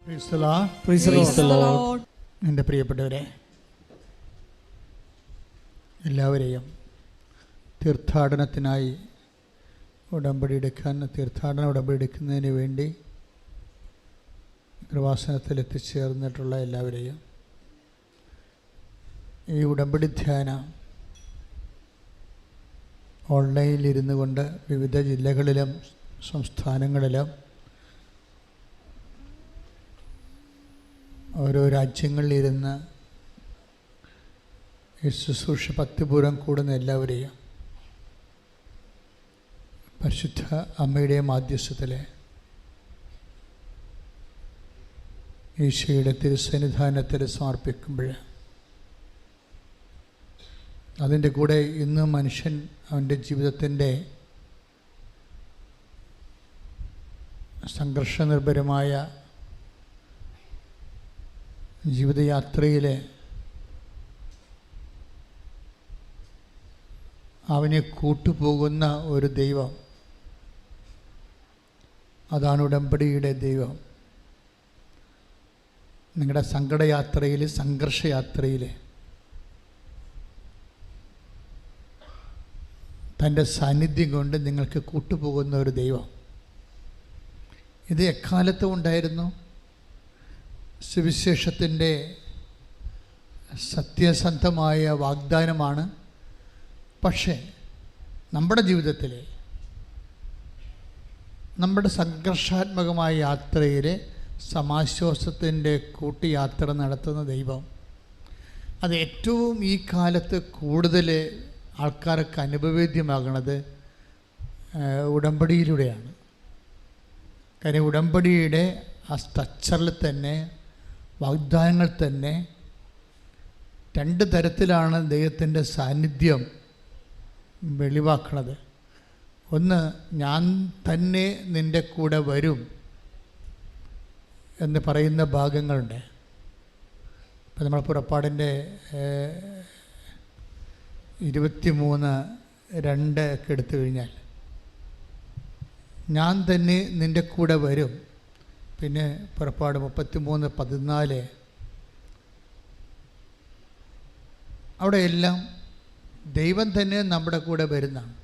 എൻ്റെ പ്രിയപ്പെട്ടവരെ, എല്ലാവരെയും തീർത്ഥാടനത്തിനായി ഉടമ്പടി എടുക്കുന്നതിന് വേണ്ടി കൃപാസനത്തിൽ എത്തിച്ചേർന്നിട്ടുള്ള എല്ലാവരെയും ഈ ഉടമ്പടി ധ്യാനം ഓൺലൈനിലിരുന്നു കൊണ്ട് വിവിധ ജില്ലകളിലും സംസ്ഥാനങ്ങളിലും ഓരോ രാജ്യങ്ങളിലിരുന്ന് ഈ ശുശ്രൂഷ ഭക്തിപൂർവ്വം കൂടുന്ന എല്ലാവരെയും പരിശുദ്ധ അമ്മയുടെ മാധ്യസ്ഥത്തിൽ ഈശോയുടെ തിരുസന്നിധാനത്തിൽ സമർപ്പിക്കുമ്പോൾ അതിൻ്റെ കൂടെ ഇന്ന് മനുഷ്യൻ അവൻ്റെ ജീവിതത്തിൻ്റെ സംഘർഷനിർഭരമായ ജീവിതയാത്രയിൽ അവനെ കൂട്ടുപോകുന്ന ഒരു ദൈവം, അതാണ് ഉടമ്പടിയുടെ ദൈവം. നിങ്ങളുടെ സങ്കടയാത്രയിൽ, സംഘർഷയാത്രയിൽ തൻ്റെ സാന്നിധ്യം കൊണ്ട് നിങ്ങൾക്ക് കൂട്ടുപോകുന്ന ഒരു ദൈവം. ഇത് എക്കാലത്തും ഉണ്ടായിരുന്നു. സുവിശേഷത്തിൻ്റെ സത്യസന്ധമായ വാഗ്ദാനമാണ്. പക്ഷേ നമ്മുടെ ജീവിതത്തിൽ, നമ്മുടെ സംഘർഷാത്മകമായ യാത്രയിൽ സമാശ്വാസത്തിൻ്റെ കൂട്ടിയാത്ര നടത്തുന്ന ദൈവം, അത് ഏറ്റവും ഈ കാലത്ത് കൂടുതൽ ആൾക്കാർക്ക് അനുഭവേദ്യമാകുന്നത് ഉടമ്പടിയിലൂടെയാണ്. കാര്യം ഉടമ്പടിയുടെ ആ സ്ട്രക്ചറിൽ തന്നെ, വാഗ്ദാനങ്ങൾ തന്നെ രണ്ട് തരത്തിലാണ് ദൈവത്തിൻ്റെ സാന്നിധ്യം വെളിവാക്കുന്നത്. ഒന്ന്, ഞാൻ തന്നെ നിൻ്റെ കൂടെ വരും എന്ന് പറയുന്ന ഭാഗങ്ങളുണ്ട്. ഇപ്പം നമ്മൾ പുറപ്പാടിൻ്റെ 23:2 ഒക്കെ എടുത്തു കഴിഞ്ഞാൽ ഞാൻ തന്നെ നിൻ്റെ കൂടെ വരും. പിന്നെ പുറപ്പാട് 33:14 അവിടെയെല്ലാം ദൈവം തന്നെ നമ്മുടെ കൂടെ വരുന്നതാണ്.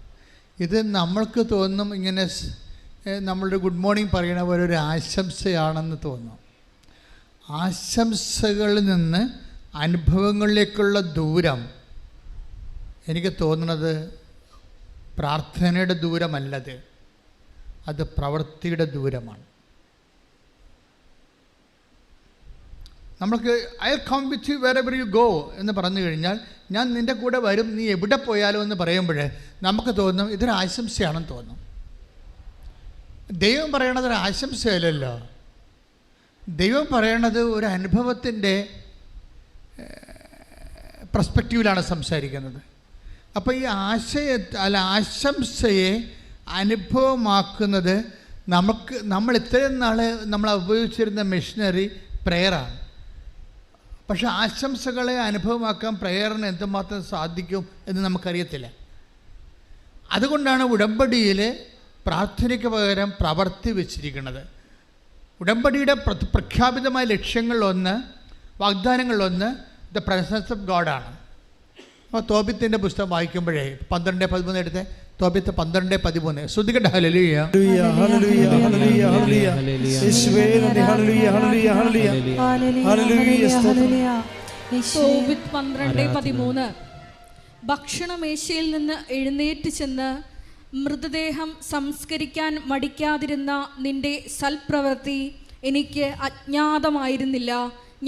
ഇത് നമ്മൾക്ക് തോന്നും ഇങ്ങനെ നമ്മളൊരു ഗുഡ് മോർണിംഗ് പറയണ പോലെ ഒരു ആശംസയാണെന്ന് തോന്നും. ആശംസകളിൽ നിന്ന് അനുഭവങ്ങളിലേക്കുള്ള ദൂരം എനിക്ക് തോന്നുന്നത് പ്രാർത്ഥനയുടെ ദൂരമല്ലത്, അത് പ്രവൃത്തിയുടെ ദൂരമാണ്. നമ്മൾക്ക് I come with you wherever you go എന്ന് പറഞ്ഞു കഴിഞ്ഞാൽ, ഞാൻ നിൻ്റെ കൂടെ വരും, നീ എവിടെ പോയാലോ എന്ന് പറയുമ്പോൾ നമുക്ക് തോന്നും ഇതൊരു ആശംസയാണെന്ന് തോന്നും. ദൈവം പറയണത് ഒരു ആശംസയല്ലല്ലോ, ദൈവം പറയണത് ഒരു അനുഭവത്തിൻ്റെ പെർസ്പെക്റ്റീവിലാണ് സംസാരിക്കുന്നത്. അപ്പോൾ ഈ ആശംസയെ അനുഭവമാക്കുന്നത് നമ്മൾ ഇത്രയും നാൾ നമ്മൾ ഉപയോഗിച്ചിരുന്ന മെഷീനറി പ്രെയറാണ്. പക്ഷെ ആശംസകളെ അനുഭവമാക്കാൻ പ്രെയറിന് എന്തുമാത്രം സാധിക്കും എന്ന് നമുക്കറിയത്തില്ല. അതുകൊണ്ടാണ് ഉടമ്പടിയിൽ പ്രാർത്ഥനയ്ക്ക് പകരം പ്രവർത്തി വെച്ചിരിക്കുന്നത്. ഉടമ്പടിയുടെ പ്രഖ്യാപിതമായ ലക്ഷ്യങ്ങളിലൊന്ന്, വാഗ്ദാനങ്ങളിലൊന്ന് ദ പ്രസൻസ് ഓഫ് ഗോഡാണ്. അപ്പോൾ തോബിത്തിൻ്റെ പുസ്തകം വായിക്കുമ്പോഴേ 12:13 എടുത്ത്, തോബിത്ത് 12:13 ശ്രുതികട്ടെ. ഹല്ലേലൂയ ഹല്ലേലൂയ ഹല്ലേലൂയ ഹല്ലേലൂയ യേശുവേ നന്ദി, ഹല്ലേലൂയ ഹല്ലേലൂയ ഹല്ലേലൂയ ഹല്ലേലൂയ സ്തോത്രം. തോബിത്ത് 12:13 ഭക്ഷണമേശയിൽ നിന്ന് എഴുന്നേറ്റ് ചെന്ന് മൃതദേഹം സംസ്കരിക്കാൻ മടിക്കാതിരുന്ന നിന്റെ സൽപ്രവൃത്തി എനിക്ക് അജ്ഞാതമായിരുന്നില്ല,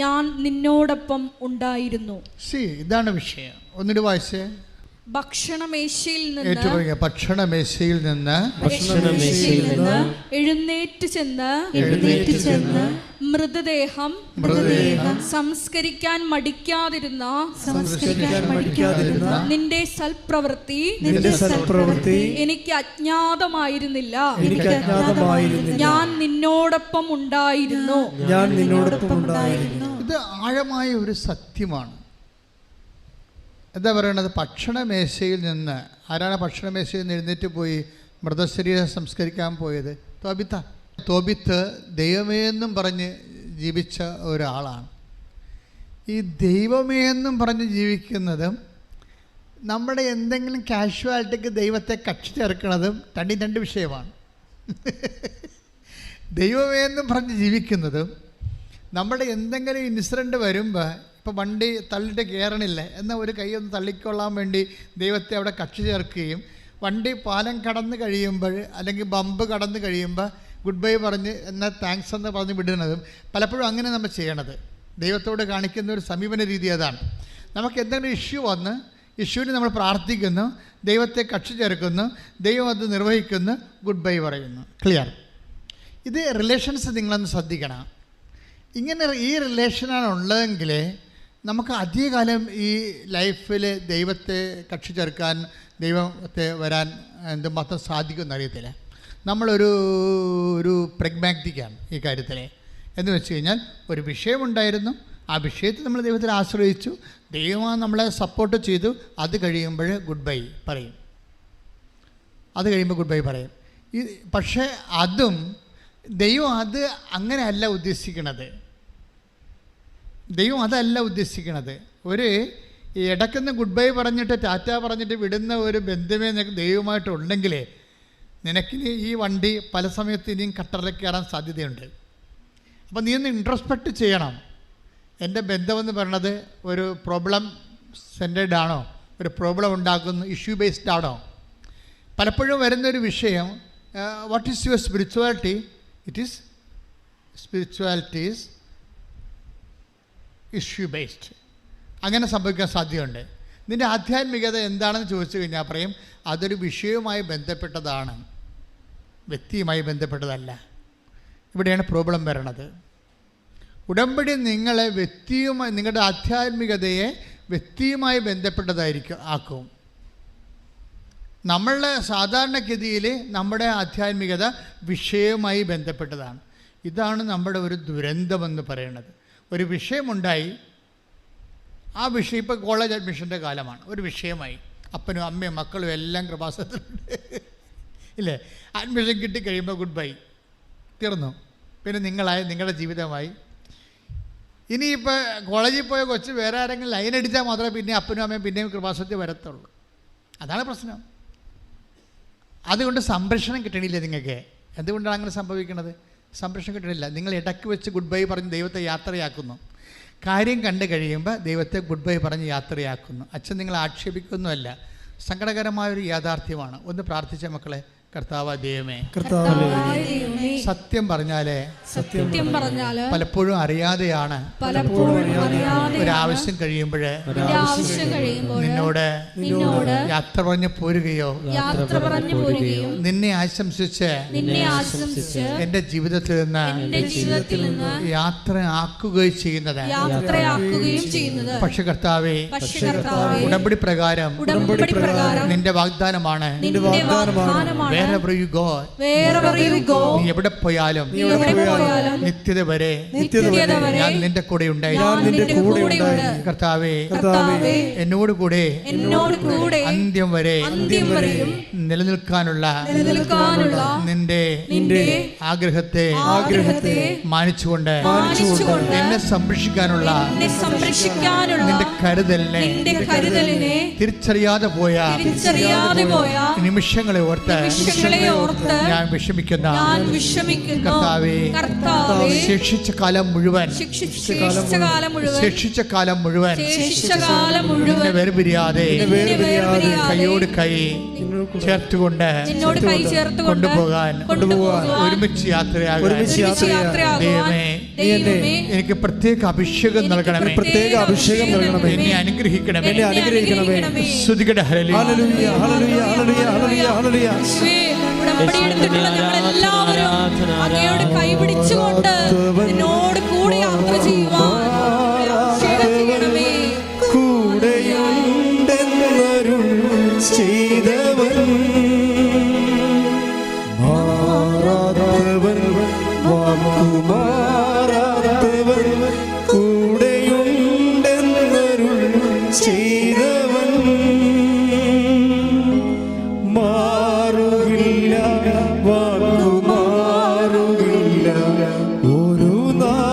ഞാൻ നിന്നോടൊപ്പം ഉണ്ടായിരുന്നു. ഇതാണ് വിഷയം. ഒന്നിട്ട് വായിച്ചേ. ഭക്ഷണമേശയിൽ നിന്ന് എഴുന്നേറ്റ് ചെന്ന് മൃതദേഹം സംസ്കരിക്കാൻ മടിക്കാതിരുന്ന നിന്റെ സൽപ്രവൃത്തി എനിക്ക് അജ്ഞാതമായിരുന്നില്ല, ഞാൻ നിന്നോടൊപ്പം ഉണ്ടായിരുന്നു. ഇത് ആഴമായ ഒരു സത്യമാണ്. എന്താ പറയണത്? ഭക്ഷണമേശയിൽ നിന്ന്, ആരാണ് ഭക്ഷണമേശയിൽ നിന്ന് എഴുന്നേറ്റ് പോയി മൃതശരീരം സംസ്കരിക്കാൻ പോയത്? തോബിത്ത് ദൈവമേ എന്നും പറഞ്ഞ് ജീവിച്ച ഒരാളാണ്. ഈ ദൈവമേ എന്നും പറഞ്ഞ് ജീവിക്കുന്നതും നമ്മുടെ എന്തെങ്കിലും കാഷ്വാലിറ്റിക്ക് ദൈവത്തെ കക്ഷി ചേർക്കുന്നതും രണ്ട് വിഷയമാണ്. ദൈവമേ എന്നും പറഞ്ഞ് ജീവിക്കുന്നതും നമ്മുടെ എന്തെങ്കിലും ഇൻസിഡൻറ്റ് വരുമ്പോൾ, ഇപ്പോൾ വണ്ടി തള്ളിയിട്ട് കയറണില്ല എന്നാൽ ഒരു കൈ ഒന്ന് തള്ളിക്കൊള്ളാൻ വേണ്ടി ദൈവത്തെ അവിടെ കക്ഷി ചേർക്കുകയും, വണ്ടി പാലം കടന്ന് കഴിയുമ്പോൾ അല്ലെങ്കിൽ ബമ്പ് കടന്ന് കഴിയുമ്പോൾ ഗുഡ് ബൈ പറഞ്ഞ് എന്നാൽ താങ്ക്സ് എന്ന് പറഞ്ഞ് വിടുന്നതും പലപ്പോഴും അങ്ങനെ നമ്മൾ ചെയ്യണത്. ദൈവത്തോട് കാണിക്കുന്ന ഒരു സമീപന രീതി അതാണ്. നമുക്ക് എന്തെങ്കിലും ഇഷ്യൂ വന്ന് ഇഷ്യൂവിന് നമ്മൾ പ്രാർത്ഥിക്കുന്നു, ദൈവത്തെ കക്ഷി ചേർക്കുന്നു, ദൈവം അത് നിർവഹിക്കുന്നു, ഗുഡ് ബൈ പറയുന്നു. ക്ലിയർ? ഇത് റിലേഷൻസ് നിങ്ങളൊന്ന് ശ്രദ്ധിക്കണം. ഇങ്ങനെ ഈ റിലേഷനാണ് ഉള്ളതെങ്കിൽ നമുക്ക് അധികകാലം ഈ ലൈഫിൽ ദൈവത്തെ കക്ഷി ചേർക്കാൻ, ദൈവത്തെ വരാൻ എന്തുമാത്രം സാധിക്കുമെന്ന് അറിയത്തില്ല. നമ്മളൊരു പ്രഗ്മാറ്റിക്കാണ് ഈ കാര്യത്തിൽ. എന്ന് വെച്ച് കഴിഞ്ഞാൽ ഒരു വിഷയമുണ്ടായിരുന്നു, ആ വിഷയത്തിൽ നമ്മൾ ദൈവത്തിൽ ആശ്രയിച്ചു, ദൈവം നമ്മളെ സപ്പോർട്ട് ചെയ്തു, അത് കഴിയുമ്പോൾ ഗുഡ് ബൈ പറയും. പക്ഷേ അതും ദൈവം അങ്ങനെയല്ല ഉദ്ദേശിക്കണത്. ദൈവം അതല്ല ഉദ്ദേശിക്കണത്. ഒരു ഇടയ്ക്കൊന്ന് ഗുഡ് ബൈ പറഞ്ഞിട്ട് ടാറ്റ പറഞ്ഞിട്ട് വിടുന്ന ഒരു ബന്ധമേ നിനക്ക് ദൈവമായിട്ടുണ്ടെങ്കിൽ നിനക്കിനി ഈ വണ്ടി പല സമയത്ത് ഇനിയും കട്ടറിലേക്ക് കയറാൻ സാധ്യതയുണ്ട്. അപ്പം നീ ഒന്ന് ഇൻട്രോസ്പെക്റ്റ് ചെയ്യണം. എൻ്റെ ബന്ധമെന്ന് പറയണത് ഒരു പ്രോബ്ലം സെൻറ്റേഡ് ആണോ, ഒരു പ്രോബ്ലം ഉണ്ടാക്കുന്ന ഇഷ്യൂ ബേസ്ഡ് ആണോ? പലപ്പോഴും വരുന്നൊരു വിഷയം, what is your spirituality? Spirituality is issue based. അങ്ങനെ സംഭവിക്കാൻ സാധ്യതയുണ്ട്. നിൻ്റെ ആധ്യാത്മികത എന്താണെന്ന് ചോദിച്ചു കഴിഞ്ഞാൽ പറയും അതൊരു വിഷയവുമായി ബന്ധപ്പെട്ടതാണ്, വ്യക്തിയുമായി ബന്ധപ്പെട്ടതല്ല. ഇവിടെയാണ് പ്രോബ്ലം വരണത്. ഉടമ്പടി നിങ്ങളെ നിങ്ങളുടെ ആധ്യാത്മികതയെ വ്യക്തിയുമായി ആക്കും. നമ്മളുടെ സാധാരണഗതിയിൽ നമ്മുടെ ആധ്യാത്മികത വിഷയവുമായി ബന്ധപ്പെട്ടതാണ്. ഇതാണ് നമ്മുടെ ഒരു ദുരന്തമെന്ന് പറയുന്നത്. ഒരു വിഷയമുണ്ടായി, ആ വിഷയം ഇപ്പോൾ കോളേജ് അഡ്മിഷൻ്റെ കാലമാണ്, ഒരു വിഷയമായി, അപ്പനും അമ്മയും മക്കളും എല്ലാം കൃപാസനത്തിലുണ്ട് ഇല്ലേ? അഡ്മിഷൻ കിട്ടിക്കഴിയുമ്പോൾ ഗുഡ് ബൈ, തീർന്നു. പിന്നെ നിങ്ങളുടെ ജീവിതമായി. ഇനിയിപ്പോൾ കോളേജിൽ പോയ കൊച്ച് വേറെ ആരെങ്കിലും ലൈൻ അടിച്ചാൽ മാത്രമേ പിന്നെ അപ്പനും അമ്മയും പിന്നെയും കൃപാസനത്തിൽ വരത്തുള്ളൂ. അതാണ് പ്രശ്നം. അതുകൊണ്ട് സംരക്ഷണം കിട്ടണില്ല നിങ്ങൾക്ക്. എന്തുകൊണ്ടാണ് അങ്ങനെ സംഭവിക്കുന്നത്? സംരക്ഷണം കിട്ടണില്ല. നിങ്ങൾ ഇടയ്ക്ക് വെച്ച് ഗുഡ് ബൈ പറഞ്ഞ് ദൈവത്തെ യാത്രയാക്കുന്നു. കാര്യം കണ്ടു കഴിയുമ്പോൾ ദൈവത്തെ ഗുഡ് ബൈ പറഞ്ഞ് യാത്രയാക്കുന്നു. അച്ഛൻ നിങ്ങൾ ആക്ഷേപിക്കുന്നതല്ല, സങ്കടകരമായൊരു യാഥാർത്ഥ്യമാണ്. ഒന്ന് പ്രാർത്ഥിച്ച മക്കളെ, കർത്താവ് ദൈവമേ, സത്യം പറഞ്ഞാല് പലപ്പോഴും അറിയാതെയാണ് ഒരാവശ്യം കഴിയുമ്പോൾ നിന്നോട് യാത്ര പറഞ്ഞു പോരുകയോ നിന്നെ ആശംസിച്ച് എന്റെ ജീവിതത്തിൽ നിന്ന് യാത്ര ആക്കുകയും ചെയ്യുന്നത്. പക്ഷെ കർത്താവേ, ഉടമ്പടി പ്രകാരം നിന്റെ വാഗ്ദാനമാണ്, wherever you go, നീ എവിടെ പോയാലും നിത്യത വരെ ഞാൻ നിന്റെ കൂടെ ഉണ്ടായിരുന്നു. കർത്താവേ, എന്നോട് കൂടെ അന്ത്യം വരെ നിലനിൽക്കാനുള്ള നിന്റെ ആഗ്രഹത്തെ മാനിച്ചുകൊണ്ട് എന്നെ സംരക്ഷിക്കാനുള്ള നിന്റെ കരുതലിനെ തിരിച്ചറിയാതെ പോയ നിമിഷങ്ങളെ ഓർത്ത് ഞാൻ വിഷമിക്കുന്ന കർത്താവേ, ശേഷിച്ച കാലം മുഴുവൻ നിന്നെ വേർപിരിയാതെ കൈയോട് കൈ ചേർത്തുകൊണ്ട് കൊണ്ടുപോകാൻ ഒരുമിച്ച് യാത്രയാകാൻ ദൈവമേ എനിക്ക് പ്രത്യേക അഭിഷേകം നൽകണമേ, എന്നെ അനുഗ്രഹിക്കണമേ. സ്തുതിക്കട്ടെ. ഹല്ലേലൂയ, ഹല്ലേലൂയ, ഹല്ലേലൂയ, ഹല്ലേലൂയ, ഹല്ലേലൂയ. അങ്ങയോട് കൈപിടിച്ചുകൊണ്ട് നിന്നോട് കൂടെ യാത്ര ചെയ്യുവാൻ കൂടെയുണ്ടെന്നരുൾ ചെയ്തവൻ, മാറാത്തവൻ, വാക്കുമാറാത്തവൻ, കൂടെയുണ്ടെന്നരുൾ ചെയ്തവൻ, മാറുകില്ല, വാക്കുമാറുകില്ല, ഒരു നാൾ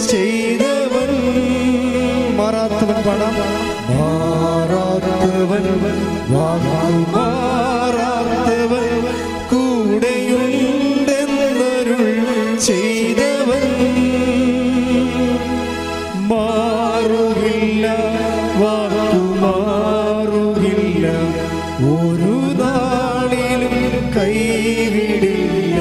ചെയ്തവൻ മാറാത്തവൻ പാടാം മാറാത്തവൻ മാറാത്തവൻ കൂടെയുണ്ടെന്നരുൾ ചെയ്തവൻ മാറുകില്ല വാക്കുമാറുകില്ല ഒരു നാളിലും കൈവിടില്ല.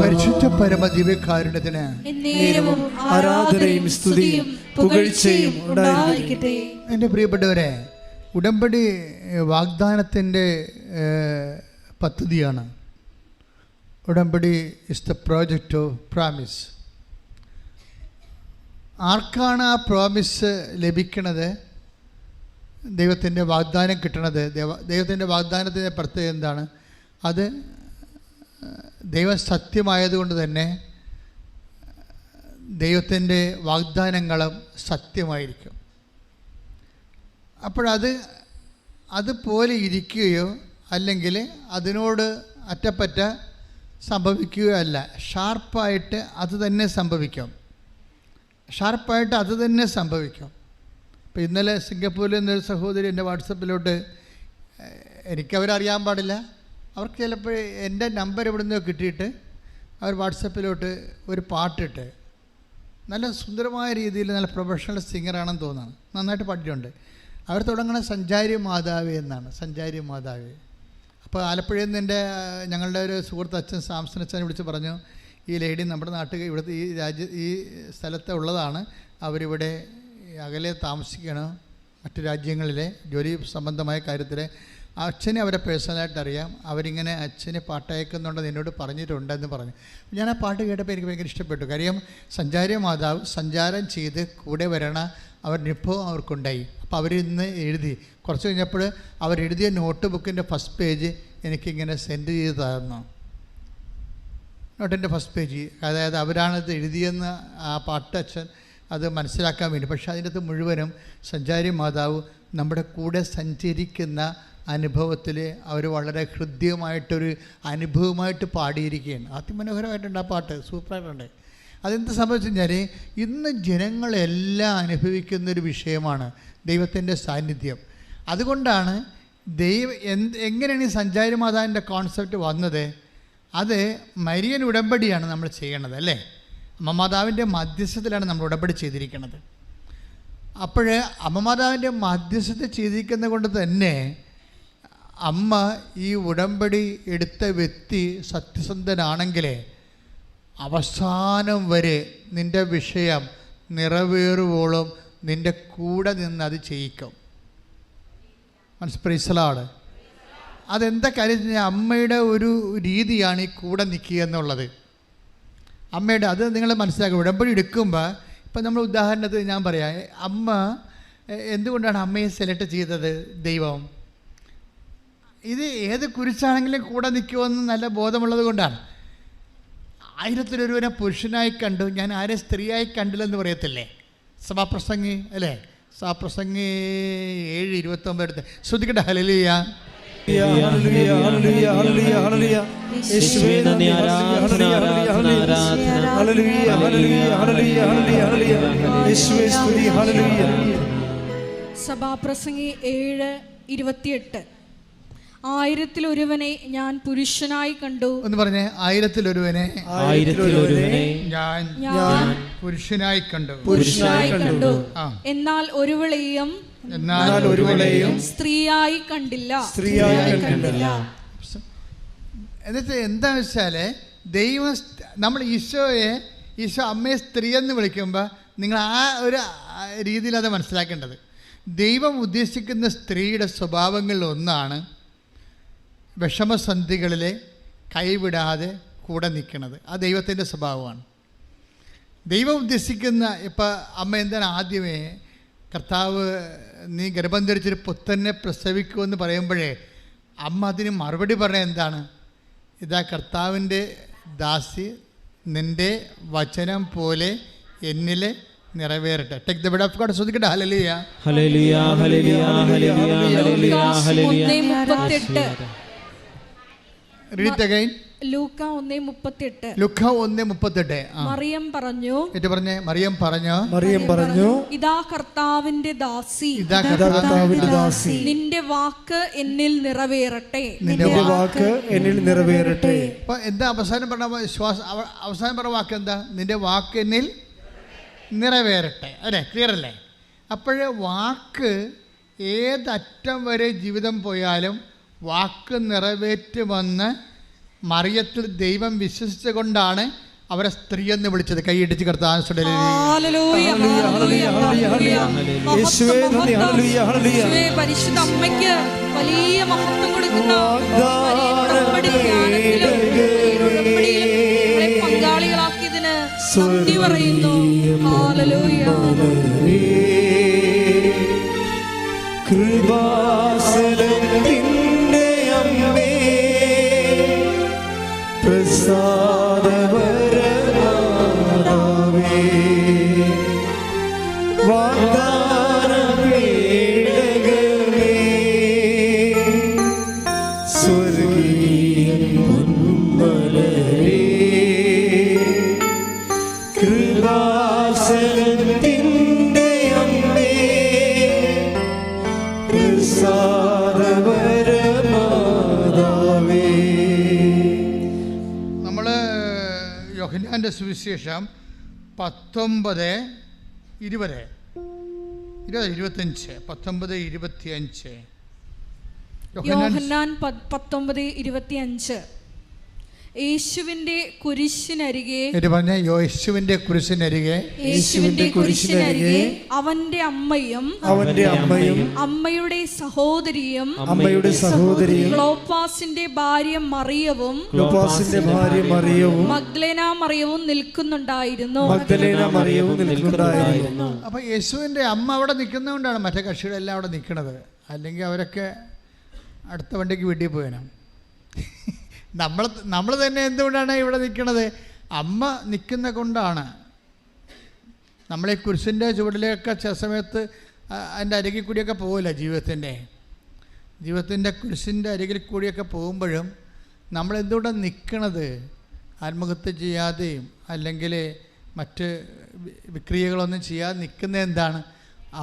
പരിശുദ്ധ പരമദിവ്യകാരുണ്യത്തിന് എന്നേരവും ആരാധനയും സ്തുതിയും പുകഴ്ചയും ഉണ്ടായിരിക്കട്ടെ. എൻ്റെ പ്രിയപ്പെട്ടവരെ, ഉടമ്പടി വാഗ്ദാനത്തിൻ്റെ പദ്ധതിയാണ്. ഉടമ്പടി is the project of promise. ആർക്കാണ് ആ പ്രോമിസ് ലഭിക്കണത്? ദൈവത്തിൻ്റെ വാഗ്ദാനം കിട്ടണത്. ദൈവത്തിൻ്റെ വാഗ്ദാനത്തിൻ്റെ പ്രത്യേകത എന്താണ്? അത് ദൈവം സത്യമായതുകൊണ്ട് തന്നെ ദൈവത്തിൻ്റെ വാഗ്ദാനങ്ങളും സത്യമായിരിക്കും. അതുപോലെ ഇരിക്കുകയോ അല്ലെങ്കിൽ അതിനോട് അറ്റപ്പറ്റ സംഭവിക്കുകയോ അല്ല. ഷാർപ്പായിട്ട് അത് തന്നെ സംഭവിക്കും. ഇപ്പോൾ ഇന്നലെ സിംഗപ്പൂരിൽ നിന്നൊരു സഹോദരി എൻ്റെ വാട്സപ്പിലോട്ട്, എനിക്കവരറിയാൻ പാടില്ല, അവർക്ക് ചിലപ്പോൾ എൻ്റെ നമ്പർ എവിടെ നിന്നോ കിട്ടിയിട്ട് അവർ വാട്സപ്പിലോട്ട് ഒരു പാട്ടിട്ട്, നല്ല സുന്ദരമായ രീതിയിൽ നല്ല പ്രൊഫഷണൽ സിംഗറാണെന്ന് തോന്നുന്നു, നന്നായിട്ട് പാടിയിട്ടുണ്ട്. അവർ തുടങ്ങുന്ന സഞ്ചാരി മാതാവേ എന്നാണ്, സഞ്ചാരി മാതാവേ. അപ്പോൾ ആലപ്പുഴയിൽ നിന്ന് ഞങ്ങളുടെ ഒരു സുഹൃത്ത് അച്ഛൻ സാംസൺ അച്ഛനെ വിളിച്ച് പറഞ്ഞു, ഈ ലേഡി നമ്മുടെ നാട്ടിൽ ഇവിടുത്തെ ഈ സ്ഥലത്ത് ഉള്ളതാണ്, അവരിവിടെ അകലെ താമസിക്കണം, മറ്റു രാജ്യങ്ങളിലെ ജോലി സംബന്ധമായ കാര്യത്തിൽ. അച്ഛനെ അവരെ പേഴ്സണലായിട്ട് അറിയാം, അവരിങ്ങനെ അച്ഛനെ പാട്ടയക്കുന്നുണ്ടെന്ന് എന്നോട് പറഞ്ഞിട്ടുണ്ടെന്ന് പറഞ്ഞു. ഞാൻ ആ പാട്ട് കേട്ടപ്പോൾ എനിക്ക് ഭയങ്കര ഇഷ്ടപ്പെട്ടു. കാര്യം സഞ്ചാരി മാതാവ് സഞ്ചാരം ചെയ്ത് കൂടെ വരണ അവരുടെ അവർക്കുണ്ടായി. അപ്പോൾ അവരിന്ന് എഴുതി, കുറച്ച് കഴിഞ്ഞപ്പോൾ അവരെഴുതിയ നോട്ട് ബുക്കിൻ്റെ ഫസ്റ്റ് പേജ് എനിക്കിങ്ങനെ സെൻഡ് ചെയ്ത് തന്നു. നോട്ടിൻ്റെ ഫസ്റ്റ് പേജ്, അതായത് അവരാണത് എഴുതിയെന്ന് ആ പാട്ട് അച്ഛൻ അത് മനസ്സിലാക്കാൻ വേണ്ടി. പക്ഷേ അതിൻ്റെ അകത്ത് മുഴുവനും സഞ്ചാരി മാതാവ് നമ്മുടെ കൂടെ സഞ്ചരിക്കുന്ന അനുഭവത്തിൽ അവർ വളരെ ഹൃദ്യമായിട്ടൊരു അനുഭവമായിട്ട് പാടിയിരിക്കുകയാണ്. അതിമനോഹരമായിട്ടുണ്ട് ആ പാട്ട്, സൂപ്പറായിട്ടുണ്ട്. അതെന്ത് സംഭവിച്ചു കഴിഞ്ഞാൽ ഇന്ന് ജനങ്ങളെല്ലാം അനുഭവിക്കുന്നൊരു വിഷയമാണ് ദൈവത്തിൻ്റെ സാന്നിധ്യം. അതുകൊണ്ടാണ് എങ്ങനെയാണ് ഈ സഞ്ചാരി മാതാവിൻ്റെ കോൺസെപ്റ്റ് വന്നത്? അത് മരിയൻ ഉടമ്പടിയാണ് നമ്മൾ ചെയ്യണത്, അല്ലേ? അമ്മമാതാവിൻ്റെ മധ്യസ്ഥത്തിലാണ് നമ്മൾ ഉടമ്പടി ചെയ്തിരിക്കുന്നത്. അപ്പോൾ അമ്മമാതാവിൻ്റെ മധ്യസ്ഥത ചെയ്തിരിക്കുന്നത് കൊണ്ട് തന്നെ അമ്മ ഈ ഉടമ്പടി എടുത്ത വ്യക്തി സത്യസന്ധനാണെങ്കിൽ അവസാനം വരെ നിൻ്റെ വിഷയം നിറവേറുവോളം നിൻ്റെ കൂടെ നിന്ന് അത് ചെയ്യിക്കും. മനസ്സിലാട്. അതെന്താ കാര്യം? അമ്മയുടെ ഒരു രീതിയാണ് ഈ കൂടെ നിൽക്കുക എന്നുള്ളത്. അമ്മയുടെ അത് നിങ്ങൾ മനസ്സിലാക്കുക. ഉടമ്പടി എടുക്കുമ്പോൾ ഇപ്പം നമ്മൾ ഉദാഹരണത്തിന് ഞാൻ പറയാം, അമ്മ എന്തുകൊണ്ടാണ് അമ്മയെ സെലക്ട് ചെയ്തത്? ദൈവം ഇത് ഏത് കുരിശാണെങ്കിലും കൂടെ നിൽക്കുമെന്ന് നല്ല ബോധമുള്ളത് കൊണ്ടാണ്. 1000 പുരുഷനായി കണ്ടു, ഞാൻ ആരെ സ്ത്രീയായി കണ്ടില്ലെന്ന് പറയത്തില്ലേ സഭാപ്രസംഗി, അല്ലേ? സഭാപ്രസംഗി 7:29 എടുത്ത് ശ്രദ്ധിക്കട്ടെ. ഹല്ലേലൂയ. സഭാപ്രസംഗി 7:28. 1000 ഞാൻ പുരുഷനായി കണ്ടു. ഒന്ന് പറഞ്ഞേ, 1000 ഞാൻ പുരുഷനായി കണ്ടു. എന്നാൽ ഒരുവളെയും സ്ത്രീയായി കണ്ടില്ല. എന്നിട്ട് എന്താ വെച്ചാൽ ദൈവം നമ്മൾ ഈശോ അമ്മയെ സ്ത്രീ എന്ന് വിളിക്കുമ്പോൾ നിങ്ങൾ ആ ഒരു രീതിയിൽ അത് മനസ്സിലാക്കേണ്ടത്. ദൈവം ഉദ്ദേശിക്കുന്ന സ്ത്രീയുടെ സ്വഭാവങ്ങളിൽ ഒന്നാണ് വിഷമസന്ധികളിൽ കൈവിടാതെ കൂടെ നിൽക്കുന്നത്. ആ ദൈവത്തിൻ്റെ സ്വഭാവമാണ്. ദൈവം ഉദ്ദേശിക്കുന്ന ഇപ്പം അമ്മ എന്താണ് ആദ്യമേ കർത്താവ് നീ ഗർഭം ധരിച്ചൊരു പുത്രനെ പ്രസവിക്കുമെന്ന് പറയുമ്പോഴേ അമ്മ അതിന് മറുപടി പറഞ്ഞ എന്താണ്? ഇതാ കർത്താവിൻ്റെ ദാസി, നിൻ്റെ വചനം പോലെ എന്നിൽ നിറവേറട്ടെ. Take the word of God. ശ്രദ്ധിക്കട്ടെ. ഹല്ലേലൂയ, ഹല്ലേലൂയ, ഹല്ലേലൂയ, ഹല്ലേലൂയ, ഹല്ലേലൂയ, ഹല്ലേലൂയ. Read it again. ലൂക്ക 1:38. ലൂക്ക 1:38. മറിയം പറഞ്ഞു, മറിയം പറഞ്ഞു, ഇതാ കർത്താവിന്റെ ദാസി, കർത്താവിന്റെ ദാസി, നിന്റെ വാക്ക് എന്നിൽ നിറവേറട്ടെ. അപ്പൊ എന്താ അവസാനം പറഞ്ഞ വാക്ക് എന്താ? നിന്റെ വാക്ക് എന്നിൽ നിറവേറട്ടെ. അല്ലേ? ക്ലിയർ അല്ലേ? അപ്പോഴേ വാക്ക് ഏതറ്റം വരെ ജീവിതം പോയാലും വാക്ക് നിറവേറ്റുമെന്ന് മറിയത്തിൽ ദൈവം വിശ്വസിച്ചുകൊണ്ടാണ് അവരെ സ്ത്രീ എന്ന് വിളിച്ചത്. കൈയിടിച്ച് കർത്താൻ പരിശുദ്ധ അമ്മയ്ക്ക് വലിയ മഹത്വം കൊടുക്കുന്ന പങ്കാളികളാക്കിയതിന് നന്ദി പറയുന്നു. ഹല്ലേലൂയ. കൃപാസനത്തിൻ്റെ അമ്മേ, പ്രസാദവരമാതാവേ, വാഗ്ദാന പേടകമേ, സ്വർഗീയ പൊന്മലരേ, കൃപാസനത്തിൻ്റെ അമ്മേ, നമ്മൾ യോഹന്നാൻ്റെ സുവിശേഷം 19:25 യോഹന്നാൻ 19:25. യേശുവിന്റെ കുരിശിനരികെ അവന്റെ അമ്മയും അമ്മയുടെ സഹോദരിയും ക്ലോപ്പാസിന്റെ ഭാര്യ മറിയവും മഗ്ദലേന മറിയവും നിൽക്കുന്നുണ്ടായിരുന്നു. അപ്പൊ യേശുവിന്റെ അമ്മ അവിടെ നിൽക്കുന്നതുകൊണ്ടാണ് മറ്റേ കക്ഷികളെല്ലാം അവിടെ നിൽക്കുന്നത്. അല്ലെങ്കിൽ അവരൊക്കെ അടുത്ത വണ്ടിക്ക് വീട്ടിൽ പോയനാ. നമ്മൾ തന്നെ എന്തുകൊണ്ടാണ് ഇവിടെ നിൽക്കുന്നത്? അമ്മ നിൽക്കുന്ന കൊണ്ടാണ്. നമ്മളീ കുരിശിൻ്റെ ചുവടിലേക്ക് ചില സമയത്ത് അതിൻ്റെ അരികിൽ കൂടിയൊക്കെ പോകില്ല. ജീവിതത്തിൻ്റെ കുരിശിൻ്റെ അരികിൽ കൂടിയൊക്കെ പോകുമ്പോഴും നമ്മൾ എന്തുകൊണ്ടാണ് നിൽക്കണത്? ആത്മഹത്യ ചെയ്യാതെയും അല്ലെങ്കിൽ മറ്റ് വിക്രിയകളൊന്നും ചെയ്യാതെ നിൽക്കുന്നത് എന്താണ്?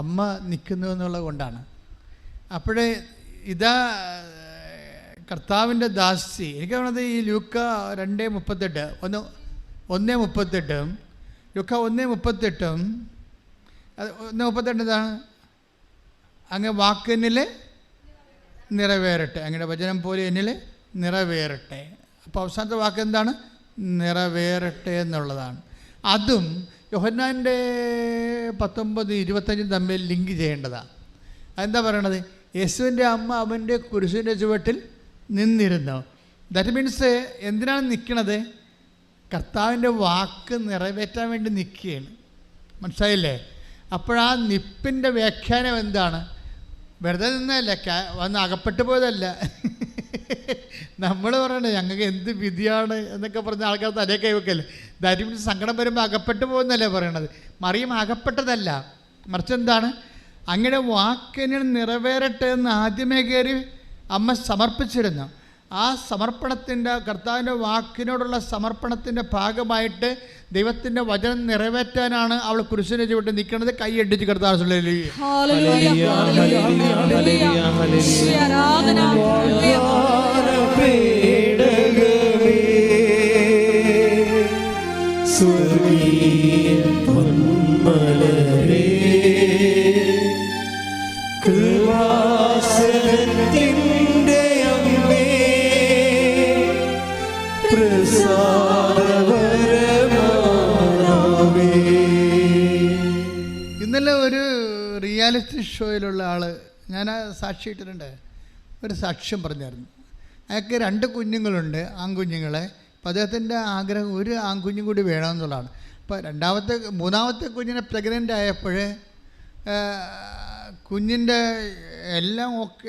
അമ്മ നിൽക്കുന്നു എന്നുള്ളത് കൊണ്ടാണ്. അപ്പോഴേ ഇതാ കർത്താവിൻ്റെ ദാസി. എനിക്ക് തോന്നുന്നത് ഈ ലൂക്ക 2:38 1:38 ലൂക്ക 1:38 എന്താണ്? അങ്ങ് വാക്കെന്നിൽ നിറവേറട്ടെ, അങ്ങയുടെ വചനം പോലെ എന്നിൽ നിറവേറട്ടെ. അപ്പോൾ അവസാനത്തെ വാക്ക് എന്താണ്? നിറവേറട്ടെ എന്നുള്ളതാണ്. അതും യോഹന്നാൻ്റെ 19:25 തമ്മിൽ ലിങ്ക് ചെയ്യേണ്ടതാണ്. അതെന്താ പറയണത്? യേശുവിൻ്റെ അമ്മ അവൻ്റെ കുരിശിൻ്റെ ചുവട്ടിൽ നിന്നിരുന്നു. ദാറ്റ് മീൻസ് എന്തിനാണ് നിൽക്കണത്? കർത്താവിൻ്റെ വാക്ക് നിറവേറ്റാൻ വേണ്ടി നിൽക്കുകയാണ്. മനസ്സിലായില്ലേ? അപ്പോഴാ നിപ്പിൻ്റെ വ്യാഖ്യാനം എന്താണ്? വെറുതെ നിന്നല്ല, വന്ന് അകപ്പെട്ടു പോയതല്ല. നമ്മൾ പറയണേ ഞങ്ങൾക്ക് എന്ത് വിധിയാണ് എന്നൊക്കെ പറഞ്ഞ ആൾക്കാർ തലേ കൈവെക്കല്ലേ. ദാറ്റ് മീൻസ് സങ്കടം വരുമ്പോൾ അകപ്പെട്ടു പോകുന്നല്ലേ പറയണത്. മറിയം അകപ്പെട്ടതല്ല, മറിച്ച് എന്താണ്? അങ്ങയുടെ വാക്കിനെ നിറവേറട്ടെ എന്ന് ആദ്യമേ കയറി അമ്മ സമർപ്പിച്ചിരുന്നു. ആ സമർപ്പണത്തിൻ്റെ, കർത്താവിൻ്റെ വാക്കിനോടുള്ള സമർപ്പണത്തിൻ്റെ ഭാഗമായിട്ട് ദൈവത്തിൻ്റെ വചനം നിറവേറ്റാനാണ് അവൾ കുരിശിനെ ചുവട്ട് നിൽക്കുന്നത്. കൈയടിച്ച് കർത്താവ് ഇന്നലെ ഒരു റിയാലിറ്റി ഷോയിലുള്ള ആൾ ഞാൻ സാക്ഷിയിട്ടിട്ടുണ്ട്. ഒരു സാക്ഷ്യം പറഞ്ഞായിരുന്നു. അയാൾക്ക് 2 കുഞ്ഞുങ്ങളുണ്ട്, ആൺകുഞ്ഞുങ്ങളെ. അപ്പോൾ അദ്ദേഹത്തിൻ്റെ ആഗ്രഹം ഒരു ആൺകുഞ്ഞും കൂടി വേണമെന്നുള്ളതാണ്. അപ്പോൾ മൂന്നാമത്തെ കുഞ്ഞിനെ പ്രഗ്നൻ്റ് ആയപ്പോൾ കുഞ്ഞിൻ്റെ എല്ലാം ഓക്കെ,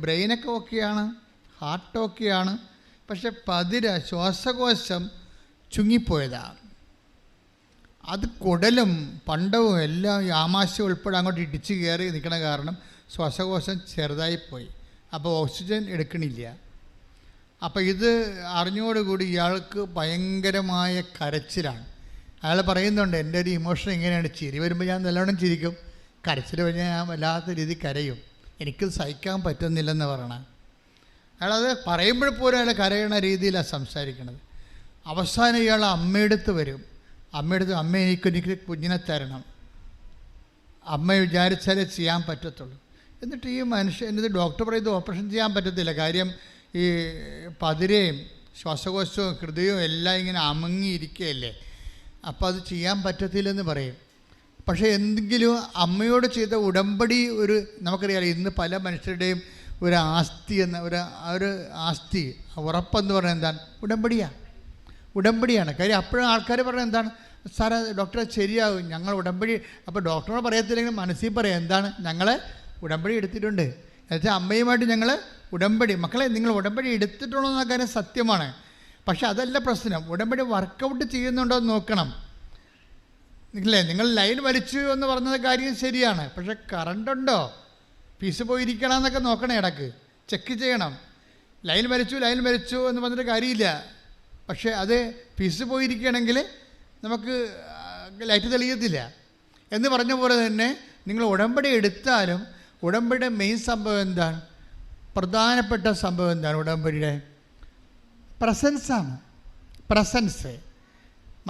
ബ്രെയിനൊക്കെ ഓക്കെയാണ്, ഹാർട്ട് ഓക്കെയാണ്. പക്ഷെ ശ്വാസകോശം ചുങ്ങിപ്പോയതാണ്. അത് കുടലും പണ്ടവും എല്ലാം ആമാശയം ഉൾപ്പെടെ അങ്ങോട്ട് ഇടിച്ച് കയറി നിൽക്കണ കാരണം ശ്വാസകോശം ചെറുതായിപ്പോയി. അപ്പോൾ ഓക്സിജൻ എടുക്കണില്ല. അപ്പോൾ ഇത് അറിഞ്ഞോടുകൂടി ഇയാൾക്ക് ഭയങ്കരമായ കരച്ചിലാണ്. അയാൾ പറയുന്നുണ്ട്, എൻ്റെ ഒരു ഇമോഷൻ ഇങ്ങനെയാണ്, ചിരി വരുമ്പോൾ ഞാൻ നല്ലോണം ചിരിക്കും, കരച്ചിൽ കഴിഞ്ഞാൽ ഞാൻ വല്ലാത്ത രീതി കരയും, എനിക്കത് സഹിക്കാൻ പറ്റുന്നില്ലെന്ന് പറയണം. അയാളത് പറയുമ്പോൾ പോലും അയാൾ കരയണ രീതിയിലാണ് സംസാരിക്കണത്. അവസാനം ഇയാൾ അമ്മയെടുത്ത് വരും. അമ്മ എനിക്ക് കുഞ്ഞിനെ തരണം, അമ്മ വിചാരിച്ചാലേ ചെയ്യാൻ പറ്റത്തുള്ളൂ. എന്നിട്ട് ഈ എന്നിട്ട് ഡോക്ടർ പറയുന്നത് ഓപ്പറേഷൻ ചെയ്യാൻ പറ്റത്തില്ല, കാര്യം ഈ പതിരയും ശ്വാസകോശവും ഹൃദയവും എല്ലാം ഇങ്ങനെ അമങ്ങിയിരിക്കുകയല്ലേ, അപ്പോൾ അത് ചെയ്യാൻ പറ്റത്തില്ലെന്ന് പറയും. പക്ഷേ എന്തെങ്കിലും അമ്മയോട് ചെയ്ത ഉടമ്പടി, നമുക്കറിയാം ഇന്ന് പല മനുഷ്യരുടെയും ഒരു ആസ്തി ഒരു ആസ്തി ഉറപ്പെന്ന് പറയുന്നത് എന്താണ്? ഉടമ്പടിയാണ്. കാര്യം അപ്പോഴും ആൾക്കാർ പറയുന്നത് എന്താണ്? സാറേ ഡോക്ടറെ ശരിയാകും, ഞങ്ങൾ ഉടമ്പടി. അപ്പോൾ ഡോക്ടറോട് പറയത്തില്ലെങ്കിൽ മനസ്സിൽ പറയാം, എന്താണ്? ഞങ്ങൾ ഉടമ്പടി എടുത്തിട്ടുണ്ട്, എന്നുവെച്ചാൽ അമ്മയുമായിട്ട് ഞങ്ങൾ ഉടമ്പടി. മക്കളെ, നിങ്ങൾ ഉടമ്പടി എടുത്തിട്ടുണ്ടോ എന്ന കാര്യം സത്യമാണ്, പക്ഷെ അതല്ല പ്രശ്നം. ഉടമ്പടി വർക്കൗട്ട് ചെയ്യുന്നുണ്ടോ എന്ന് നോക്കണം. ഇല്ലേ, നിങ്ങൾ ലൈൻ വലിച്ചു എന്ന് പറഞ്ഞത് കാര്യം ശരിയാണ്, പക്ഷെ കറണ്ടുണ്ടോ, ഫീസ് പോയിരിക്കണം എന്നൊക്കെ നോക്കണം, ഇടക്ക് ചെക്ക് ചെയ്യണം. ലൈൻ വലിച്ചു എന്ന് പറഞ്ഞിട്ട് കാര്യമില്ല, പക്ഷേ അത് ഫീസ് പോയിരിക്കുകയാണെങ്കിൽ നമുക്ക് ലൈറ്റ് തെളിയത്തില്ല. എന്ന് പറഞ്ഞ പോലെ തന്നെ നിങ്ങൾ ഉടമ്പടി എടുത്താലും ഉടമ്പടിയുടെ മെയിൻ സംഭവം എന്താണ്? പ്രധാനപ്പെട്ട സംഭവം എന്താണ്? ഉടമ്പടിയുടെ പ്രസൻസാണ്. പ്രസൻസ്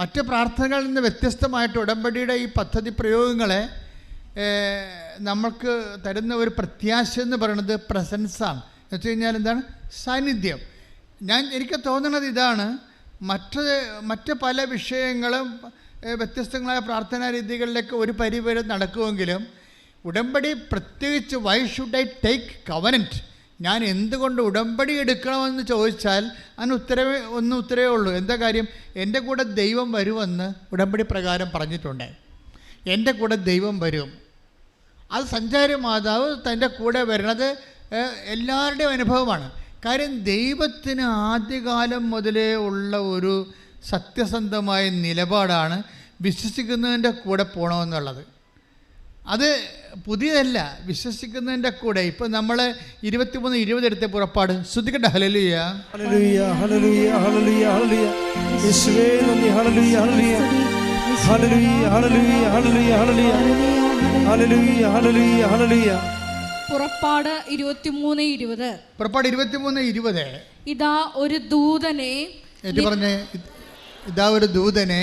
മറ്റ് പ്രാർത്ഥനകളിൽ നിന്ന് വ്യത്യസ്തമായിട്ട് ഉടമ്പടിയുടെ ഈ പദ്ധതി പ്രയോഗങ്ങളെ നമുക്ക് തരുന്ന ഒരു പ്രത്യാശ എന്ന് പറയുന്നത് പ്രസൻസാണ്. എന്ന് വെച്ച് കഴിഞ്ഞാൽ എന്താണ്? സാന്നിധ്യം. എനിക്ക് തോന്നുന്നത് ഇതാണ്, മറ്റ് പല വിഷയങ്ങളും വ്യത്യസ്തങ്ങളായ പ്രാർത്ഥനാ രീതികളിലേക്ക് ഒരു പരിവരെ നടക്കുമെങ്കിലും ഉടമ്പടി പ്രത്യേകിച്ച് why should I take covenant, ഞാൻ എന്തുകൊണ്ട് ഉടമ്പടി എടുക്കണമെന്ന് ചോദിച്ചാൽ അതിന് ഉത്തരവേ ഉള്ളൂ. എന്താ കാര്യം? എൻ്റെ കൂടെ ദൈവം വരുമെന്ന് ഉടമ്പടി പ്രകാരം പറഞ്ഞിട്ടുണ്ട്. എൻ്റെ കൂടെ ദൈവം വരും. അത് സഞ്ചാരി മാതാവ് തൻ്റെ കൂടെ വരുന്നത് എല്ലാവരുടെയും അനുഭവമാണ്. കാര്യം ദൈവത്തിന് ആദ്യകാലം മുതലേ ഉള്ള ഒരു സത്യസന്ധമായ നിലപാടാണ് വിശ്വസിക്കുന്നതിൻ്റെ കൂടെ പോകണമെന്നുള്ളത്. അത് പുതിയതല്ല, വിശ്വസിക്കുന്നതിൻ്റെ കൂടെ. ഇപ്പം നമ്മൾ 23-20 എടുത്ത പുറപ്പാട് ശ്രദ്ധിക്കട്ടെ. ഹല്ലേലൂയ ഹല്ലേലൂയ ഹല്ലേലൂയ ഹല്ലേലൂയ ഹല്ലേലൂയ യേശുവേ നന്ദി. ഹല്ലേലൂയ ഹല്ലേലൂയ ഹല്ലേലൂയ ഹല്ലേലൂയ ഹല്ലേലൂയ ഹല്ലേലൂയ ഹല്ലേലൂയ ഹല്ലേലൂയ. പുറപ്പാട് 23:20. പുറപ്പാട് 23:20. ഇതാ ഒരു ദൂതനെ, പറഞ്ഞേ, ഇതാ ഒരു ദൂതനെ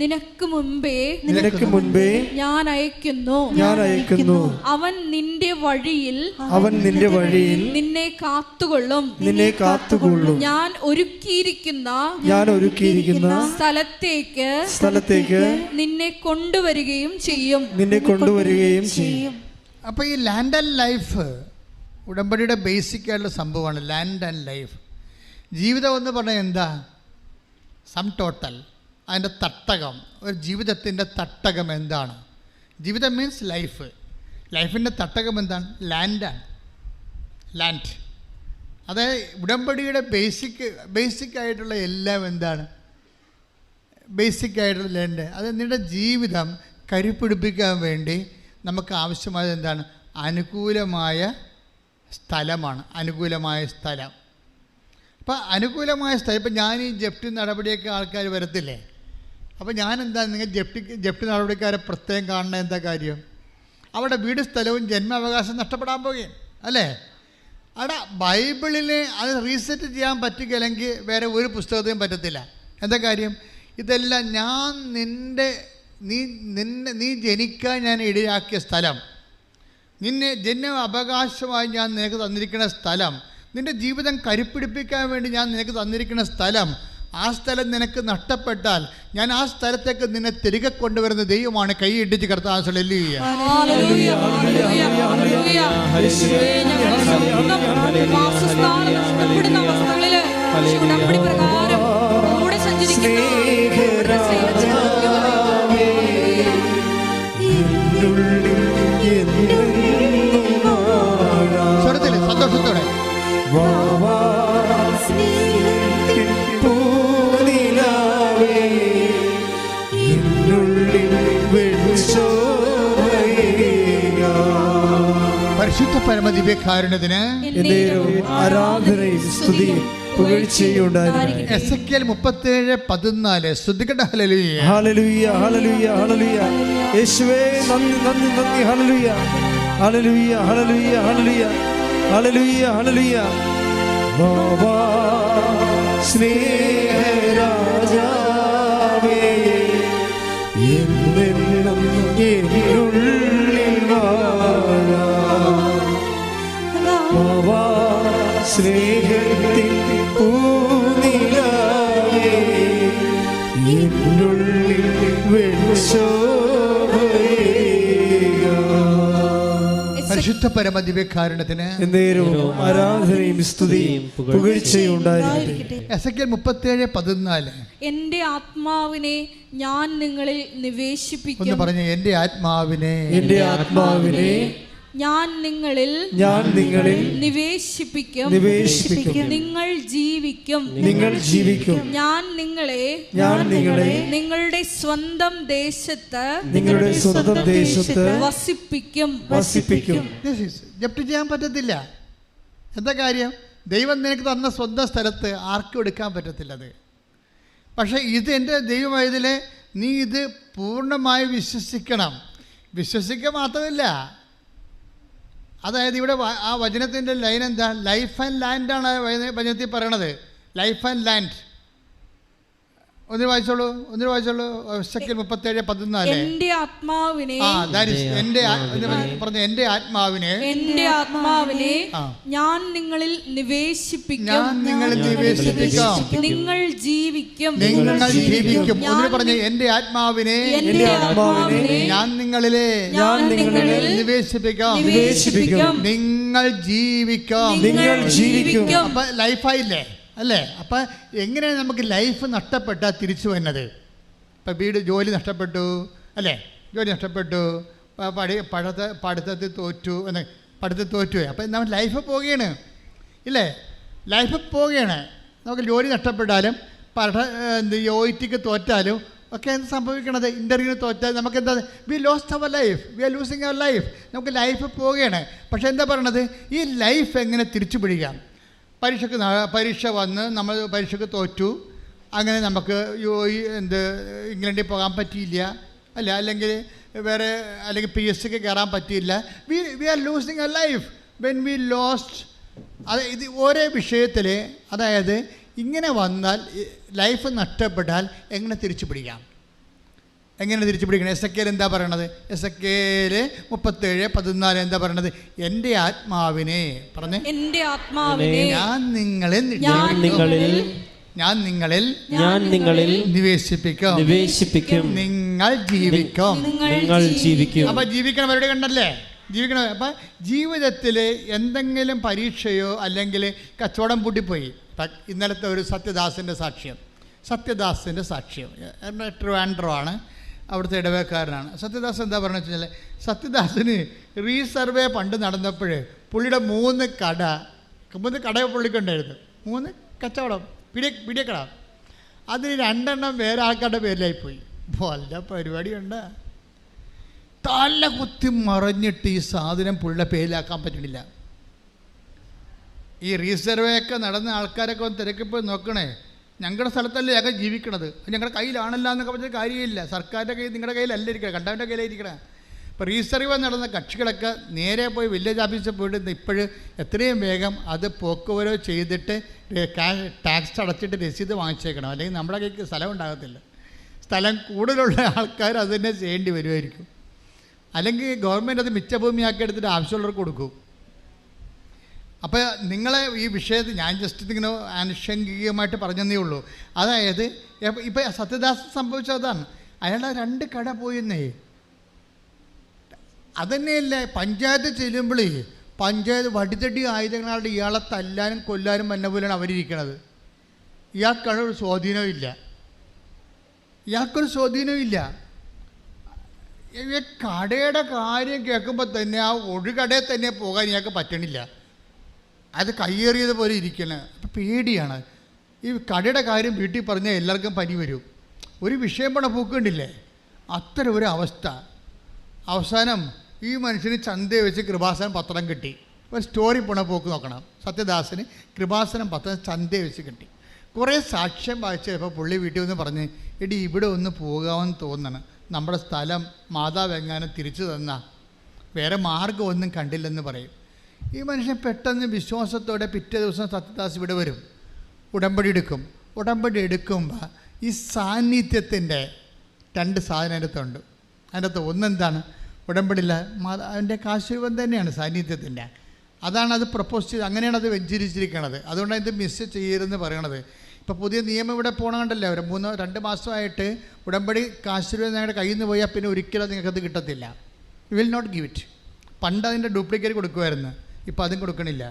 നിനക്ക് മുൻപേ ഞാൻ അയക്കുന്നു. അവൻ നിന്റെ വഴിയിൽ നിന്നെ കാത്തുകൊള്ളും. ഞാൻ ഒരുക്കിയിരിക്കുന്ന സ്ഥലത്തേക്ക് നിന്നെ കൊണ്ടുവരികയും ചെയ്യും. അപ്പോൾ ഈ ലാൻഡ് ആൻഡ് ലൈഫ് ഉടമ്പടിയുടെ ബേസിക് ആയിട്ടുള്ള സംഭവമാണ്. ലാൻഡ് ആൻഡ് ലൈഫ്, ജീവിതം എന്ന് പറഞ്ഞാൽ എന്താ? സം ടോട്ടൽ, അതിൻ്റെ തട്ടകം, ഒരു ജീവിതത്തിൻ്റെ തട്ടകം എന്താണ്? ജീവിതം മീൻസ് ലൈഫ്. ലൈഫിൻ്റെ തട്ടകം എന്താണ്? ലാൻഡാണ്. ലാൻഡ്, അതായത് ഉടമ്പടിയുടെ ബേസിക് ആയിട്ടുള്ള എല്ലാം എന്താണ്? ബേസിക് ആയിട്ടുള്ള ലാൻഡ്. അത് നിങ്ങളുടെ ജീവിതം കരുപ്പിടിപ്പിക്കാൻ വേണ്ടി നമുക്ക് ആവശ്യമായത് എന്താണ്? അനുകൂലമായ സ്ഥലമാണ്. അനുകൂലമായ സ്ഥലം. അപ്പോൾ അനുകൂലമായ സ്ഥലം, ഇപ്പം ഞാൻ ഈ ജപ്തി നടപടിയൊക്കെ ആൾക്കാർ വരത്തില്ലേ, അപ്പോൾ ഞാനെന്താ, നിങ്ങൾ ജപ്തി നടപടിക്കാരെ പ്രത്യേകം കാണുന്ന എന്താ കാര്യം? അവിടെ വീട് സ്ഥലവും ജന്മാവകാശം നഷ്ടപ്പെടാൻ പോകുകയും അല്ലേ? അവിടെ ബൈബിളിനെ അത് റീസെറ്റ് ചെയ്യാൻ പറ്റുകയില്ലെങ്കിൽ വേറെ ഒരു പുസ്തകത്തിനും പറ്റത്തില്ല. എന്താ കാര്യം? ഇതെല്ലാം നീ ജനിക്കാൻ ഞാൻ ഇടയാക്കിയ സ്ഥലം, നിന്നെ ജന്മ അവകാശമായി ഞാൻ നിനക്ക് തന്നിരിക്കുന്ന സ്ഥലം, നിൻ്റെ ജീവിതം കരുപ്പിടിപ്പിക്കാൻ വേണ്ടി ഞാൻ നിനക്ക് തന്നിരിക്കുന്ന സ്ഥലം, ആ സ്ഥലം നിനക്ക് നഷ്ടപ്പെട്ടാൽ ഞാൻ ആ സ്ഥലത്തേക്ക് നിന്നെ തിരികെ കൊണ്ടുവരുന്ന ദൈവമാണ്. കൈ ഇടിച്ച് കർത്താവ് ഹല്ലേലൂയ. സന്തോഷത്തോടെ പരിശുദ്ധ പരമദിവ്യകാരുണ്യത്തിന് എന്നേരവും ആരാധനയും സ്തുതിയും പുകഴ്ചയും ഉണ്ടായിരിക്കട്ടെ. എസെക്കിയേൽ 37:14 സ്തുതിക്കട്ടെ. ഹല്ലേലൂയ ഹല്ലേലൂയ ഹല്ലേലൂയ ഹല്ലേലൂയ. യേശുവേ നന്ദി നന്ദി നന്ദി. ഹല്ലേലൂയ ഹല്ലേലൂയ ഹല്ലേലൂയ ഹല്ലേലൂയ ഹല്ലേലൂയ ഹല്ലേലൂയ. ബാബാ സ്നേഹരാജാവേ എന്നെന്നും എന്നിലുള്ളിൽ വാഴാം. ബാബാ സ്നേഹത്തിൻ പൂനിലാവേ എന്നുള്ളിൽ പരിശുദ്ധ പരമദിവ്യകാരുണ്യത്തിന് എന്നേരവും ആരാധനയും സ്തുതിയും പുകഴ്ചയും ഉണ്ടായിരിക്കട്ടെ. എസെക്കിയേൽ 37:14 എന്റെ ആത്മാവിനെ ഞാൻ നിങ്ങളിൽ നിവേശിപ്പിക്കും. ഒന്ന് പറഞ്ഞ എന്റെ ആത്മാവിനെ ഞാൻ നിങ്ങളിൽ നിവേശിപ്പിക്കും. നിങ്ങൾ ജീവിക്കും. ഞാൻ നിങ്ങളെ നിങ്ങളുടെ സ്വന്തം ദേശത്ത് വസിപ്പിക്കും. ജപ്തി ചെയ്യാൻ പറ്റത്തില്ല. എന്താ കാര്യം? ദൈവം നിനക്ക് തന്ന സ്വന്തം സ്ഥലത്ത് ആർക്കും എടുക്കാൻ പറ്റത്തില്ലത്. പക്ഷേ ഇത് എൻ്റെ ദൈവമായതിൽ നീ ഇത് പൂർണ്ണമായി വിശ്വസിക്കണം. വിശ്വസിക്കുക മാത്രമല്ല, അതായത് ഇവിടെ ആ വചനത്തിൻ്റെ ലൈൻ എന്താ? ലൈഫ് ആൻഡ് ലാൻഡാണ് വചനത്തിൽ പറയണത്. Life and land. ഒന്നിന് വായിച്ചോളൂ. എസെക്കിയേൽ 37:14 എന്റെ ആത്മാവിനെ എന്റെ ആത്മാവിനെ ഞാൻ നിങ്ങളിൽ നിവേശിപ്പിക്കും. നിങ്ങൾ ജീവിക്കും. ഒന്നിന് പറഞ്ഞ എന്റെ ആത്മാവിനെ ഞാൻ നിങ്ങളിൽ നിവേശിപ്പിക്കാം. നിങ്ങൾ ജീവിക്കും. അപ്പൊ ലൈഫായില്ലേ അല്ലേ? അപ്പം എങ്ങനെയാണ് നമുക്ക് ലൈഫ് നഷ്ടപ്പെട്ടാൽ തിരിച്ചു വരുന്നത്? ഇപ്പം ജോലി നഷ്ടപ്പെട്ടു അല്ലേ? ജോലി നഷ്ടപ്പെട്ടു, പഠിത്തത്തിൽ തോറ്റു. അപ്പം നമ്മൾ ലൈഫ് പോവുകയാണ് ഇല്ലേ? ലൈഫ് പോവുകയാണ്. നമുക്ക് ജോലി നഷ്ടപ്പെട്ടാലും OITക്ക് തോറ്റാലും ഒക്കെ എന്ത് സംഭവിക്കണത്? ഇൻ്റർവ്യൂവിന് തോറ്റാൽ നമുക്ക് എന്താ? We lost our life. We are losing our life. നമുക്ക് ലൈഫ് പോവുകയാണ്. പക്ഷേ എന്താ പറയണത്? ഈ ലൈഫ് എങ്ങനെ തിരിച്ചു പിടിക്കാം? പരീക്ഷ വന്ന് നമ്മൾ പരീക്ഷയ്ക്ക് തോറ്റു. അങ്ങനെ നമുക്ക് ഇംഗ്ലണ്ടിൽ പോകാൻ പറ്റിയില്ല അല്ല, അല്ലെങ്കിൽ PSCക്ക് കയറാൻ പറ്റിയില്ല. We are losing a life when we lost. അത് ഇത് ഓരോ വിഷയത്തിൽ, അതായത് ഇങ്ങനെ വന്നാൽ ലൈഫ് നഷ്ടപ്പെട്ടാൽ എങ്ങനെ തിരിച്ചു പിടിക്കാം? എസെക്കിയേൽ എന്താ പറയണത്? എസെക്കിയേൽ 37:14 എന്താ പറയണത്? എന്റെ ആത്മാവിനെ ഞാൻ നിങ്ങളിൽ നിവേശിപ്പിക്കും. നിങ്ങൾ ജീവിക്കും. അപ്പൊ ജീവിക്കണവരുടെ കണ്ടല്ലേ? ജീവിക്കണം. അപ്പം ജീവിതത്തിൽ എന്തെങ്കിലും പരീക്ഷയോ അല്ലെങ്കിൽ കച്ചവടം പൂട്ടിപ്പോയി. ഇന്നലത്തെ ഒരു സത്യദാസിൻ്റെ സാക്ഷ്യം ട്രിവാൻഡ്രമാണ്. അവിടുത്തെ ഇടവേക്കാരനാണ്. സത്യദാസ് എന്താ പറയുക വെച്ചാൽ, സത്യദാസിന് റീസർവേ പണ്ട് നടന്നപ്പോൾ പുള്ളിയുടെ 3 കട പുള്ളിക്കുണ്ടായിരുന്നു. 3 കച്ചവടം, പിടിയക്കട. അതിന് 2 എണ്ണം വേറെ ആൾക്കാരുടെ പേരിലായിപ്പോയി. വല്ല പരിപാടിയുണ്ട്. തല കുത്തി മറിഞ്ഞിട്ട് ഈ സാധനം പുള്ളിയുടെ പേരിലാക്കാൻ പറ്റണില്ല. ഈ റീസർവേ ഒക്കെ നടന്ന ആൾക്കാരൊക്കെ ഒന്ന് തിരക്കിപ്പോയി നോക്കണേ. ഞങ്ങളുടെ സ്ഥലത്തല്ലേ ഞങ്ങൾ ജീവിക്കണത്, ഞങ്ങളുടെ കയ്യിലാണല്ലോ എന്നൊക്കെ പറഞ്ഞ കാര്യമില്ല. സർക്കാരിൻ്റെ കയ്യിൽ, നിങ്ങളുടെ കയ്യിലല്ല ഇരിക്കണം, കണ്ടവൻ്റെ കയ്യിലായിരിക്കണം. ഇപ്പോൾ റീസർവേ നടന്ന കക്ഷികളൊക്കെ നേരെ പോയി വില്ലേജ് ഓഫീസിൽ പോയിട്ട് ഇപ്പോഴും എത്രയും വേഗം അത് പോക്കുവരോ ചെയ്തിട്ട് ടാക്സ് അടച്ചിട്ട് രസീത് വാങ്ങിച്ചേക്കണം. അല്ലെങ്കിൽ നമ്മുടെ കയ്ക്ക് സ്ഥലം ഉണ്ടാകത്തില്ല. സ്ഥലം കൂടുതലുള്ള ആൾക്കാർ അത് തന്നെ ചെയ്യേണ്ടി വരുമായിരിക്കും. അല്ലെങ്കിൽ ഗവൺമെൻറ് അത് മിച്ചഭൂമിയാക്കി എടുത്തിട്ട് ആവശ്യമുള്ളവർക്ക് കൊടുക്കും. അപ്പോൾ നിങ്ങളെ ഈ വിഷയത്തിൽ ഞാൻ ജസ്റ്റ് ഇങ്ങനെ ആനുഷംഗികമായിട്ട് പറഞ്ഞതേ ഉള്ളൂ. അതായത് ഇപ്പം സത്യദാസ് സംഭവിച്ചതാണ്. അയാളുടെ 2 കട പോയെന്നേ. അതന്നെയല്ലേ പഞ്ചായത്ത് ചെല്ലുമ്പോഴേ പഞ്ചായത്ത് വടിതടി ആയുധങ്ങളായിട്ട് ഇയാളെ തല്ലാനും കൊല്ലാനും വന്ന പോലെയാണ് അവരിയ്ക്കണത്. ഇയാൾക്കൊരു സ്വാധീനവും ഇല്ല. ഈ കടയുടെ കാര്യം കേൾക്കുമ്പോൾ തന്നെ ആ ഒരു കടയിൽ തന്നെ പോകാൻ ഇയാൾക്ക് പറ്റണില്ല. അത് കയ്യേറിയത് പോലെ ഇരിക്കണം. അപ്പം പേടിയാണ്. ഈ കടയുടെ കാര്യം വീട്ടിൽ പറഞ്ഞാൽ എല്ലാവർക്കും പനി വരും. ഒരു വിഷയം പണ പൂക്കണ്ടില്ലേ? അത്തരം ഒരു അവസ്ഥ. അവസാനം ഈ മനുഷ്യന് ചന്തയെ വെച്ച് കൃപാസനം പത്രം കിട്ടി. ഒരു സ്റ്റോറി പോണ പോക്ക് നോക്കണം. സത്യദാസന് കൃപാസനം പത്രം ചന്തയെ വെച്ച് കിട്ടി. കുറേ സാക്ഷ്യം വായിച്ചപ്പോൾ പുള്ളി വീട്ടിൽ വന്ന് പറഞ്ഞ്, എടി ഇവിടെ ഒന്ന് പോകാമെന്ന് തോന്നണം, നമ്മുടെ സ്ഥലം മാതാവ് എങ്ങാനും തിരിച്ചു തന്നാ, വേറെ മാർഗ്ഗമൊന്നും കണ്ടില്ലെന്ന് പറയും. ഈ മനുഷ്യൻ പെട്ടെന്ന് വിശ്വാസത്തോടെ പിറ്റേ ദിവസം സത്യദാസ് ഇവിടെ വരും, ഉടമ്പടി എടുക്കും. ഉടമ്പടി എടുക്കുമ്പോൾ ഈ സാന്നിധ്യത്തിൻ്റെ 2 സാധനം അതിനകത്തുണ്ട്. അതിനകത്ത് ഒന്നെന്താണ്? ഉടമ്പടിയില്ല അതിൻ്റെ കാശുരൂപം തന്നെയാണ് സാന്നിധ്യത്തിൻ്റെ. അതാണ് അത് പ്രപ്പോസ് ചെയ്ത്, അങ്ങനെയാണ് അത് വെഞ്ചരിച്ചിരിക്കണത്. അതുകൊണ്ടാണ് ഇത് മിസ് ചെയ്യരുതെന്ന് പറയണത്. ഇപ്പോൾ പുതിയ നിയമം ഇവിടെ പോകണമുണ്ടല്ലോ, ഒരു 2 മാസമായിട്ട് ഉടമ്പടി കാശുരൂപം നിങ്ങളുടെ കയ്യിൽ നിന്ന് പോയാൽ പിന്നെ ഒരിക്കലും നിങ്ങൾക്കത് കിട്ടത്തില്ല. You will not give it. പണ്ട് അതിൻ്റെ ഡ്യൂപ്ലിക്കേറ്റ് കൊടുക്കുമായിരുന്നു, ഇപ്പോൾ അതും കൊടുക്കണില്ല.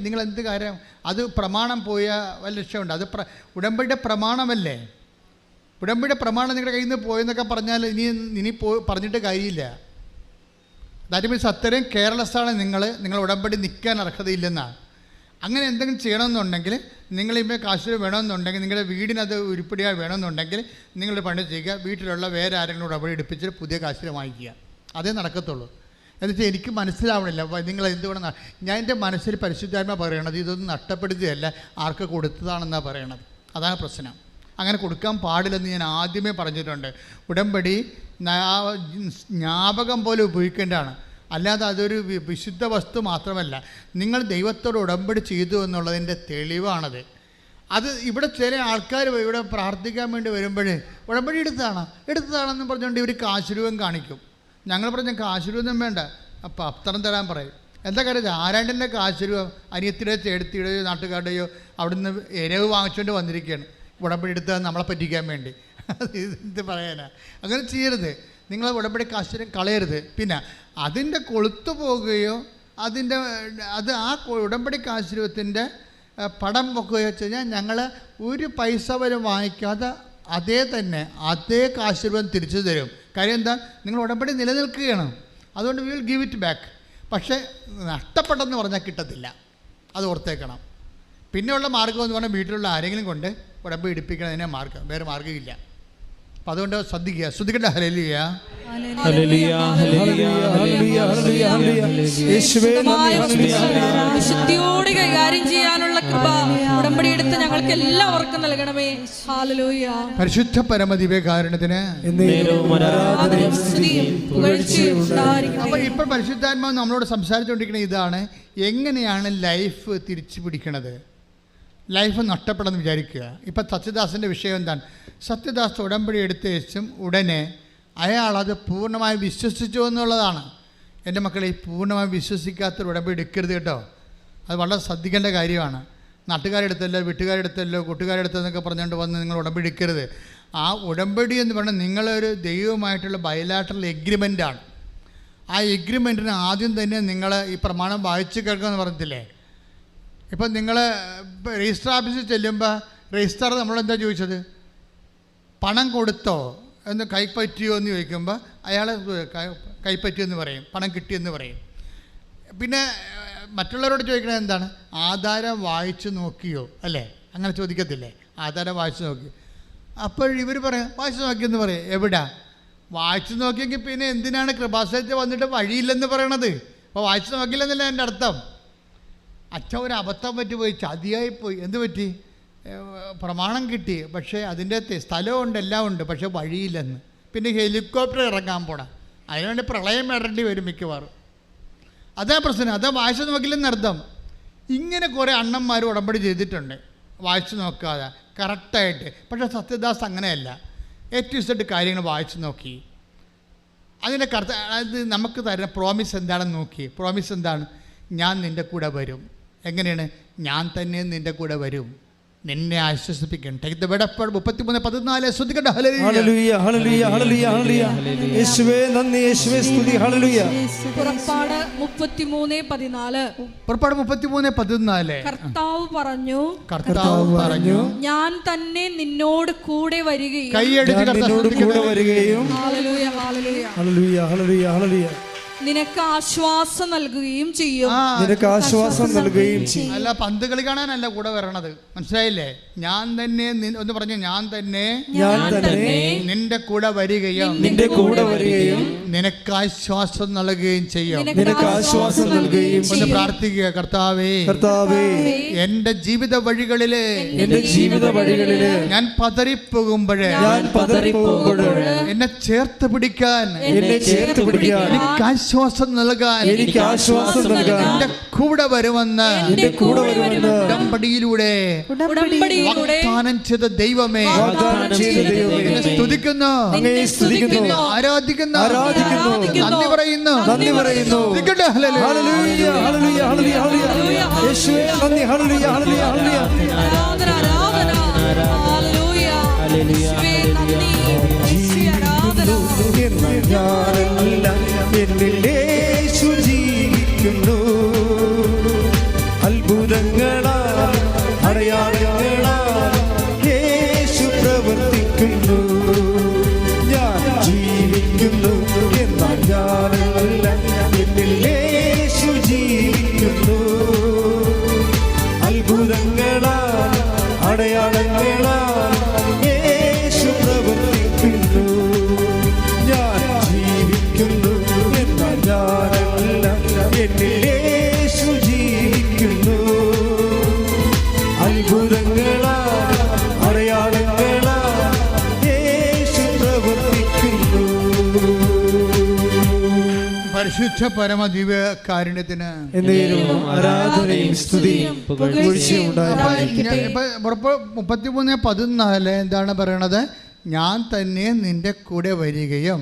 നിങ്ങൾ എന്ത് കാര്യം, അത് പ്രമാണം പോയ വല്ല ലക്ഷ്യമുണ്ട്? അത് ഉടമ്പടിയുടെ പ്രമാണമല്ലേ. ഉടമ്പടിയുടെ പ്രമാണം നിങ്ങളുടെ കയ്യിൽ നിന്ന് പോയെന്നൊക്കെ പറഞ്ഞാൽ ഇനി പറഞ്ഞിട്ട് കാര്യമില്ല. ദാറ്റ് മീൻസ് അത്രയും കെയർലെസ്സാണ് നിങ്ങൾ ഉടമ്പടി നിൽക്കാൻ അർഹതയില്ലെന്നാണ്. അങ്ങനെ എന്തെങ്കിലും ചെയ്യണമെന്നുണ്ടെങ്കിൽ, നിങ്ങളിപ്പോൾ കാശ് വേണമെന്നുണ്ടെങ്കിൽ, നിങ്ങളുടെ വീടിനത് ഉരുപ്പടിയായി വേണമെന്നുണ്ടെങ്കിൽ നിങ്ങളുടെ പണി ചെയ്യുക, വീട്ടിലുള്ള വേറെ ആരെങ്കിലും ഉടമ്പടി എടുപ്പിച്ചിട്ട് പുതിയ കാശ് വാങ്ങിക്കുക. അതേ നടക്കത്തുള്ളൂ. എന്നുവെച്ചാൽ എനിക്ക് മനസ്സിലാവണില്ല നിങ്ങൾ എന്തുകൊണ്ട്. ഞാൻ എൻ്റെ മനസ്സിൽ പരിശുദ്ധാത്മ പറയണത് ഇതൊന്നും നഷ്ടപ്പെടുത്തുകയല്ല, ആർക്ക് കൊടുത്തതാണെന്നാണ് പറയണത്. അതാണ് പ്രശ്നം. അങ്ങനെ കൊടുക്കാൻ പാടില്ലെന്ന് ഞാൻ ആദ്യമേ പറഞ്ഞിട്ടുണ്ട്. ഉടമ്പടി ജ്ഞാപകം പോലെ ഉപയോഗിക്കേണ്ടതാണ്, അല്ലാതെ അതൊരു വിശുദ്ധ വസ്തു മാത്രമല്ല. നിങ്ങൾ ദൈവത്തോട് ഉടമ്പടി ചെയ്തു എന്നുള്ളതിൻ്റെ തെളിവാണത്. അത് ഇവിടെ ചില ആൾക്കാർ ഇവിടെ പ്രാർത്ഥിക്കാൻ വേണ്ടി വരുമ്പോൾ ഉടമ്പടി എടുത്തതാണെന്ന് പറഞ്ഞുകൊണ്ട് ഇവർ കാശുരൂപം കാണിക്കും. ഞങ്ങൾ പറഞ്ഞ കാശുരൂപം വേണ്ട, അപ്പം അത്തരം തരാൻ പറയും. എന്താ കാര്യം? ആരാണ്ടിൻ്റെ കാശുരൂപം അനിയത്തിയുടെയോ ചേട്ടത്തിയുടെയോ നാട്ടുകാരുടെയോ അവിടുന്ന് എരവ് വാങ്ങിച്ചുകൊണ്ട് വന്നിരിക്കുകയാണ് ഉടമ്പടി എടുത്താൽ നമ്മളെ പറ്റിക്കാൻ വേണ്ടി. എന്ത് പറയാനാ? അങ്ങനെ ചെയ്യരുത്. നിങ്ങൾ ഉടമ്പടി കാശുരം കളയരുത്. പിന്നെ അതിൻ്റെ കൊളുത്തു പോകുകയോ ആ ഉടമ്പടി കാശുരൂപത്തിൻ്റെ പടം വെക്കുകയോ വെച്ച് കഴിഞ്ഞാൽ ഞങ്ങൾ ഒരു പൈസ പോലും വാങ്ങിക്കാതെ അതേ കാശുരൂപം തിരിച്ചു തരും. കാര്യം എന്താ? നിങ്ങൾ ഉടമ്പടി നിലനിൽക്കുകയാണ്, അതുകൊണ്ട് we will give it back. പക്ഷേ നഷ്ടപ്പെട്ടെന്ന് പറഞ്ഞാൽ കിട്ടത്തില്ല, അത് ഓർത്തേക്കണം. പിന്നെയുള്ള മാർഗ്ഗം എന്ന് പറഞ്ഞാൽ വീട്ടിലുള്ള ആരെങ്കിലും കൊണ്ട് ഉടമ്പടി എടുപ്പിക്കണതിനെ മാർഗ്ഗം, വേറെ മാർഗ്ഗമില്ല. അപ്പം അതുകൊണ്ട് ശ്രദ്ധിക്കട്ടെ. ഹല്ലേലൂയ. വിശുദ്ധിയോടെ കൈകാര്യം ചെയ്യാനുള്ള കൃപ ഉടമ്പടി എടുത്ത് ഞങ്ങൾക്ക് എല്ലാവർക്കും നൽകണമേ. ഹല്ലേലൂയ. പരിശുദ്ധ പരമദിവ്യകാരുണ്യത്തിന് അപ്പോൾ ഇപ്പോൾ പരിശുദ്ധാത്മാവ് നമ്മളോട് സംസാരിച്ചുകൊണ്ടിരിക്കുന്നത് ഇതാണ്, എങ്ങനെയാണ് ലൈഫ് തിരിച്ചു പിടിക്കണത്, ലൈഫ് നഷ്ടപ്പെടുമെന്ന് വിചാരിക്കുക. ഇപ്പം സത്യദാസിൻ്റെ വിഷയം എന്താണ്? സത്യദാസ് ഉടമ്പടി എടുത്ത ശേഷം ഉടനെ അയാളത് പൂർണ്ണമായി വിശ്വസിച്ചു എന്നുള്ളതാണ്. എൻ്റെ മക്കളെ, ഈ പൂർണ്ണമായി വിശ്വസിക്കാത്തൊരു ഉടമ്പടി എടുക്കരുത് കേട്ടോ. അത് വളരെ ശ്രദ്ധിക്കേണ്ട കാര്യമാണ്. നാട്ടുകാരെടുത്തല്ലോ, വീട്ടുകാരെടുത്തല്ലോ, കൂട്ടുകാരെടുത്തെന്നൊക്കെ പറഞ്ഞുകൊണ്ട് വന്ന് നിങ്ങൾ ഉടമ്പടി എടുക്കരുത്. ആ ഉടമ്പടി എന്ന് പറഞ്ഞാൽ നിങ്ങളൊരു ദൈവവുമായിട്ടുള്ള ബയലാറ്ററൽ എഗ്രിമെൻ്റാണ്. ആ എഗ്രിമെൻറ്റിന് ആദ്യം തന്നെ നിങ്ങൾ ഈ പ്രമാണം വായിച്ച് കേൾക്കുമെന്ന് പറഞ്ഞിട്ടില്ലേ? ഇപ്പം നിങ്ങൾ രജിസ്റ്റർ ഓഫീസിൽ ചെല്ലുമ്പോൾ രജിസ്റ്റർ നമ്മളെന്താ ചോദിച്ചത്? പണം കൊടുത്തോ എന്ന്, കൈപ്പറ്റിയോ എന്ന് ചോദിക്കുമ്പോൾ അയാൾ കൈപ്പറ്റിയെന്ന് പറയും, പണം കിട്ടിയെന്ന് പറയും. പിന്നെ മറ്റുള്ളവരോട് ചോദിക്കണത് എന്താണ്? ആധാരം വായിച്ചു നോക്കിയോ, അല്ലേ? അങ്ങനെ ചോദിക്കത്തില്ലേ? ആധാരം വായിച്ചു നോക്കി. അപ്പോൾ ഇവർ പറയാം വായിച്ചു നോക്കിയെന്ന് പറയും. എവിടാ വായിച്ചു നോക്കിയെങ്കിൽ പിന്നെ എന്തിനാണ് കൃപാസനത്തിൽ വന്നിട്ട് വഴിയില്ലെന്ന് പറയണത്? അപ്പോൾ വായിച്ചു നോക്കില്ലെന്നല്ല എൻ്റെ അർത്ഥം. അച്ഛൻ ഒരു അബദ്ധം പറ്റിപ്പോയി, ചതിയായിപ്പോയി. എന്ത് പറ്റി? പ്രമാണം കിട്ടി, പക്ഷേ അതിൻ്റെ സ്ഥലമുണ്ട്, എല്ലാം ഉണ്ട്, പക്ഷേ വഴിയില്ലെന്ന്. പിന്നെ ഹെലികോപ്റ്റർ ഇറങ്ങാൻ പോണം, അതിനുവേണ്ടി പ്രളയം വരേണ്ടി വരും മിക്കവാറും. അതാ പ്രശ്നം. അതാ വായിച്ചു നോക്കില്ലെന്നർത്ഥം. ഇങ്ങനെ കുറേ അണ്ണന്മാർ ഉടമ്പടി ചെയ്തിട്ടുണ്ട് വായിച്ചു നോക്കാതെ കറക്റ്റായിട്ട്. പക്ഷേ സത്യദാസ് അങ്ങനെയല്ല. ഏറ്റവും ഇഷ്ടമായിട്ട് കാര്യങ്ങൾ വായിച്ചു നോക്കി. അതിൻ്റെ അത് നമുക്ക് തരുന്ന പ്രോമിസ് എന്താണെന്ന് നോക്കി. പ്രോമിസ് എന്താണ്? ഞാൻ നിൻ്റെ കൂടെ വരും. എങ്ങനെയാണ്? ഞാൻ തന്നെ നിൻ്റെ കൂടെ വരും, നിന്നെ ആശ്വസിപ്പിക്കണം. 33:14 ശ്രദ്ധിക്കട്ടെ. ഹല്ലേലൂയ, ഹല്ലേലൂയ, ഹല്ലേലൂയ, ഹല്ലേലൂയ. യേശുവേ നന്ദി, യേശുവേ സ്തുതി. ഹല്ലേലൂയ. പുറപ്പാട് 33:14. പുറപ്പാട് 33:14. കർത്താവ് പറഞ്ഞു, ഞാൻ തന്നെ നിന്നോട് കൂടെ വരികയും. കൈയടിച്ച് നിന്നോട് കൂടെ വരികയും. ഹല്ലേലൂയ, ഹല്ലേലൂയ, ഹല്ലേലൂയ, ഹല്ലേലൂയ, ഹല്ലേലൂയ. നിനക്ക് ആശ്വാസം നൽകുകയും ചെയ്യും. നിനക്ക് ആശ്വാസം നൽകുകയും ചെയ്യും. അല്ല, പന്ത് കളി കാണാനല്ല കൂടെ വരണത്, മനസ്സിലായില്ലേ? ഞാൻ തന്നെ ഒന്ന് പറഞ്ഞു, ഞാൻ തന്നെ നിന്റെ കൂടെ വരികയും നിനക്ക് ആശ്വാസം നൽകുകയും ചെയ്യും. നിനക്ക് ആശ്വാസം നൽകുകയും ഒന്ന് പ്രാർത്ഥിക്കുക. കർത്താവേ, എന്റെ ജീവിത വഴികളില് ഞാൻ പതറിപ്പോകുമ്പോഴേ എന്നെ ചേർത്ത് പിടിക്കാൻ എനിക്ക് ആശ്വാസം നൽകാൻ എന്റെ കൂടെ വരുമെന്ന് ഉടമ്പടിയിലൂടെ വാഗ്ദാനം ചെയ്ത ദൈവമേ, സ്തുതിക്കുന്നു, ആരാധിക്കുന്നു, നന്ദി പറയുന്നു. ജീവിക്കുന്നു അത്ഭുതങ്ങളാൽ അടയാളങ്ങളാൽ യേശു പ്രവർത്തിക്കുന്നു. ഞാൻ ജീവിക്കുന്നു എന്നാൽ ഞാനല്ല, എന്നിൽ യേശു ജീവിക്കുന്നു. അത്ഭുതങ്ങളാൽ അടയാളങ്ങളാൽ യേശു പ്രവർത്തിക്കുന്നു. ഞാൻ ജീവിക്കുന്നു എന്നാൽ ഞാനല്ല, എന്നിൽ യേശു ജീവിക്കുന്നു. അത്ഭുതങ്ങളാൽ അടയാളങ്ങളാൽ യേശു പ്രവർത്തിക്കുന്നു. പരിശുദ്ധ പരമദിവ്യ കാരുണ്യത്തിന് ആരാധനയും സ്തുതിയും പുകഴ്ചയും ഉണ്ടായിരിക്കട്ടെ. 33:14 എന്താണ് പറയണത്? ഞാൻ തന്നെ നിന്റെ കൂടെ വരികയും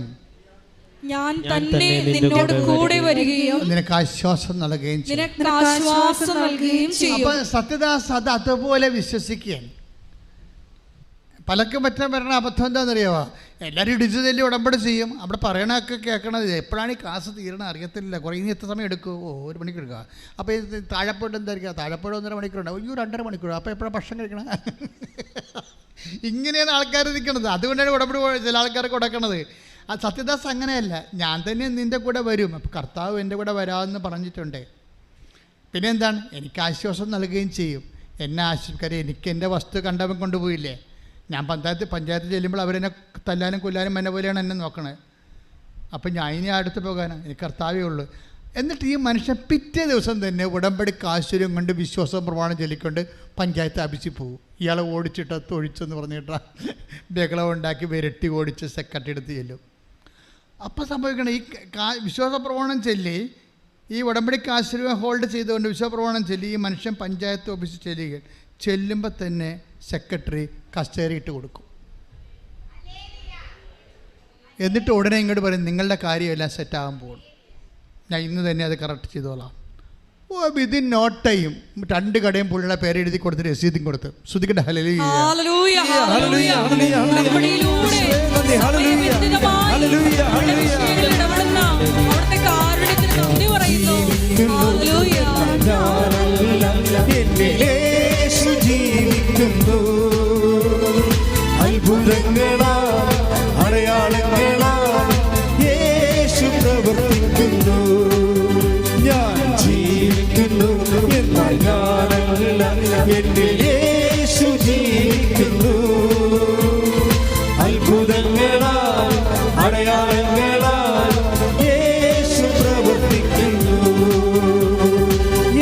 ഞാൻ തന്നെ നിന്നോട് കൂടെ വരികയും നിനക്ക് ആശ്വാസം നൽകുകയും ചെയ്യും. അപ്പൊ സത്യദാസ് അത് അതുപോലെ വിശ്വസിക്കുകയാണ്. പലർക്കും പറ്റാൻ പറയുന്ന അബദ്ധം എന്താണെന്നറിയാമോ? എല്ലാവരും ഇടിച്ചു തല്ലി ഉടമ്പടി ചെയ്യും, അവിടെ പറയണതൊക്കെ കേൾക്കണത് എപ്പോഴാണ് ഈ ക്ലാസ് തീരണ അറിയത്തില്ല, കുറേ ഇനി എത്ര സമയം എടുക്കും? 1 മണിക്കൂർ എടുക്കുക. അപ്പോൾ ഇത് താഴെപ്പോയിട്ട് എന്തായിരിക്കുക? താഴെപ്പോഴും 1.5 മണിക്കൂറുണ്ട്, 2.5 മണിക്കൂർ. അപ്പോൾ എപ്പോഴാണ് ഭക്ഷണം കഴിക്കണം? ഇങ്ങനെയാണ് ആൾക്കാർ നിൽക്കണത്. അതുകൊണ്ടാണ് ഉടമ്പടി ചില ആൾക്കാർക്ക് കൊടുക്കണത്. ആ സത്യദാസ് അങ്ങനെയല്ല, ഞാൻ തന്നെ നിൻ്റെ കൂടെ വരും. അപ്പോൾ കർത്താവ് എൻ്റെ കൂടെ വരാമെന്ന് പറഞ്ഞിട്ടുണ്ട്. പിന്നെ എന്താണ്? എനിക്ക് ആശ്വാസം നൽകുകയും ചെയ്യും. എന്നെ ആശ്വസിക്കാരെ എനിക്ക് എൻ്റെ വസ്തു കണ്ടവൻ കൊണ്ടുപോയില്ലേ? ഞാൻ പഞ്ചായത്ത് ചെല്ലുമ്പോൾ അവരെന്നെ തല്ലാനും കൊല്ലാനും എന്നെ പോലെയാണ് എന്നെ നോക്കണത്. അപ്പം ഞാൻ ഇനി അടുത്ത് പോകാനാണ്, എനിക്ക് കർത്താവേ ഉള്ളൂ. എന്നിട്ട് ഈ മനുഷ്യൻ പിറ്റേ ദിവസം തന്നെ ഉടമ്പടി കാശ്വര്യം കൊണ്ട് വിശ്വാസം പ്രമാണം ചൊല്ലിക്കൊണ്ട് പഞ്ചായത്ത് ആഫീസിൽ പോകും. ഇയാളെ ഓടിച്ചിട്ട് തൊഴിച്ചെന്ന് പറഞ്ഞിട്ടാ ബഹളം ഉണ്ടാക്കി വിരട്ടി ഓടിച്ച് സെക്രട്ടറി എടുത്ത് ചെല്ലും. അപ്പോൾ സംഭവിക്കണം, ഈ വിശ്വാസ പ്രമാണം ചൊല്ലി ഈ ഉടമ്പടി കാശ്വര്യം ഹോൾഡ് ചെയ്തുകൊണ്ട് വിശ്വാസപ്രമാണം ചൊല്ലി ഈ മനുഷ്യൻ പഞ്ചായത്ത് ഓഫീസിൽ ചെല്ലുമ്പോൾ തന്നെ സെക്രട്ടറി കസ്റ്റഡി ഇട്ട് കൊടുക്കും. എന്നിട്ട് ഉടനെ ഇങ്ങോട്ട് പറയും, നിങ്ങളുടെ കാര്യമെല്ലാം സെറ്റാകാൻ പോകും, ഞാൻ ഇന്ന് തന്നെ അത് കറക്റ്റ് ചെയ്തോളാം. വിതിൻ നോ ടൈം 2 കടയും പുള്ളിയുടെ പേര് എഴുതി കൊടുത്ത് രസീതും കൊടുത്ത്. ശ്രുതിക്കട്ടെ ഹല്ലേലൂയ. അത്ഭുതങ്ങളാൽ അടയാളങ്ങളാൽ യേശു പ്രവർത്തിക്കുന്നു. ഞാൻ ജീവിക്കുന്നു എന്നാൽ ഞാനല്ല, എന്നിൽ യേശു ജീവിക്കുന്നു. അത്ഭുതങ്ങളാൽ അടയാളങ്ങളാൽ യേശു പ്രവർത്തിക്കുന്നു.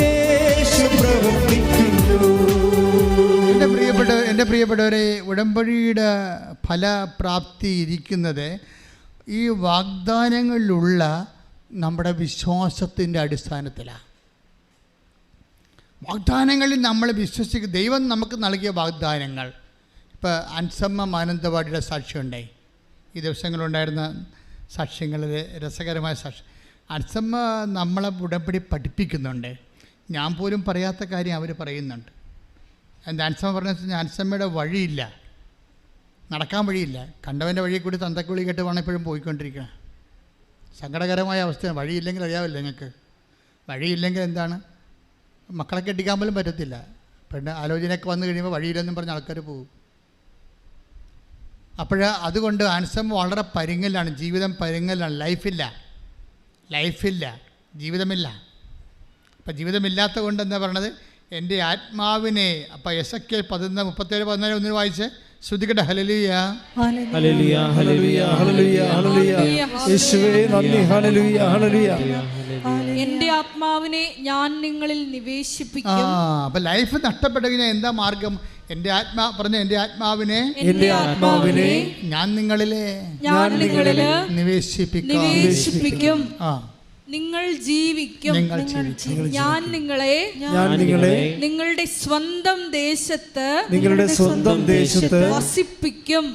യേശു പ്രവർത്തിക്കുന്നു. എൻ്റെ പ്രിയപ്പെട്ടവരെ, ഉടമ്പടിയുടെ ഫലപ്രാപ്തി ഇരിക്കുന്നത് ഈ വാഗ്ദാനങ്ങളിലുള്ള നമ്മുടെ വിശ്വാസത്തിൻ്റെ അടിസ്ഥാനത്തിലാണ്. വാഗ്ദാനങ്ങളിൽ നമ്മൾ വിശ്വസിക്കുക, ദൈവം നമുക്ക് നൽകിയ വാഗ്ദാനങ്ങൾ. ഇപ്പോൾ അൻസമ്മ മാനന്തവാടിയുടെ സാക്ഷ്യമുണ്ടായി, ഈ ദിവസങ്ങളുണ്ടായിരുന്ന സാക്ഷ്യങ്ങളിൽ രസകരമായ സാക്ഷ്യം. അൻസമ്മ നമ്മളെ ഉടമ്പടി പഠിപ്പിക്കുന്നുണ്ട്. ഞാൻ പോലും പറയാത്ത കാര്യം അവർ പറയുന്നുണ്ട്. എന്താ അൻസമ്മ പറഞ്ഞ വെച്ചാൽ, അൻസമ്മയുടെ വഴിയില്ല, നടക്കാൻ വഴിയില്ല, കണ്ടവൻ്റെ വഴിയിൽ കൂടി തന്തക്കുളി കേട്ട് വേണം ഇപ്പോഴും പോയിക്കൊണ്ടിരിക്കണം. സങ്കടകരമായ അവസ്ഥയാണ്. വഴിയില്ലെങ്കിൽ അറിയാമല്ലോ നിങ്ങൾക്ക്, വഴിയില്ലെങ്കിൽ എന്താണ്, മക്കളെ കെട്ടിക്കാൻ പോലും പറ്റത്തില്ല. പെണ്ണ് ആലോചനയൊക്കെ വന്നു കഴിയുമ്പോൾ വഴിയില്ലെന്നും പറഞ്ഞ് ആൾക്കാർ പോകും. അതുകൊണ്ട് ആൻസം വളരെ പരുങ്ങലാണ്, ജീവിതം പരുങ്ങലാണ്, ലൈഫില്ല. ലൈഫില്ല, ജീവിതമില്ല. അപ്പം ജീവിതമില്ലാത്ത കൊണ്ട് എന്താ പറയണത്? എൻ്റെ ആത്മാവിനെ. അപ്പം എസെക്കിയേൽ 17:14 വായിച്ച് ശ്രുതിക്കട്ടെ. ഹല്ലേലൂയ, ഹല്ലേലൂയ, ഹല്ലേലൂയ, ഹല്ലേലൂയ, ഹല്ലേലൂയ. യേശുവേ നന്ദി. ഹല്ലേലൂയ, ഹല്ലേലൂയ. എൻ്റെ ആത്മാവിനെ ഞാൻ നിങ്ങളിൽ നിവേശിപ്പിക്കും. അപ്പം ലൈഫ് നഷ്ടപ്പെട്ടു കഴിഞ്ഞാൽ എന്താ മാർഗം? എൻ്റെ ആത്മാവിനെ ഞാൻ നിങ്ങളിലെ നിവേശിപ്പിക്കും. നിങ്ങൾ ജീവിക്കും. ഞാൻ നിങ്ങളെ നിങ്ങളുടെ സ്വന്തം ദേശത്ത് വസിപ്പിക്കും.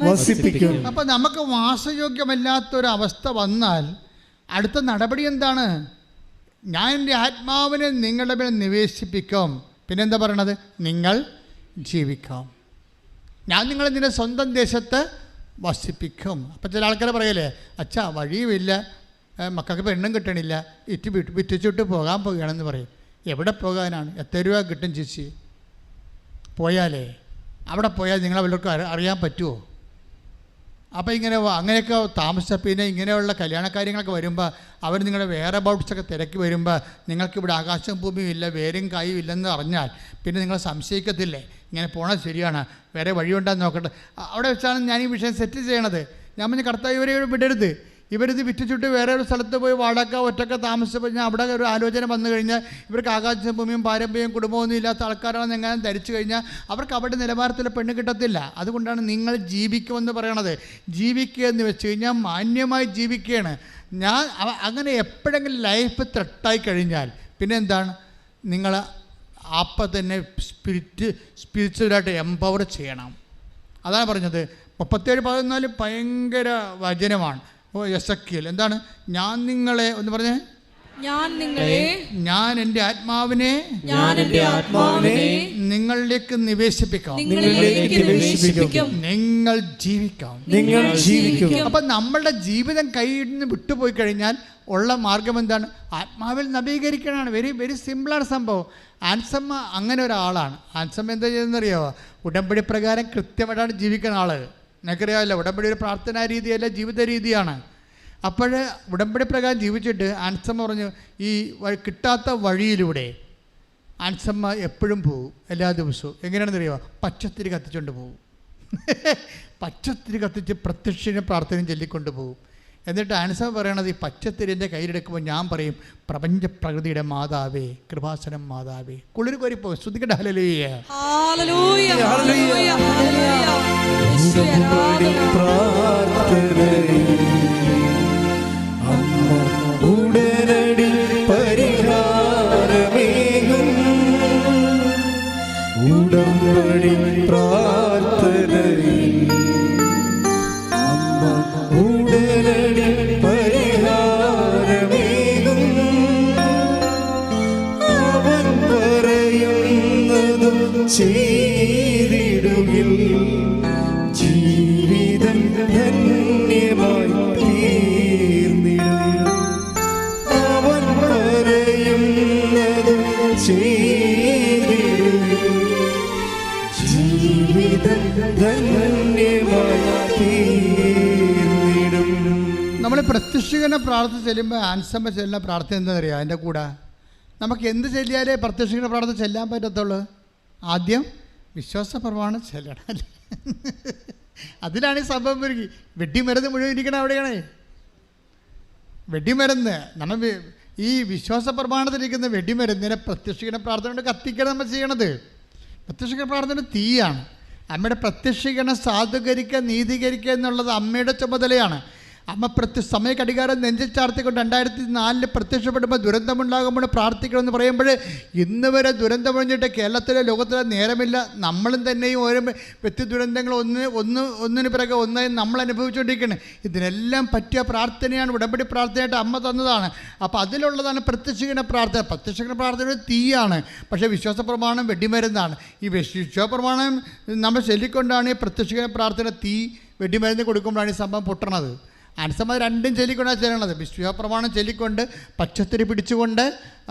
അപ്പൊ നമുക്ക് വാസയോഗ്യമല്ലാത്തൊരവസ്ഥ വന്നാൽ അടുത്ത നടപടി എന്താണ്? ഞാൻ എൻ്റെ ആത്മാവിനെ നിങ്ങളുടെ മേൽ നിവേശിപ്പിക്കും. പിന്നെന്താ പറയണത്? നിങ്ങൾ ജീവിക്കാം. ഞാൻ നിങ്ങളെ നിന്റെ സ്വന്തം ദേശത്ത് വസിപ്പിക്കും. അപ്പം ചില ആൾക്കാർ പറയല്ലേ, അച്ഛാ വഴിയുമില്ല, മക്കൾക്ക് പെണ്ണും കിട്ടണില്ല, വിറ്റിച്ചിട്ട് പോകാൻ പോകുകയാണെന്ന് പറയും. എവിടെ പോകാനാണ്? എത്ര രൂപ കിട്ടും ചേച്ചി? പോയാലേ അവിടെ പോയാൽ നിങ്ങളെ വല്ലവർക്കും അറിയാൻ പറ്റുമോ? അപ്പോൾ അങ്ങനെയൊക്കെ താമസിച്ച പിന്നെ ഇങ്ങനെയുള്ള കല്യാണ കാര്യങ്ങളൊക്കെ വരുമ്പോൾ അവർ നിങ്ങളുടെ വേറെ ബൗട്ട്സൊക്കെ തിരക്കി വരുമ്പോൾ നിങ്ങൾക്കിവിടെ ആകാശം ഭൂമിയും ഇല്ല, വേരും കായും ഇല്ലെന്ന് അറിഞ്ഞാൽ പിന്നെ നിങ്ങൾ സംശയിക്കത്തില്ലേ, ഇങ്ങനെ പോണത് ശരിയാണ്, വേറെ വഴിയുണ്ടെന്ന് നോക്കട്ടെ. അവിടെ വെച്ചാണ് ഞാൻ ഈ വിഷയം സെറ്റ് ചെയ്യണത്. ഞാൻ പറഞ്ഞ കർത്താവ് ഇവരെ വിടരുത്, ഇവരിത് വിറ്റിച്ചിട്ട് വേറെ ഒരു സ്ഥലത്ത് പോയി വാടക ഒറ്റയ്ക്ക് താമസിച്ചപ്പോൾ ഞാൻ അവിടെ ഒരു ആലോചന വന്നു കഴിഞ്ഞാൽ ഇവർക്ക് ആകാശ ഭൂമിയും പാരമ്പര്യവും കുടുംബമൊന്നും ഇല്ലാത്ത ആൾക്കാരാണെന്ന് എങ്ങനെ ധരിച്ചു കഴിഞ്ഞാൽ അവർക്ക് അവിടെ നിലവാരത്തിൽ പെണ്ണ് കിട്ടത്തില്ല. അതുകൊണ്ടാണ് നിങ്ങൾ ജീവിക്കുമെന്ന് പറയണത്. ജീവിക്കുക എന്ന് വെച്ച് കഴിഞ്ഞാൽ മാന്യമായി ജീവിക്കുകയാണ്. ഞാൻ അങ്ങനെ എപ്പോഴെങ്കിലും ലൈഫ് ത്രെട്ടായി കഴിഞ്ഞാൽ പിന്നെ എന്താണ്? നിങ്ങൾ അപ്പം തന്നെ സ്പിരിച്വലായിട്ട് എംപവർ ചെയ്യണം. അതാണ് പറഞ്ഞത്. 37:14 ഭയങ്കര വചനമാണ്. എസെക്കിയേൽ എന്താണ്? ഞാൻ നിങ്ങളെ ഒന്ന് പറഞ്ഞേ. ഞാൻ എൻ്റെ ആത്മാവിനെ നിങ്ങളിലേക്ക് നിവേശിപ്പിക്കാം. നിങ്ങൾ ജീവിക്കാം. അപ്പൊ നമ്മളുടെ ജീവിതം കയ്യിൽ നിന്ന് വിട്ടുപോയി കഴിഞ്ഞാൽ ഉള്ള മാർഗം എന്താണ്? ആത്മാവിൽ നവീകരിക്കണമാണ്. വെരി വെരി സിമ്പിളാണ് സംഭവം. ആൻസമ്മ അങ്ങനെ ഒരാളാണ്. ആൻസമ്മ എന്താ ചെയ്യുന്നറിയാമോ? ഉടമ്പടി പ്രകാരം കൃത്യമായിട്ടാണ് ജീവിക്കുന്ന ആൾ. നിനക്കറിയാമല്ലോ, ഉടമ്പടി ഒരു പ്രാർത്ഥനാ രീതിയല്ല, ജീവിത രീതിയാണ്. അപ്പോൾ ഉടമ്പടി പ്രകാരം ജീവിച്ചിട്ട് ആൻസമ്മ പറഞ്ഞു, ഈ കിട്ടാത്ത വഴിയിലൂടെ ആൻസമ്മ എപ്പോഴും പോവും, എല്ലാ ദിവസവും. എങ്ങനെയാണെന്ന് അറിയുമോ? പച്ചത്തിരി കത്തിച്ചുകൊണ്ട് പോവും. പച്ചത്തിരി കത്തിച്ച് പ്രത്യക്ഷനും പ്രാർത്ഥനയും ചൊല്ലിക്കൊണ്ട് പോവും. എന്നിട്ട് ആൻസമ്മ പറയണത്, ഈ പച്ചത്തിരിൻ്റെ കയ്യിലെടുക്കുമ്പോൾ ഞാൻ പറയും, പ്രപഞ്ച പ്രകൃതിയുടെ മാതാവേ, കൃപാസനം മാതാവേ. കുളിർ കോരിപ്പോവും. ശ്രുതിക്കട്ടെ. ഹല്ലേലൂയ, ഹല്ലേലൂയ, ഉടനടി പരിഹാരമേകും ഉടമ്പടി പ്രാർത്ഥനയിൽ അമ്മ ഉടനടി പരിഹാരമേകും. അവൻ പറയുന്നതും ചെയ്തിടുകിൽ ജീവിതം ധന്യമായി തീർന്നിടും. അവൻ പറയുന്നതും ചെയ്തിടുകിൽ ജീവിതം ധന്യമായി തീർന്നിടും. നമ്മൾ പ്രത്യക്ഷീകരണ പ്രാർത്ഥന ചെല്ലുമ്പോൾ ആൻസമ്മ ചെല്ലുന്ന പ്രാർത്ഥന എന്താ അറിയാം? അതിൻ്റെ കൂടെ നമുക്ക് എന്ത് ചെല്ലിയാലേ പ്രത്യക്ഷീകരണ പ്രാർത്ഥന ചെല്ലാൻ പറ്റത്തുള്ളൂ? ആദ്യം വിശ്വാസ പ്രമാണം ചെല്ലണം, അല്ലേ? അതിലാണ് ഈ സംഭവം ഒരുക്കി. വെട്ടിമരുന്ന് മുഴുവൻ ഇരിക്കണം അവിടെയാണ്. വെടിമരുന്ന് നമ്മൾ ഈ വിശ്വാസ പ്രമാണത്തിലിരിക്കുന്ന വെടിമരുന്നിനെ പ്രത്യക്ഷീകരണ പ്രാർത്ഥന കൊണ്ട് കത്തിക്കണം നമ്മൾ ചെയ്യണത്. പ്രത്യക്ഷീകരണ പ്രാർത്ഥന തീയാണ്. അമ്മയുടെ പ്രത്യക്ഷീകരണം സാധൂകരിക്കുക, നീതീകരിക്കുക എന്നുള്ളത് അമ്മയുടെ ചുമതലയാണ്. അമ്മ സമയ കടികാരം നെഞ്ചിൽ ചാർത്തിക്കൊണ്ട് 2004 പ്രത്യക്ഷപ്പെടുമ്പോൾ ദുരന്തമുണ്ടാകുമ്പോൾ പ്രാർത്ഥിക്കണമെന്ന് പറയുമ്പോൾ ഇന്ന് വരെ ദുരന്തം ഒഴിഞ്ഞിട്ട് കേരളത്തിലെ ലോകത്തിലെ നേരമില്ല. നമ്മളും തന്നെയും ഓരോ വ്യക്തി ദുരന്തങ്ങൾ ഒന്നിന് പിറകെ ഒന്നായി നമ്മൾ അനുഭവിച്ചുകൊണ്ടിരിക്കുകയാണ്. ഇതിനെല്ലാം പറ്റിയ പ്രാർത്ഥനയാണ് ഉടമ്പടി പ്രാർത്ഥനയായിട്ട് അമ്മ തന്നതാണ്. അപ്പോൾ അതിലുള്ളതാണ് പ്രത്യക്ഷീകരണ പ്രാർത്ഥന. പ്രത്യക്ഷീകരണ പ്രാർത്ഥന തീയാണ്, പക്ഷേ വിശ്വാസ പ്രമാണം വെടിമരുന്നാണ്. ഈ വിശ്വാസ പ്രമാണം നമ്മൾ ചൊല്ലിക്കൊണ്ടാണ് ഈ പ്രത്യക്ഷീകരണ പ്രാർത്ഥന തീ വെടിമരുന്ന് കൊടുക്കുമ്പോഴാണ് ഈ സംഭവം പൊട്ടണത്. ആൻസമ്മ രണ്ടും ചൊല്ലിക്കൊണ്ടാണ് ചെല്ലണത്. വിശ്വാസപ്രമാണം ചൊല്ലിക്കൊണ്ട് പച്ചത്തിരി പിടിച്ചുകൊണ്ട്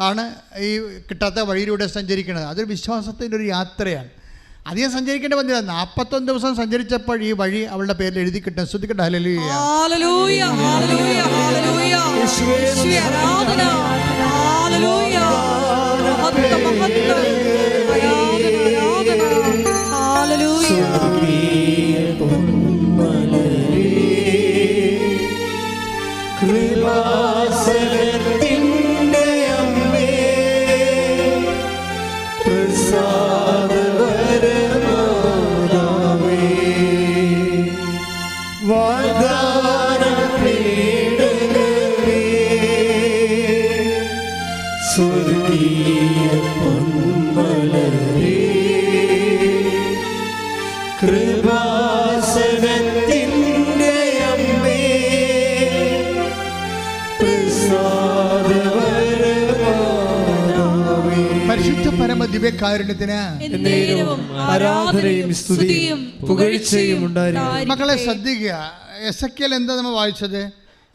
ആണ് ഈ കിട്ടാത്ത വഴിയിലൂടെ സഞ്ചരിക്കുന്നത്. അതൊരു വിശ്വാസത്തിൻ്റെ ഒരു യാത്രയാണ്. അധികം സഞ്ചരിക്കേണ്ടി വന്നില്ല. 41 ദിവസം സഞ്ചരിച്ചപ്പോൾ ഈ വഴി അവളുടെ പേരിൽ എഴുതി കിട്ടും. ശ്രദ്ധിക്കട്ടെ. ഹല്ലേലൂയ, ഹല്ലേലൂയ, ഹല്ലേലൂയ, ഹല്ലേലൂയ. പരിശുദ്ധ പരമ ദിവ്യകാരുണ്യത്തിന് ആരാധനയും സ്തുതിയും പുകഴ്ചയും ഉണ്ടായിരിക്കും. മക്കളെ ശ്രദ്ധിക്കുക, എസെക്കിയേൽ എന്താ നമ്മൾ വായിച്ചത്?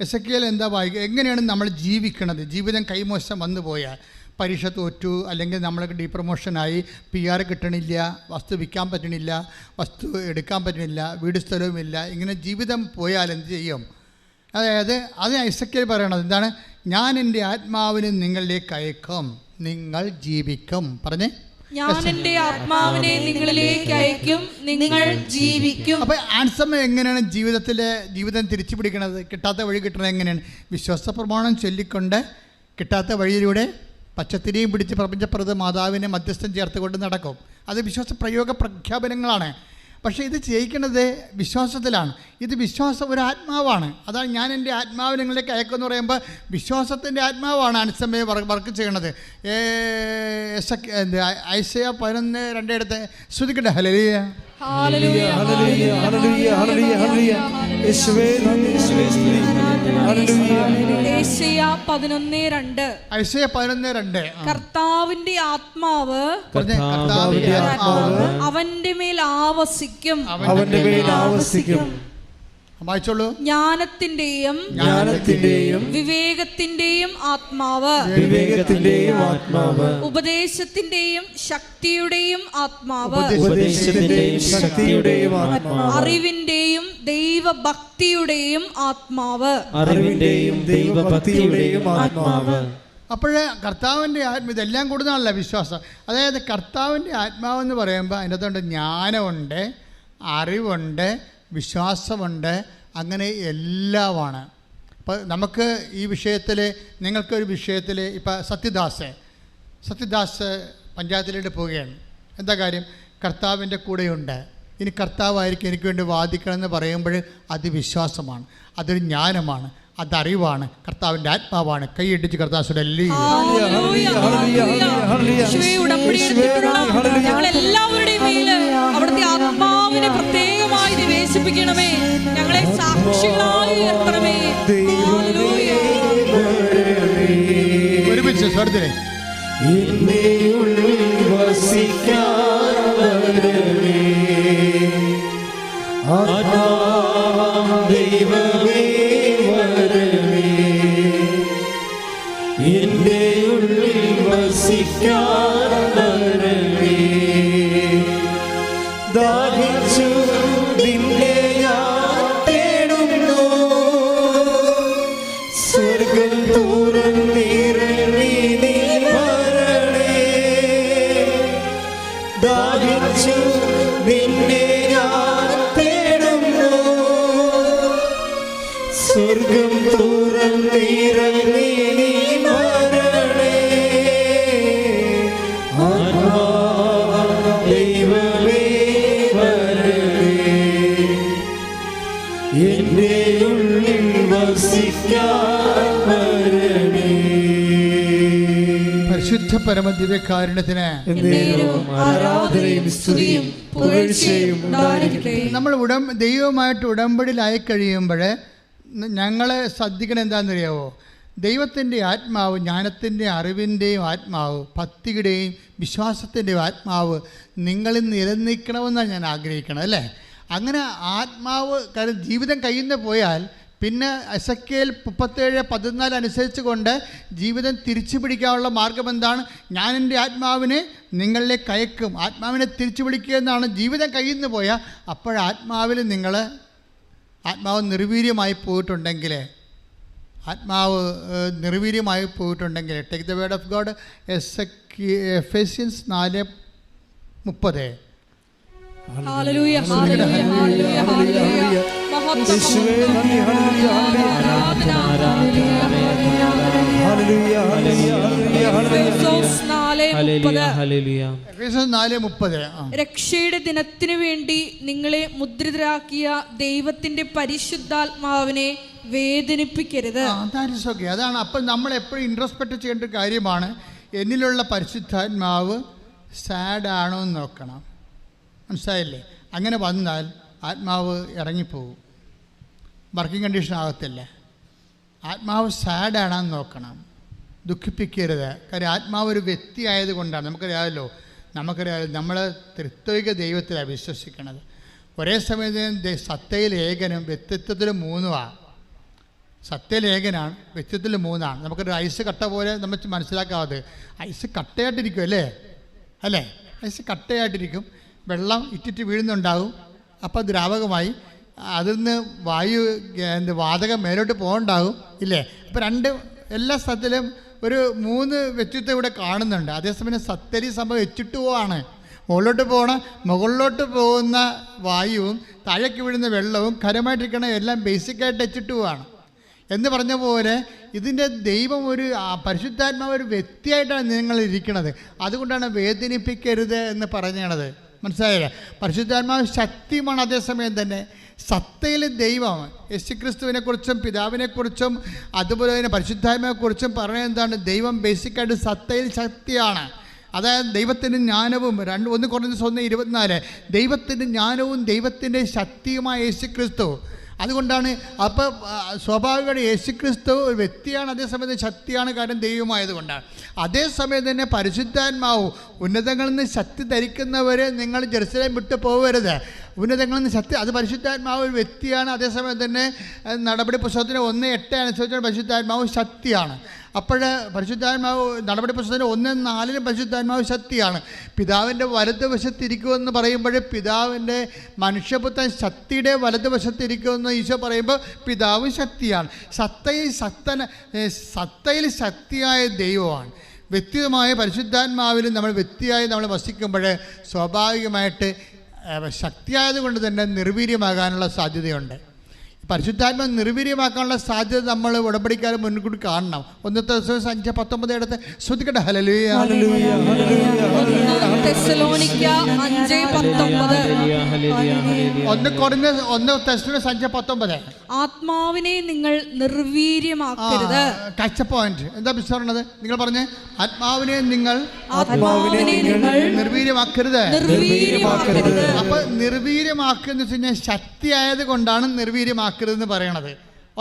എസെക്കിയേൽ എന്താ വായിക്കുക? എങ്ങനെയാണ് നമ്മൾ ജീവിക്കണത്? ജീവിതം കൈമോശം വന്നു പോയാൽ, പരീക്ഷ തോറ്റു, അല്ലെങ്കിൽ നമ്മൾക്ക് ഡീപ്രമോഷനായി, PR കിട്ടണില്ല, വസ്തു വിൽക്കാൻ പറ്റണില്ല, വസ്തു എടുക്കാൻ പറ്റണില്ല, വീട് സ്ഥലവുമില്ല, ഇങ്ങനെ ജീവിതം പോയാൽ എന്ത് ചെയ്യും? അതായത് അത് എസെക്കിയേൽ പറയണത് എന്താണ്? ഞാൻ എൻ്റെ ആത്മാവിനെ നിങ്ങളിലേക്ക് അയക്കും, നിങ്ങൾ ജീവിക്കും. പറഞ്ഞേ, ഞാൻ എൻ്റെ ആത്മാവിനെ നിങ്ങളിലേക്ക് അയക്കും, നിങ്ങൾ ജീവിക്കും. അപ്പോൾ ആൻസമ്മ എങ്ങനെയാണ് ജീവിതം തിരിച്ചു പിടിക്കണത്? കിട്ടാത്ത വഴി കിട്ടണത് എങ്ങനെയാണ്? വിശ്വാസ പ്രമാണം ചൊല്ലിക്കൊണ്ട് കിട്ടാത്ത വഴിയിലൂടെ പച്ചത്തിരിയും പിടിച്ച് പ്രപഞ്ചപ്രദ മാതാവിനെ മധ്യസ്ഥം ചേർത്തുകൊണ്ട് നടക്കും. അത് വിശ്വാസ പ്രഖ്യാപനങ്ങളാണ്. പക്ഷേ ഇത് ചെയ്യിക്കുന്നത് വിശ്വാസത്തിലാണ്. ഇത് വിശ്വാസം ഒരു ആത്മാവാണ്. അതാണ് ഞാൻ എൻ്റെ ആത്മാവ് നിങ്ങളിലേക്ക് അയക്കുമെന്ന് പറയുമ്പോൾ വിശ്വാസത്തിൻ്റെ ആത്മാവാണ് അനുസമയെ വർക്ക് ചെയ്യണത്. ഐസയ 11:2 എടുത്ത് ശ്രുതിക്കട്ടെ. ഹല്ലേലൂയ, ഹല്ലേലൂയ, ഹല്ലേലൂയ, ഹല്ലേലൂയ, ഹല്ലേലൂയ, ഹല്ലേലൂയ. യേശുവേ നന്ദി, യേശുവേ സ്തുതി. ഹല്ലേലൂയ. യേശയ്യ 11:2. ഐസയ 11:2. കർത്താവിന്റെ ആത്മാവ് കർത്താവിന്റെ ആത്മാവ് അവന്റെ മേൽ ആവസിക്കും, അവന്റെ മേൽ ആവസിക്കും. വായിച്ചോളൂ. ജ്ഞാനത്തിന്റെയും വിവേകത്തിന്റെയും ആത്മാവ്, ഉപദേശത്തിന്റെയും ശക്തിയുടെയും ആത്മാവ്, അറിവിന്റെയും ദൈവഭക്തിയുടെയും ആത്മാവ്. അപ്പോഴേ കർത്താവിൻ്റെ ആത്മ ഇതെല്ലാം കൂടുന്നതല്ല വിശ്വാസം. അതായത് കർത്താവിൻ്റെ ആത്മാവെന്ന് പറയുമ്പോൾ അതിൻ്റെ അകത്തുണ്ട് ജ്ഞാനമുണ്ട്, അറിവുണ്ട്, വിശ്വാസമുണ്ട്, അങ്ങനെ എല്ലാമാണ്. ഇപ്പോൾ നമുക്ക് ഈ വിഷയത്തിൽ, നിങ്ങൾക്കൊരു വിഷയത്തിൽ, ഇപ്പോൾ സത്യദാസ് പഞ്ചായത്തിലേക്ക് പോവുകയാണ്. എന്താ കാര്യം? കർത്താവിൻ്റെ കൂടെയുണ്ട്. ഇനി കർത്താവായിരിക്കും എനിക്ക് വേണ്ടി വാദിക്കണമെന്ന് പറയുമ്പോൾ അത് വിശ്വാസമാണ്, അതൊരു ജ്ഞാനമാണ്, അതറിവാണ്, കർത്താവിൻ്റെ ആത്മാവാണ്. കൈയിടിച്ച് കർത്താവ് ഞങ്ങളെല്ലാവരുടെയും മേല് അവിടുത്തെ ആത്മാവിനെ പ്രത്യേകമായി നിവേശിപ്പിക്കണമേ. ഞങ്ങളെ സാക്ഷികളായി ഉയർത്തണമേ. ഒരുമിച്ച് സ്വരത്തിലെ ദൈവമേ എന്റെ ഉള്ളിൽ വസിക്കാനേ, ദാഹിച്ചു നിന്നെ ഞാൻ തേടുന്നു, സ്വർഗം തുറന്നിറങ്ങി നീ വരണേ. ദാഹിച്ചു നിന്നെ ഞാൻ തേടുന്നു, സ്വർഗം തുറന്നിറങ്ങി നീ വരണേ. ദൈവമേ വരണേ, എന്റെ ഉള്ളിൽ വസിക്കാൻ വരണേ. പരിശുദ്ധ പരമ ദിവ്യകാരുണ്യത്തിന് ആരാധനയും സ്തുതിയും പുകഴ്ചയും ഉണ്ടായിരിക്കട്ടെ. നമ്മൾ ദൈവമായിട്ട് ഉടമ്പടിയിലായി കഴിയുമ്പോൾ ഞങ്ങളെ ശ്രദ്ധിക്കണം എന്താണെന്നറിയാവോ? ദൈവത്തിൻ്റെ ആത്മാവ്, ജ്ഞാനത്തിൻ്റെ അറിവിൻ്റെയും ആത്മാവ്, ഭക്തിയുടെയും വിശ്വാസത്തിൻ്റെയും ആത്മാവ് നിങ്ങളിൽ നിലനിൽക്കണമെന്നാണ് ഞാൻ ആഗ്രഹിക്കണം, അല്ലേ? അങ്ങനെ ആത്മാവ്, കാരണം ജീവിതം കയ്യിൽ നിന്ന് പോയാൽ പിന്നെ എസെക്കിയേൽ 37:14 അനുസരിച്ച് കൊണ്ട് ജീവിതം തിരിച്ചു പിടിക്കാനുള്ള മാർഗം എന്താണ്? ഞാൻ എൻ്റെ ആത്മാവിനെ നിങ്ങളിലേക്ക് അയക്കും. ആത്മാവിനെ തിരിച്ചു പിടിക്കുക എന്നാണ്. ജീവിതം കയ്യിൽ നിന്ന് പോയാൽ അപ്പോഴാത്മാവിൽ ആത്മാവ് നിർവീര്യമായി പോയിട്ടുണ്ടെങ്കിൽ, take the word of God. Ephesians 4:30. ഹല്ലേലൂയ, ഹല്ലേലൂയ, ഹല്ലേലൂയ, ഹല്ലേലൂയ. യേശുവേ നന്ദി. ഹല്ലേലൂയ, ഹല്ലേലൂയ, ഹല്ലേലൂയ. എഫേസ്യൻസ് 4:30. രക്ഷയുടെ ദിനത്തിനു വേണ്ടി നിങ്ങളെ മുദ്രിതരാക്കിയ ദൈവത്തിന്റെ പരിശുദ്ധാത്മാവിനെ വേദനിപ്പിക്കരുത്. അതാണ്. അപ്പം നമ്മൾ എപ്പോഴും ഇൻട്രോസ്പെക്ട് ചെയ്യേണ്ട ഒരു കാര്യമാണ്, എന്നിലുള്ള പരിശുദ്ധാത്മാവ് സാഡാണോ എന്ന് നോക്കണം. മനസ്സിലായില്ലേ? അങ്ങനെ വന്നാൽ ആത്മാവ് ഇറങ്ങിപ്പോവും, വർക്കിംഗ് കണ്ടീഷൻ ആകത്തില്ല. ആത്മാവ് സാഡാണെന്ന് നോക്കണം, ദുഃഖിപ്പിക്കരുത്. കാര്യം ആത്മാവ് ഒരു വ്യക്തി ആയതുകൊണ്ടാണ്. നമുക്കറിയാമല്ലോ നമ്മൾ ത്രിത്വിക ദൈവത്തിലാണ് വിശ്വസിക്കുന്നത്. ഒരേ സമയത്ത് സത്തയിൽ ഏകനും വ്യക്തിത്വത്തിൽ മൂന്നുമാണ്. സത്യയിൽ ഏകനാണ്, വ്യക്തിത്വത്തിൽ മൂന്നാണ്. നമുക്കൊരു ഐസ് കട്ട പോലെ നമ്മൾ മനസ്സിലാക്കാതെ ഐസ് കട്ടയായിട്ടിരിക്കും അല്ലേ? ഐസ് കട്ടയായിട്ടിരിക്കും, വെള്ളം ഇറ്റിറ്റ് വീഴുന്നുണ്ടാകും, അപ്പോൾ ദ്രാവകമായി അതിൽ നിന്ന് വാതകം മേലോട്ട് പോകണ്ടാകും ഇല്ലേ? അപ്പോൾ എല്ലാ സ്ഥലത്തിലും ഒരു മൂന്ന് വ്യക്തിത്വം ഇവിടെ കാണുന്നുണ്ട്. അതേസമയം സത്യരി സംഭവം എച്ചിട്ടുവാണ്. മുകളിലോട്ട് പോകുന്ന വായുവും താഴേക്ക് വീഴുന്ന വെള്ളവും ഖരമായിട്ടിരിക്കണം, എല്ലാം ബേസിക്കായിട്ട് എച്ചിട്ടുവാണ് എന്ന് പറഞ്ഞ പോലെ ഇതിൻ്റെ ദൈവം പരിശുദ്ധാത്മാവ് ഒരു വ്യക്തിയായിട്ടാണ് നിങ്ങൾ ഇരിക്കുന്നത്. അതുകൊണ്ടാണ് വേദനിപ്പിക്കരുത് എന്ന് പറഞ്ഞത്. മനസ്സിലായില്ലേ? പരിശുദ്ധാത്മാവ് ശക്തിയുമാണ്. അതേസമയം തന്നെ സത്തയിൽ ദൈവം യേശുക്രിസ്തുവിനെക്കുറിച്ചും പിതാവിനെക്കുറിച്ചും അതുപോലെ തന്നെ പരിശുദ്ധാത്മാവിനെക്കുറിച്ചും പറയുന്നത് എന്താണ്? ദൈവം ബേസിക്കായിട്ട് സത്തയിൽ ശക്തിയാണ്. അതായത് ദൈവത്തിൻ്റെ ജ്ഞാനവും 1 Corinthians 1:24 ദൈവത്തിൻ്റെ ജ്ഞാനവും ദൈവത്തിൻ്റെ ശക്തിയുമായ യേശുക്രിസ്തു. അതുകൊണ്ടാണ് അപ്പോൾ സ്വാഭാവികമായിട്ട് യേശുക്രിസ്തു ഒരു വ്യക്തിയാണ്, അതേസമയത്ത് ശക്തിയാണ്, കാരണം ദൈവമായതുകൊണ്ടാണ്. അതേസമയം തന്നെ പരിശുദ്ധാത്മാവ് ഉന്നതങ്ങളിൽ നിന്ന് ശക്തി ധരിക്കുന്നവർ നിങ്ങൾ ജെറുസലേം വിട്ടു പോകരുത്. ഉന്നതങ്ങളിൽ നിന്ന് ശക്തി, അത് പരിശുദ്ധാത്മാവ് ഒരു വ്യക്തിയാണ്. അതേസമയം തന്നെ നടപടി പുസ്തകത്തിന് 1:8 അനുസരിച്ച് പരിശുദ്ധാത്മാവ് ശക്തിയാണ്. അപ്പോൾ പരിശുദ്ധാത്മാവ് നടപടി പുസ്തകത്തിന് 1:4 പരിശുദ്ധാത്മാവ് ശക്തിയാണ്. പിതാവിൻ്റെ വലതുവശത്തിരിക്കുമെന്ന് പറയുമ്പോൾ പിതാവിൻ്റെ മനുഷ്യപുത്രൻ ശക്തിയുടെ വലതുവശത്തിരിക്കുമെന്ന് ഈശോ പറയുമ്പോൾ പിതാവ് ശക്തിയാണ്. സത്തയിൽ ശക്തിയായ ദൈവമാണ്. വ്യക്തിപരമായ പരിശുദ്ധാത്മാവിൽ നമ്മൾ വ്യക്തിയായി നമ്മൾ വസിക്കുമ്പോൾ സ്വാഭാവികമായിട്ട് ശക്തിയായതുകൊണ്ട് തന്നെ നിർവീര്യമാകാനുള്ള സാധ്യതയുണ്ട്. പരിശുദ്ധാത്മാവ് നിർവീര്യമാക്കാനുള്ള സാധ്യത നമ്മൾ ഉടമ്പടിക്കാരെ മുൻകൂട്ടി കാണണം. 1 Thessalonians 5:19 എടുത്ത് ശ്രദ്ധിക്കട്ടെ. ഹല്ലേലൂയ, ഹല്ലേലൂയ, തെസ്സലോനിക്ക 5:19. 1 Corinthians 5:19 ആത്മാവിനെ നിങ്ങൾ നിർവീര്യമാക്കരുത്. കാഴ്ച പോയിന്റ് എന്താ പറഞ്ഞത്? നിങ്ങൾ പറഞ്ഞേ, ആത്മാവിനെ നിങ്ങൾ നിർവീര്യമാക്കരുത്. അപ്പൊ നിർവീര്യമാക്കുന്ന വെച്ച് കഴിഞ്ഞാൽ ശക്തിയായത് കൊണ്ടാണ് നിർവീര്യമാക്കരുതെന്ന് പറയണത്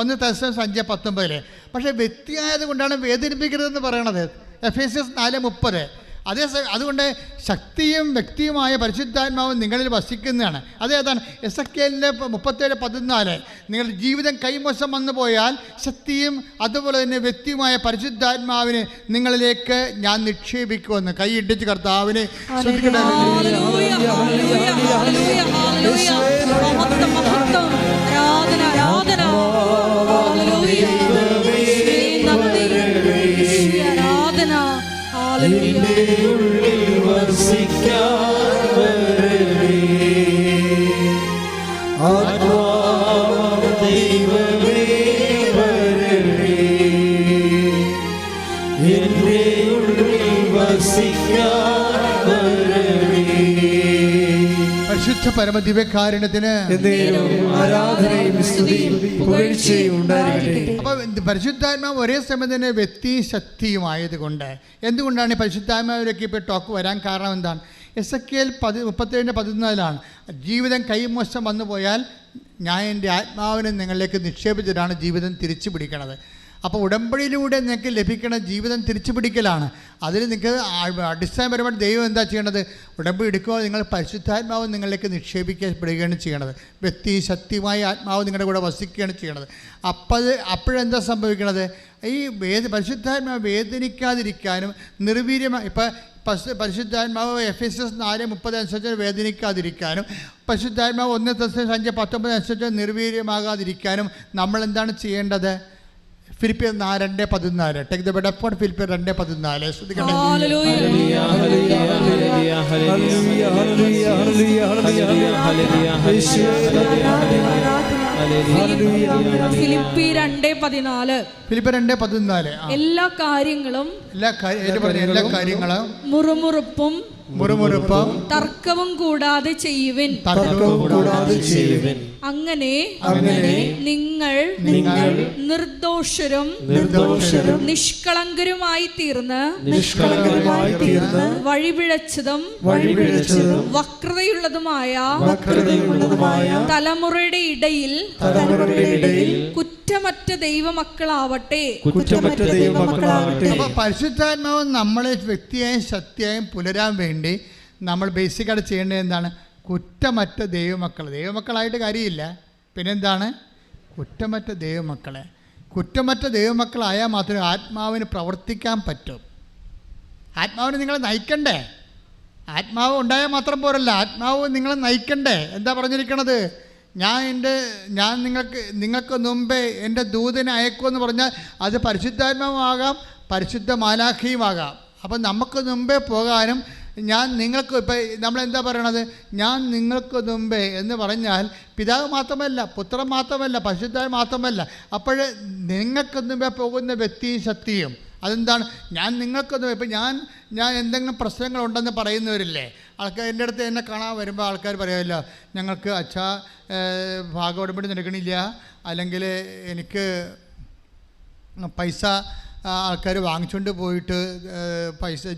1 Thessalonians 5:19. പക്ഷേ വ്യക്തിയായത് കൊണ്ടാണ് വേദനിപ്പിക്കരുതെന്ന് പറയണത് Ephesians 4:30. അതുകൊണ്ട് ശക്തിയും വ്യക്തിയുമായ പരിശുദ്ധാത്മാവും നിങ്ങളിൽ വസിക്കുന്നതാണ്. അതേതാണ്? എസെക്കിയേലിൻ്റെ 37:14 നിങ്ങളുടെ ജീവിതം കൈമോശം വന്നു പോയാൽ ശക്തിയും അതുപോലെ തന്നെ വ്യക്തിയുമായ പരിശുദ്ധാത്മാവിനെ നിങ്ങളിലേക്ക് ഞാൻ നിക്ഷേപിക്കുമെന്ന്. കൈയിടിച്ച് കർത്താവിനെ പരിശുദ്ധ പരമദിവ്യകാരുണ്യത്തിന് ആരാധനയും സ്തുതിയും പുകഴ്ചയും ഉണ്ടായിരിക്കട്ടെ. അപ്പോൾ പരിശുദ്ധാത്മാവ് ഒരേ സമയം തന്നെ വ്യക്തി ശക്തിയുമായതുകൊണ്ട് എന്തുകൊണ്ടാണ് പരിശുദ്ധാത്മാവിലേക്ക് ഇപ്പോൾ ടോക്ക് വരാൻ കാരണം എന്താണ്? എസെക്കിയേൽ 37:14 ജീവിതം കൈമോശം വന്നു പോയാൽ ഞാൻ എൻ്റെ ആത്മാവിനെ നിങ്ങളിലേക്ക് നിക്ഷേപിച്ചിട്ടാണ് ജീവിതം തിരിച്ചു പിടിക്കണത്. അപ്പോൾ ഉടമ്പടിയിലൂടെ നിങ്ങൾക്ക് ലഭിക്കുന്ന ജീവിതം തിരിച്ചു പിടിക്കലാണ്. അതിൽ നിങ്ങൾക്ക് അടിസ്ഥാനപരമായിട്ട് ദൈവം എന്താ ചെയ്യണത്? ഉടമ്പടി എടുക്കുക, നിങ്ങൾ പരിശുദ്ധാത്മാവ് നിങ്ങളിലേക്ക് നിക്ഷേപിക്കപ്പെടുകയാണ് ചെയ്യണത്. വ്യക്തി ശക്തിയുമായ ആത്മാവ് നിങ്ങളുടെ കൂടെ വസിക്കുകയാണ് ചെയ്യണത്. അപ്പോഴെന്താ സംഭവിക്കണത്? ഈ പരിശുദ്ധാത്മാവ് വേദനിക്കാതിരിക്കാനും നിർവീര്യമായി പരിശുദ്ധാത്മാവ് Ephesians 4:30 അനുസരിച്ച് വേദനിക്കാതിരിക്കാനും പരിശുദ്ധാത്മാവ് 1 Thessalonians 5:19 അനുസരിച്ച് നിർവീര്യമാകാതിരിക്കാനും നമ്മൾ എന്താണ് ചെയ്യേണ്ടത്? ഫിലിപ്പിയർ 2:14 ടേക്ക് ദ ബെഡ് ഓഫ് ഫിലിപ്പിയർ 2:14 ശ്രദ്ധിക്കട്ടെ. ഫിലിപ്പിയർ 2:14 എല്ലാ കാര്യങ്ങളും മുറുമുറുപ്പും തർക്കവും കൂടാതെ ചെയ്യുവിൻ. അങ്ങനെ നിങ്ങൾ നിർദോഷരും നിഷ്കളങ്കരുമായി തീർന്ന് വഴിപിഴച്ചതും വക്രതയുള്ളതുമായ തലമുറയുടെ ഇടയിൽ കുറ്റം കുറ്റമറ്റ ദൈവമക്കളാവട്ടെ. കുറ്റമറ്റ ദൈവമക്കളാവട്ടെ. അപ്പോൾ പരിശുദ്ധാത്മാവ് നമ്മളെ വ്യക്തിയായും ശക്തിയായും പുലരാൻ വേണ്ടി നമ്മൾ ബേസിക്കായിട്ട് ചെയ്യേണ്ടത് എന്താണ്? കുറ്റമറ്റ ദൈവമക്കളായിട്ട് കാര്യമില്ല. പിന്നെന്താണ്? കുറ്റമറ്റ ദൈവമക്കളെ. കുറ്റമറ്റ ദൈവമക്കളായാൽ മാത്രമേ ആത്മാവിന് പ്രവർത്തിക്കാൻ പറ്റും. ആത്മാവിന് നിങ്ങളെ നയിക്കണ്ടേ? ആത്മാവ് ഉണ്ടായാൽ മാത്രം പോരല്ല, ആത്മാവ് നിങ്ങളെ നയിക്കണ്ടേ? എന്താ പറഞ്ഞിരിക്കണത്? ഞാൻ നിങ്ങൾക്ക് മുമ്പേ എൻ്റെ ദൂതനെ അയക്കുമെന്ന് പറഞ്ഞാൽ അത് പരിശുദ്ധാത്മാവാകാം, പരിശുദ്ധ മാലാഖയുമാകാം. അപ്പം നമുക്ക് മുമ്പേ പോകാനും ഞാൻ നിങ്ങൾക്ക് ഇപ്പം നമ്മളെന്താ പറയണത്? ഞാൻ നിങ്ങൾക്ക് മുമ്പേ എന്ന് പറഞ്ഞാൽ പിതാവ് മാത്രമല്ല, പുത്രൻ മാത്രമല്ല, പരിശുദ്ധാത്മാവ് മാത്രമല്ല. അപ്പോൾ നിങ്ങൾക്ക് മുമ്പേ പോകുന്ന വ്യക്തിയും ശക്തിയും അതെന്താണ്? ഞാൻ നിങ്ങൾക്കൊന്നും ഇപ്പം ഞാൻ എന്തെങ്കിലും പ്രശ്നങ്ങളുണ്ടെന്ന് പറയുന്നവരില്ലേ ആൾക്കാർ? എൻ്റെ അടുത്ത് എന്നെ കാണാൻ വരുമ്പോൾ ആൾക്കാർ പറയുമല്ലോ, ഞങ്ങൾക്ക് അച്ഛാ ഭാഗവടമ്പടി നടക്കണില്ല, അല്ലെങ്കിൽ എനിക്ക് പൈസ ആൾക്കാർ വാങ്ങിച്ചുകൊണ്ട് പോയിട്ട്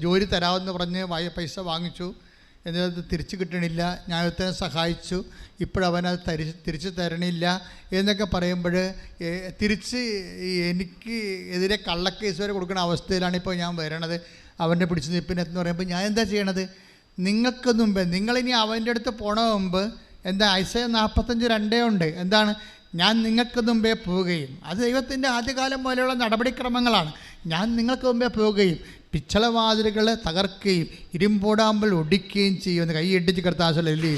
ജോലി തരാമെന്ന് പറഞ്ഞ് പൈസ വാങ്ങിച്ചു, എന്നിട്ട് തിരിച്ച് കിട്ടണില്ല, ഞാൻ ഒരുത്തനെ സഹായിച്ചു, ഇപ്പോഴവനത് തിരിച്ച് തരണില്ല എന്നൊക്കെ പറയുമ്പോൾ തിരിച്ച് എനിക്ക് എതിരെ കള്ളക്കേസ് വരെ കൊടുക്കുന്ന അവസ്ഥയിലാണ് ഇപ്പോൾ ഞാൻ വരണത്. അവൻ്റെ പിടിച്ച് നിൽപ്പിനെന്ന് പറയുമ്പോൾ ഞാൻ എന്താ ചെയ്യണത്? നിങ്ങൾക്ക് മുമ്പ് നിങ്ങളിനി അവൻ്റെ അടുത്ത് പോണ മുമ്പ് എന്താ ഐസയ 45:2 ഉണ്ട്. എന്താണ്? ഞാൻ നിങ്ങൾക്ക് മുമ്പേ പോവുകയും, അത് ദൈവത്തിൻ്റെ ആദ്യകാലം പോലെയുള്ള നടപടിക്രമങ്ങളാണ്. ഞാൻ നിങ്ങൾക്ക് മുമ്പേ പോവുകയും പിച്ചളവാതിലുകളെ തകർക്കുകയും ഇരുമ്പോടാമ്പൽ ഒടിക്കുകയും ചെയ്യുമെന്ന് കൈയടിച്ച് കർത്താവല്ലേ.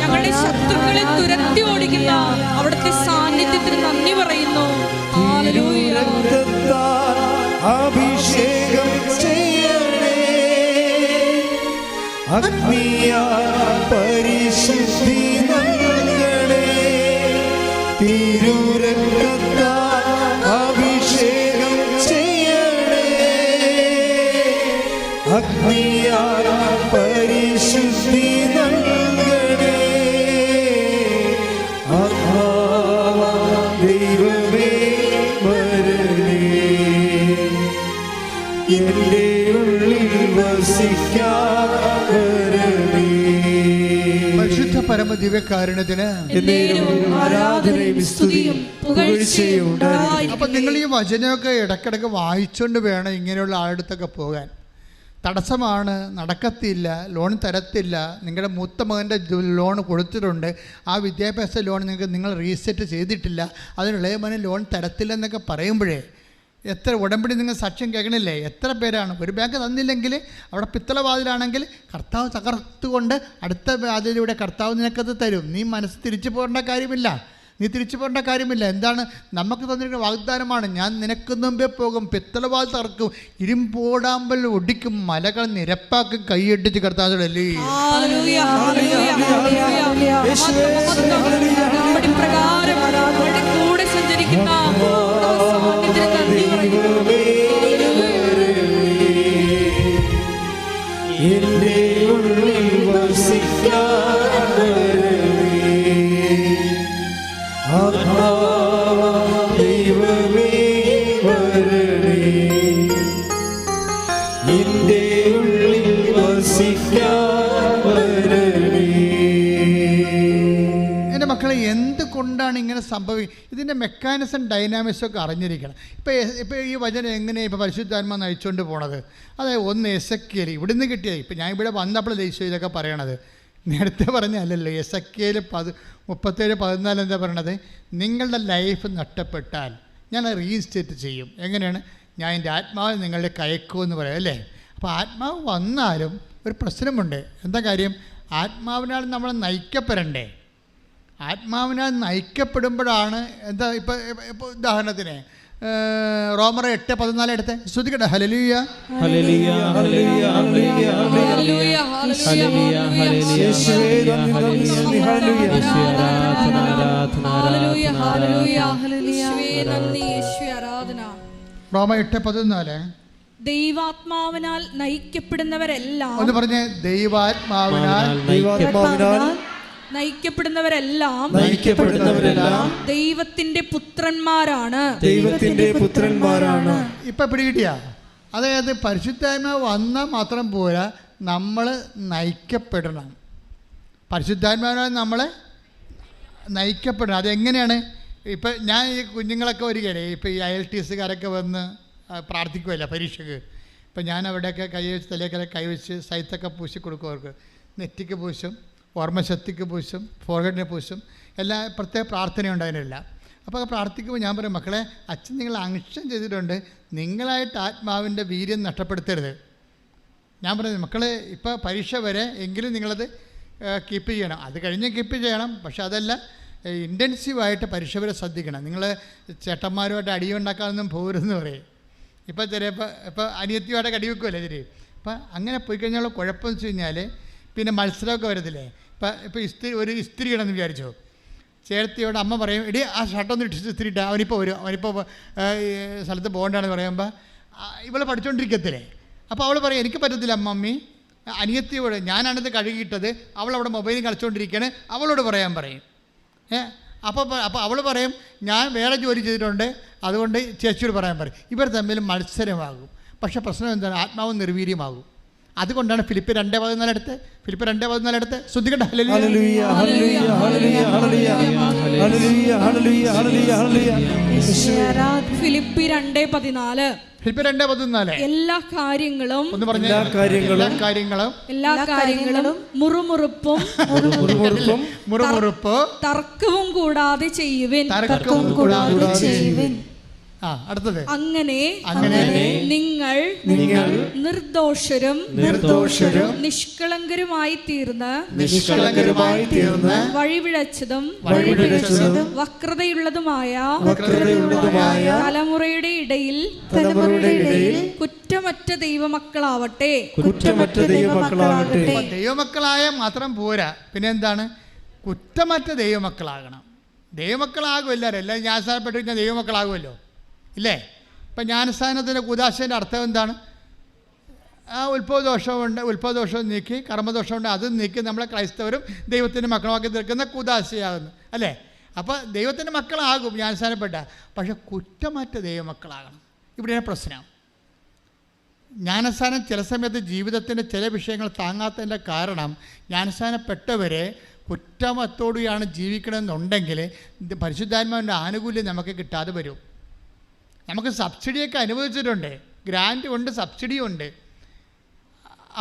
ഞങ്ങളുടെ ശത്രുക്കളെ തുരത്തി ഓടിക്കുന്ന അവിടുത്തെ സാന്നിധ്യത്തിന് നന്ദി പറയുന്നു. അഭിഷേകം ചെയ്യണേ, പരിശുദ്ധി നൽകണേ, തിരുരക്തത്താൽ അഭിഷേകം ചെയ്യണേ, അഗ്നിയാൽ പരിശുദ്ധി നൽകണേ, ദൈവമേ വരണേ, എൻ്റെ ഉള്ളിൽ വസിക്കാൻ വരണേ. പരിശുദ്ധ പരമദിവ്യകാരുണ്യത്തിന് ആരാധനയും സ്തുതിയും പുകഴ്ചയും ഉണ്ടായിരിക്കട്ടെ. അപ്പം നിങ്ങൾ ഈ വചനമൊക്കെ ഇടയ്ക്കിടയ്ക്ക് വായിച്ചുകൊണ്ട് വേണം ഇങ്ങനെയുള്ള ആളുടെടുത്തൊക്കെ പോകാൻ. തടസ്സമാണ്, നടക്കത്തില്ല, ലോൺ തരത്തില്ല, നിങ്ങളുടെ മൂത്ത മകൻ്റെ ലോൺ കൊടുത്തിട്ടുണ്ട്, ആ വിദ്യാഭ്യാസ ലോൺ നിങ്ങൾ റീസെറ്റ് ചെയ്തിട്ടില്ല, അതിനുള്ള മകന് ലോൺ തരത്തില്ലെന്നൊക്കെ പറയുമ്പോഴേ എത്ര ഉടമ്പടി നിങ്ങൾ സാക്ഷ്യം കേൾക്കണില്ലേ? എത്ര പേരാണ്? ഒരു ബാങ്ക് തന്നില്ലെങ്കിൽ അവിടെ പിത്തളവാതിലാണെങ്കിൽ കർത്താവ് തകർത്തുകൊണ്ട് അടുത്ത വാതിലൂടെ കർത്താവ് നിനക്കത് തരും. നീ മനസ്സ് തിരിച്ചു പോകേണ്ട കാര്യമില്ല. എന്താണ് നമുക്ക് തന്നിരിക്കുന്ന വാഗ്ദാനമാണ്? ഞാൻ നിനക്ക് മുമ്പേ പോകും, പിത്തളവാതിൽ തകർക്കും, ഇരുമ്പോടാമ്പൽ ഒടിക്കും, മലകൾ നിരപ്പാക്കും. കൈയടിച്ച് കർത്താവല്ലേ. കൂടെ സഞ്ചരിക്കുന്ന എൻ്റെ ഉള്ളിൽ വസിക്കാൻ ദൈവമേ വരണേ, എൻ്റെ ഉള്ളിൽ വസിക്കാൻ വരണേ. എൻ്റെ മക്കളെ, എന്തുകൊണ്ടാണ് ഇങ്ങനെ സംഭവിക്കുക? ഇതിൻ്റെ മെക്കാനിസം ഡൈനാമിക്സൊക്കെ അറിഞ്ഞിരിക്കണം. ഇപ്പോൾ ഈ വചനം എങ്ങനെയാണ് ഇപ്പോൾ പരിശുദ്ധാത്മാ നയിച്ചുകൊണ്ട് പോണത്? അതായത് ഒന്ന് എസെക്കിയേൽ ഇവിടുന്ന് കിട്ടിയത്. ഇപ്പം ഞാൻ ഇവിടെ വന്നപ്പോൾ ദേശീയ ഇതൊക്കെ പറയണത് നേരത്തെ പറഞ്ഞല്ലല്ലോ. എസെക്കിയേൽ 37:14 എന്താ പറയണത്? നിങ്ങളുടെ ലൈഫ് നഷ്ടപ്പെട്ടാൽ ഞാൻ റീസ്റ്റേറ്റ് ചെയ്യും. എങ്ങനെയാണ്? ഞാൻ എൻ്റെ ആത്മാവ് നിങ്ങളുടെ കയക്കുമെന്ന് പറയാം അല്ലേ? അപ്പോൾ ആത്മാവ് വന്നാലും ഒരു പ്രശ്നമുണ്ട്. എന്താ കാര്യം? ആത്മാവിനാൽ നമ്മൾ നയിക്കപ്പെടണ്ടേ? ആത്മാവിനാൽ നയിക്കപ്പെടുമ്പോഴാണ് എന്താ? ഇപ്പോൾ ഉദാഹരണത്തിന് റോമർ 8:14 എടുത്ത് ശ്രദ്ധിക്കട്ടെ. ഹല്ലേലൂയ ഹല്ലേലൂയ ഹല്ലേലൂയ ഹല്ലേലൂയ ഹല്ലേലൂയ റോമർ 8:14 ദൈവാത്മാവിനാൽ നയിക്കപ്പെടുന്നവരെല്ലാം ഒന്ന് പറഞ്ഞേ. ദൈവാത്മാവിനാൽ നയിക്കപ്പെടുന്നവരെല്ലാം ദൈവത്തിന്റെ പുത്രന്മാരാണ്. ഇപ്പം പിടികിട്ടിയ? അതായത് പരിശുദ്ധാത്മാവ് വന്നാൽ മാത്രം പോരാ, നമ്മൾ നയിക്കപ്പെടണം. പരിശുദ്ധാത്മാവിനാൽ നമ്മളെ നയിക്കപ്പെടണം. അതെങ്ങനെയാണ്? ഇപ്പം ഞാൻ ഈ കുഞ്ഞുങ്ങളൊക്കെ വരികയല്ലേ, ഇപ്പോൾ ഈ IELTSകാരൊക്കെ വന്ന് പ്രാർത്ഥിക്കുമല്ലോ പരീക്ഷയ്ക്ക്. ഇപ്പം ഞാൻ അവിടെയൊക്കെ കൈവച്ച് തലയൊക്കെ കൈവച്ച് സൈത്തൊക്കെ പൂശി കൊടുക്കും. അവർക്ക് നെറ്റിക്ക് പൂശും, ഓർമ്മശക്തിക്ക് പൂശും, ഫോർഹെഡിന് പൂശും, എല്ലാ പ്രത്യേക പ്രാർത്ഥനയുണ്ട് അതിനെല്ലാം. അപ്പോൾ പ്രാർത്ഥിക്കുമ്പോൾ ഞാൻ പറയും, മക്കളെ അച്ഛൻ നിങ്ങൾ അങ്ഷം ചെയ്തിട്ടുണ്ട്, നിങ്ങളായിട്ട് ആത്മാവിൻ്റെ വീര്യം നഷ്ടപ്പെടുത്തരുത്. ഞാൻ പറയുന്നത് മക്കളെ ഇപ്പോൾ പരീക്ഷ വരെ എങ്കിലും നിങ്ങളത് കീപ്പ് ചെയ്യണം. അത് കഴിഞ്ഞ് കീപ്പ് ചെയ്യണം, പക്ഷെ അതല്ല ഇൻറ്റൻസീവായിട്ട് പരീക്ഷ വരെ ശ്രദ്ധിക്കണം. നിങ്ങൾ ചേട്ടന്മാരുമായിട്ട് അടിയുണ്ടാക്കാനൊന്നും പോരുതെന്ന് പറയും. ഇപ്പോൾ ഇപ്പോൾ അനിയത്തിയുമായിട്ട് അടി വെക്കുമല്ലേ ഇതിൽ. അപ്പം അങ്ങനെ പോയി കഴിഞ്ഞാൽ കുഴപ്പമെന്ന് വെച്ച് കഴിഞ്ഞാൽ പിന്നെ മത്സരമൊക്കെ വരത്തില്ലേ. ഇപ്പോൾ ഒരു ഇസ്തിരി ഇടണമെന്ന് വിചാരിച്ചോ, ചേർത്തിയോട് അമ്മ പറയും, എടി ആ ഷർട്ടൊന്ന് ഇസ്തിരി ഇട്ടാൽ അവനിപ്പോൾ വരും, അവനിപ്പോൾ സ്ഥലത്ത് പോകേണ്ടതാണെന്ന് പറയുമ്പോൾ ഇവൾ പഠിച്ചുകൊണ്ടിരിക്കത്തില്ലേ. അപ്പോൾ അവൾ പറയും, എനിക്ക് പറ്റത്തില്ല മമ്മി, അനിയത്തിയോട് ഞാനാണിത് കഴുകിയിട്ടത്, അവളവിടെ മൊബൈലിൽ കളിച്ചുകൊണ്ടിരിക്കുകയാണ്, അവളോട് പറയാൻ പറയും. അപ്പോൾ അവൾ പറയും, ഞാൻ വേറെ ജോലി ചെയ്തിട്ടുണ്ട്, അതുകൊണ്ട് ചേച്ചിയോട് പറയാൻ പറയും. ഇവർ തമ്മിൽ മത്സരമാകും. പക്ഷേ പ്രശ്നം എന്താണ്? ആത്മാവ് നിർവീര്യമാകും. അതുകൊണ്ടാണ് ഫിലിപ്പ് 2:14 എടുത്ത് ശ്രദ്ധിക്കട്ടെ. ഫിലിപ്പി 2:14 എല്ലാ കാര്യങ്ങളും മുറുമുറുപ്പും തർക്കവും കൂടാതെ ചെയ്യുവിൻ. അടുത്തത്, അങ്ങനെ നിങ്ങൾ നിർദോഷരും നിഷ്കളങ്കരുമായി തീർന്ന് വഴിപിഴച്ചതും വക്രതയുള്ളതുമായ തലമുറയുടെ ഇടയിൽ കുറ്റമറ്റ ദൈവമക്കളാവട്ടെ. ദൈവമക്കളായ മാത്രം പോരാ, പിന്നെ എന്താണ്? കുറ്റമറ്റ ദൈവമക്കളാകണം. ദൈവമക്കളാകും എല്ലാവരും ജ്ഞാനസ്ഥാനപ്പെട്ട് കഴിഞ്ഞാൽ ദൈവമക്കളാകുമല്ലോ, ഇല്ലേ? ഇപ്പം ജ്ഞാനസ്ഥാനത്തിൻ്റെ കുദാശേൻ്റെ അർത്ഥം എന്താണ്? ഉത്ഭവദോഷം നീക്കി, കർമ്മദോഷമുണ്ട്, അത് നീക്കി നമ്മളെ ക്രൈസ്തവരും ദൈവത്തിൻ്റെ മക്കളുമാക്കി തീർക്കുന്ന കുദാശയാകുന്നു, അല്ലേ? അപ്പോൾ ദൈവത്തിൻ്റെ മക്കളാകും ജ്ഞാനസ്ഥാനപ്പെട്ട, പക്ഷെ കുറ്റമറ്റ ദൈവമക്കളാകണം. ഇവിടെയാണ് പ്രശ്നം. ജ്ഞാനസ്ഥാനം ചില സമയത്ത് ജീവിതത്തിൻ്റെ ചില വിഷയങ്ങൾ താങ്ങാത്തതിൻ്റെ കാരണം ജ്ഞാനസ്ഥാനപ്പെട്ടവരെ കുറ്റമത്തോടെയാണ് ജീവിക്കണമെന്നുണ്ടെങ്കിൽ പരിശുദ്ധാത്മാവിൻ്റെ ആനുകൂല്യം നമുക്ക് കിട്ടാതെ വരും. നമുക്ക് സബ്സിഡിയൊക്കെ അനുവദിച്ചിട്ടുണ്ട്, ഗ്രാൻറ്റ് ഉണ്ട്, സബ്സിഡിയും ഉണ്ട്.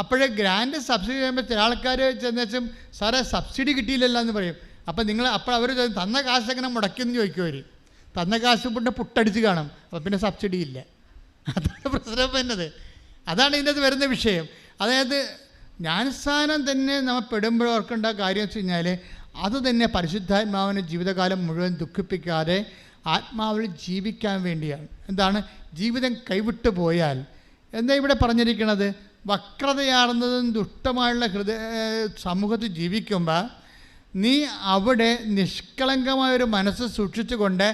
അപ്പോഴേ ഗ്രാൻറ്റ് സബ്സിഡി ചെയ്യുമ്പോൾ ചില ആൾക്കാർ ചെന്നുവെച്ചും സാറേ സബ്സിഡി കിട്ടിയില്ലല്ലോ എന്ന് പറയും. അപ്പോൾ അവർ തന്ന കാശ് എങ്ങനെ മുടക്കിയെന്ന് ചോദിക്കും. അവർ തന്ന കാശ് കൊണ്ട് പുട്ടടിച്ച് കാണും, അപ്പോൾ പിന്നെ സബ്സിഡി ഇല്ല. അതാണ് പ്രശ്നം വരുന്നത്. അതാണ് ഇതിൻ്റെ വരുന്ന വിഷയം. അതായത് ജ്ഞാനസ്ഥാനം തന്നെ നമ്മൾ പെടുമ്പോഴവർക്കുണ്ട കാര്യം വെച്ച് കഴിഞ്ഞാൽ അത് തന്നെ പരിശുദ്ധാത്മാവിനെ ജീവിതകാലം മുഴുവൻ ദുഃഖിപ്പിക്കാതെ ആത്മാവിൽ ജീവിക്കാൻ വേണ്ടിയാണ്. എന്താണ്? ജീവിതം കൈവിട്ടു പോയാൽ എന്താ ഇവിടെ പറഞ്ഞിരിക്കുന്നത്? വക്രതയാർന്നതും ദുഷ്ടമായുള്ള സമൂഹത്തിൽ ജീവിക്കുമ്പോൾ നീ അവിടെ നിഷ്കളങ്കമായൊരു മനസ്സ് സൂക്ഷിച്ചുകൊണ്ട്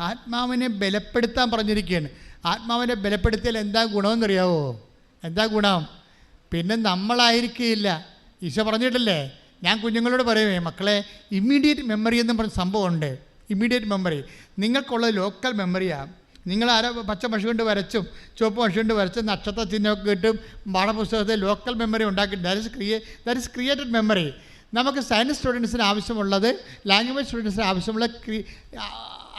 ആത്മാവിനെ ബലപ്പെടുത്താൻ പറഞ്ഞിരിക്കുകയാണ്. ആത്മാവിനെ ബലപ്പെടുത്തിയാൽ എന്താ ഗുണമെന്നറിയാവോ? എന്താ ഗുണം? പിന്നെ നമ്മളായിരിക്കില്ല. ഈശോ പറഞ്ഞിട്ടില്ലേ, ഞാൻ കുഞ്ഞുങ്ങളോട് പറയുമേ, മക്കളെ ഇമ്മീഡിയറ്റ് മെമ്മറി എന്നും പറഞ്ഞ സംഭവമുണ്ട്. ഇമ്മീഡിയറ്റ് മെമ്മറി നിങ്ങൾക്കുള്ളത് ലോക്കൽ മെമ്മറിയാണ്. നിങ്ങൾ പച്ച മഷി കൊണ്ട് വരച്ചും ചുവപ്പ് മഷി കൊണ്ട് വരച്ചും നക്ഷത്ര ചിഹ്നമൊക്കെ കിട്ടും പാഠപുസ്തകത്തിൽ ലോക്കൽ മെമ്മറി ഉണ്ടാക്കി. That is created memory. നമുക്ക് സയൻസ് സ്റ്റുഡൻസിന് ആവശ്യമുള്ളത്, ലാംഗ്വേജ് സ്റ്റുഡൻസിന് ആവശ്യമുള്ള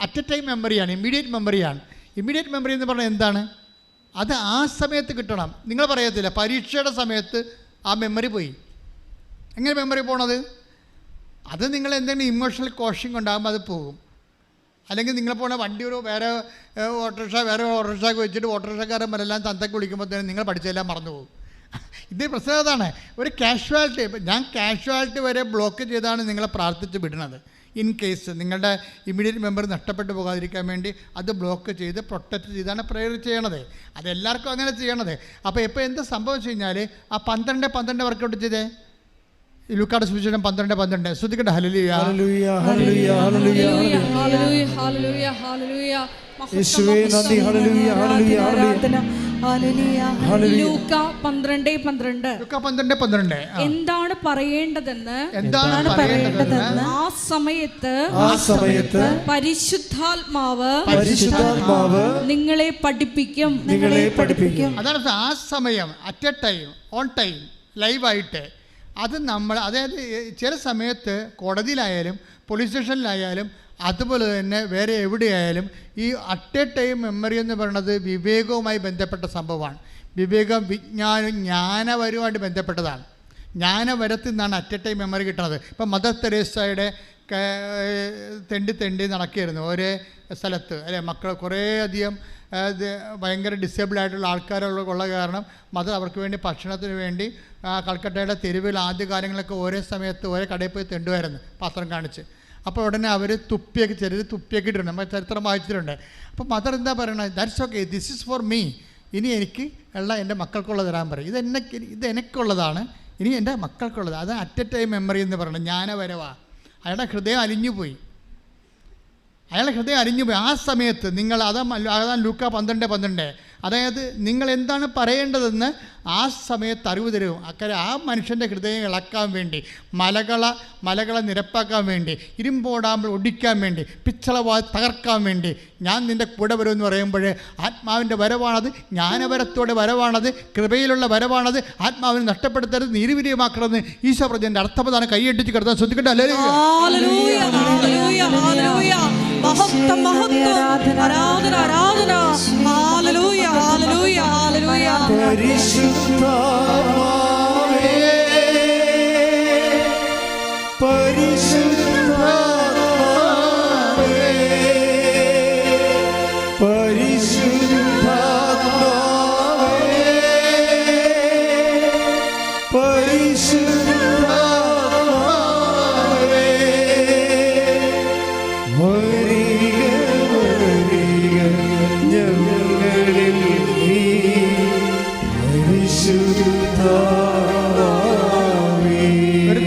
അറ്റ് എ ടൈം മെമ്മറിയാണ്, ഇമ്മീഡിയറ്റ് മെമ്മറിയാണ്. ഇമ്മീഡിയറ്റ് മെമ്മറി എന്ന് പറഞ്ഞാൽ എന്താണ്? അത് ആ സമയത്ത് കിട്ടണം. നിങ്ങൾ പറയത്തില്ല പരീക്ഷയുടെ സമയത്ത് ആ മെമ്മറി പോയി. എങ്ങനെ മെമ്മറി പോണത്? അത് നിങ്ങൾ എന്തെങ്കിലും ഇമോഷണൽ കോഷിങ് ഉണ്ടാകുമ്പോൾ അത് പോകും. അല്ലെങ്കിൽ നിങ്ങൾ പോണ വണ്ടി വേറെ ഓട്ടോറിക്ഷ വെച്ചിട്ട് ഓട്ടോറിക്ഷക്കാരന്മാരെല്ലാം തന്തയ്ക്ക് വിളിക്കുമ്പോഴത്തേനും നിങ്ങൾ പഠിച്ചതെല്ലാം മറന്നു പോകും. ഇത് പ്രശ്നം അതാണ്. ഒരു കാഷ്വാലിറ്റി, ഞാൻ കാഷ്വാലിറ്റി വരെ ബ്ലോക്ക് ചെയ്താണ് നിങ്ങളെ പ്രാർത്ഥിച്ച് വിടുന്നത്. ഇൻ കേസ് നിങ്ങളുടെ ഇമ്മീഡിയറ്റ് മെമ്മറി നഷ്ടപ്പെട്ടു പോകാതിരിക്കാൻ വേണ്ടി അത് ബ്ലോക്ക് ചെയ്ത് പ്രൊട്ടക്റ്റ് ചെയ്താണ് പ്രേയർ ചെയ്യണത്. അതെല്ലാവർക്കും അങ്ങനെ ചെയ്യണത്. അപ്പോൾ ഇപ്പോൾ എന്ത് സംഭവിച്ചു കഴിഞ്ഞാൽ ആ 12 വർക്കൗട്ട് ചെയ്തേ. ലൂക്കായുടെ സുവിശേഷം 12:12 ശ്രദ്ധിക്കട്ടെ. ഹല്ലേലൂയ ഹല്ലേലൂയ ഹല്ലേലൂയ ഹല്ലേലൂയ ഹല്ലേലൂയ ഹല്ലേലൂയ ഹല്ലേലൂയ യേശുവേ നന്ദി. ഹല്ലേലൂയ ഹല്ലേലൂയ ഹല്ലേലൂയ. ലൂക്ക 12:12 എന്താണ് പറയേണ്ടതെന്ന് ആ സമയത്ത് പരിശുദ്ധാത്മാവ് നിങ്ങളെ പഠിപ്പിക്കും. അതാണ് ആ സമയം, at a time, on time, ലൈവായിട്ട് അത് നമ്മൾ, അതായത് ചില സമയത്ത് കോടതിയിലായാലും പോലീസ് സ്റ്റേഷനിലായാലും അതുപോലെ തന്നെ വേറെ എവിടെയായാലും ഈ അറ്റ് എ ടൈം മെമ്മറി എന്ന് പറയുന്നത് വിവേകവുമായി ബന്ധപ്പെട്ട സംഭവമാണ്. വിവേകം, വിജ്ഞാനം, ജ്ഞാനപരവുമായിട്ട് ബന്ധപ്പെട്ടതാണ്. ജ്ഞാനപരത്തിൽ നിന്നാണ് അറ്റ് എ ടൈം മെമ്മറി കിട്ടുന്നത്. ഇപ്പം മദർ തെരേസയുടെ തെണ്ടി നടക്കുകയായിരുന്നു ഒരേ സ്ഥലത്ത്, അല്ലെ? മക്കൾ കുറേയധികം ഭയങ്കര ഡിസേബിൾ ആയിട്ടുള്ള ആൾക്കാരുള്ള കാരണം മദർ അവർക്ക് വേണ്ടി ഭക്ഷണത്തിന് വേണ്ടി കൽക്കട്ടയുടെ തെരുവിൽ ആദ്യകാലങ്ങളൊക്കെ ഒരേ സമയത്ത് ഒരേ കടയിൽ പോയി തെണ്ടുമായിരുന്നു പാത്രം കാണിച്ച്. അപ്പോൾ ഉടനെ അവർ ചിലർ തുപ്പിയൊക്കെ ഇട്ടിട്ടുണ്ട്, നമ്മൾ ചരിത്രം വായിച്ചിട്ടുണ്ട്. അപ്പോൾ മദർ എന്താ പറയണത്? That's okay, this is for me, ഇനി എനിക്ക് എൻ്റെ മക്കൾക്കുള്ളത് തരാൻ പറയും. ഇത് എനിക്കുള്ളതാണ്, ഇനി എൻ്റെ മക്കൾക്കുള്ളത്. അത് അറ്റ് എ ടൈം മെമ്മറി എന്ന് പറയുന്നത് ജ്ഞാനപരവാ. അയാളുടെ ഹൃദയം അലിഞ്ഞുപോയി. ആ സമയത്ത് നിങ്ങൾ അതാണ് ലൂക്ക 12:12. അതായത് നിങ്ങൾ എന്താണ് പറയേണ്ടതെന്ന് ആ സമയത്ത് അറിവ് തരും. അക്കരെ ആ മനുഷ്യൻ്റെ ഹൃദയം ഇളക്കാൻ വേണ്ടി, മലകളെ നിരപ്പാക്കാൻ വേണ്ടി, ഇരുമ്പോടാമ്പൾ ഒടിക്കാൻ വേണ്ടി, പിച്ചള തകർക്കാൻ വേണ്ടി ഞാൻ നിൻ്റെ കൂടെ വരുമെന്ന് പറയുമ്പോൾ ആത്മാവിൻ്റെ വരവാണത്, ജ്ഞാനപരത്തോടെ വരവാണത്, കൃപയിലുള്ള വരവാണത്. ആത്മാവിനെ നഷ്ടപ്പെടുത്തരുത്, നീരുവിരിയമാക്കണമെന്ന് ഈശോ പറഞ്ഞതിൻ്റെ അർത്ഥപ്രധാനം കൈയടിച്ച് കിടത്താൻ ശ്രദ്ധിക്കട്ടെ.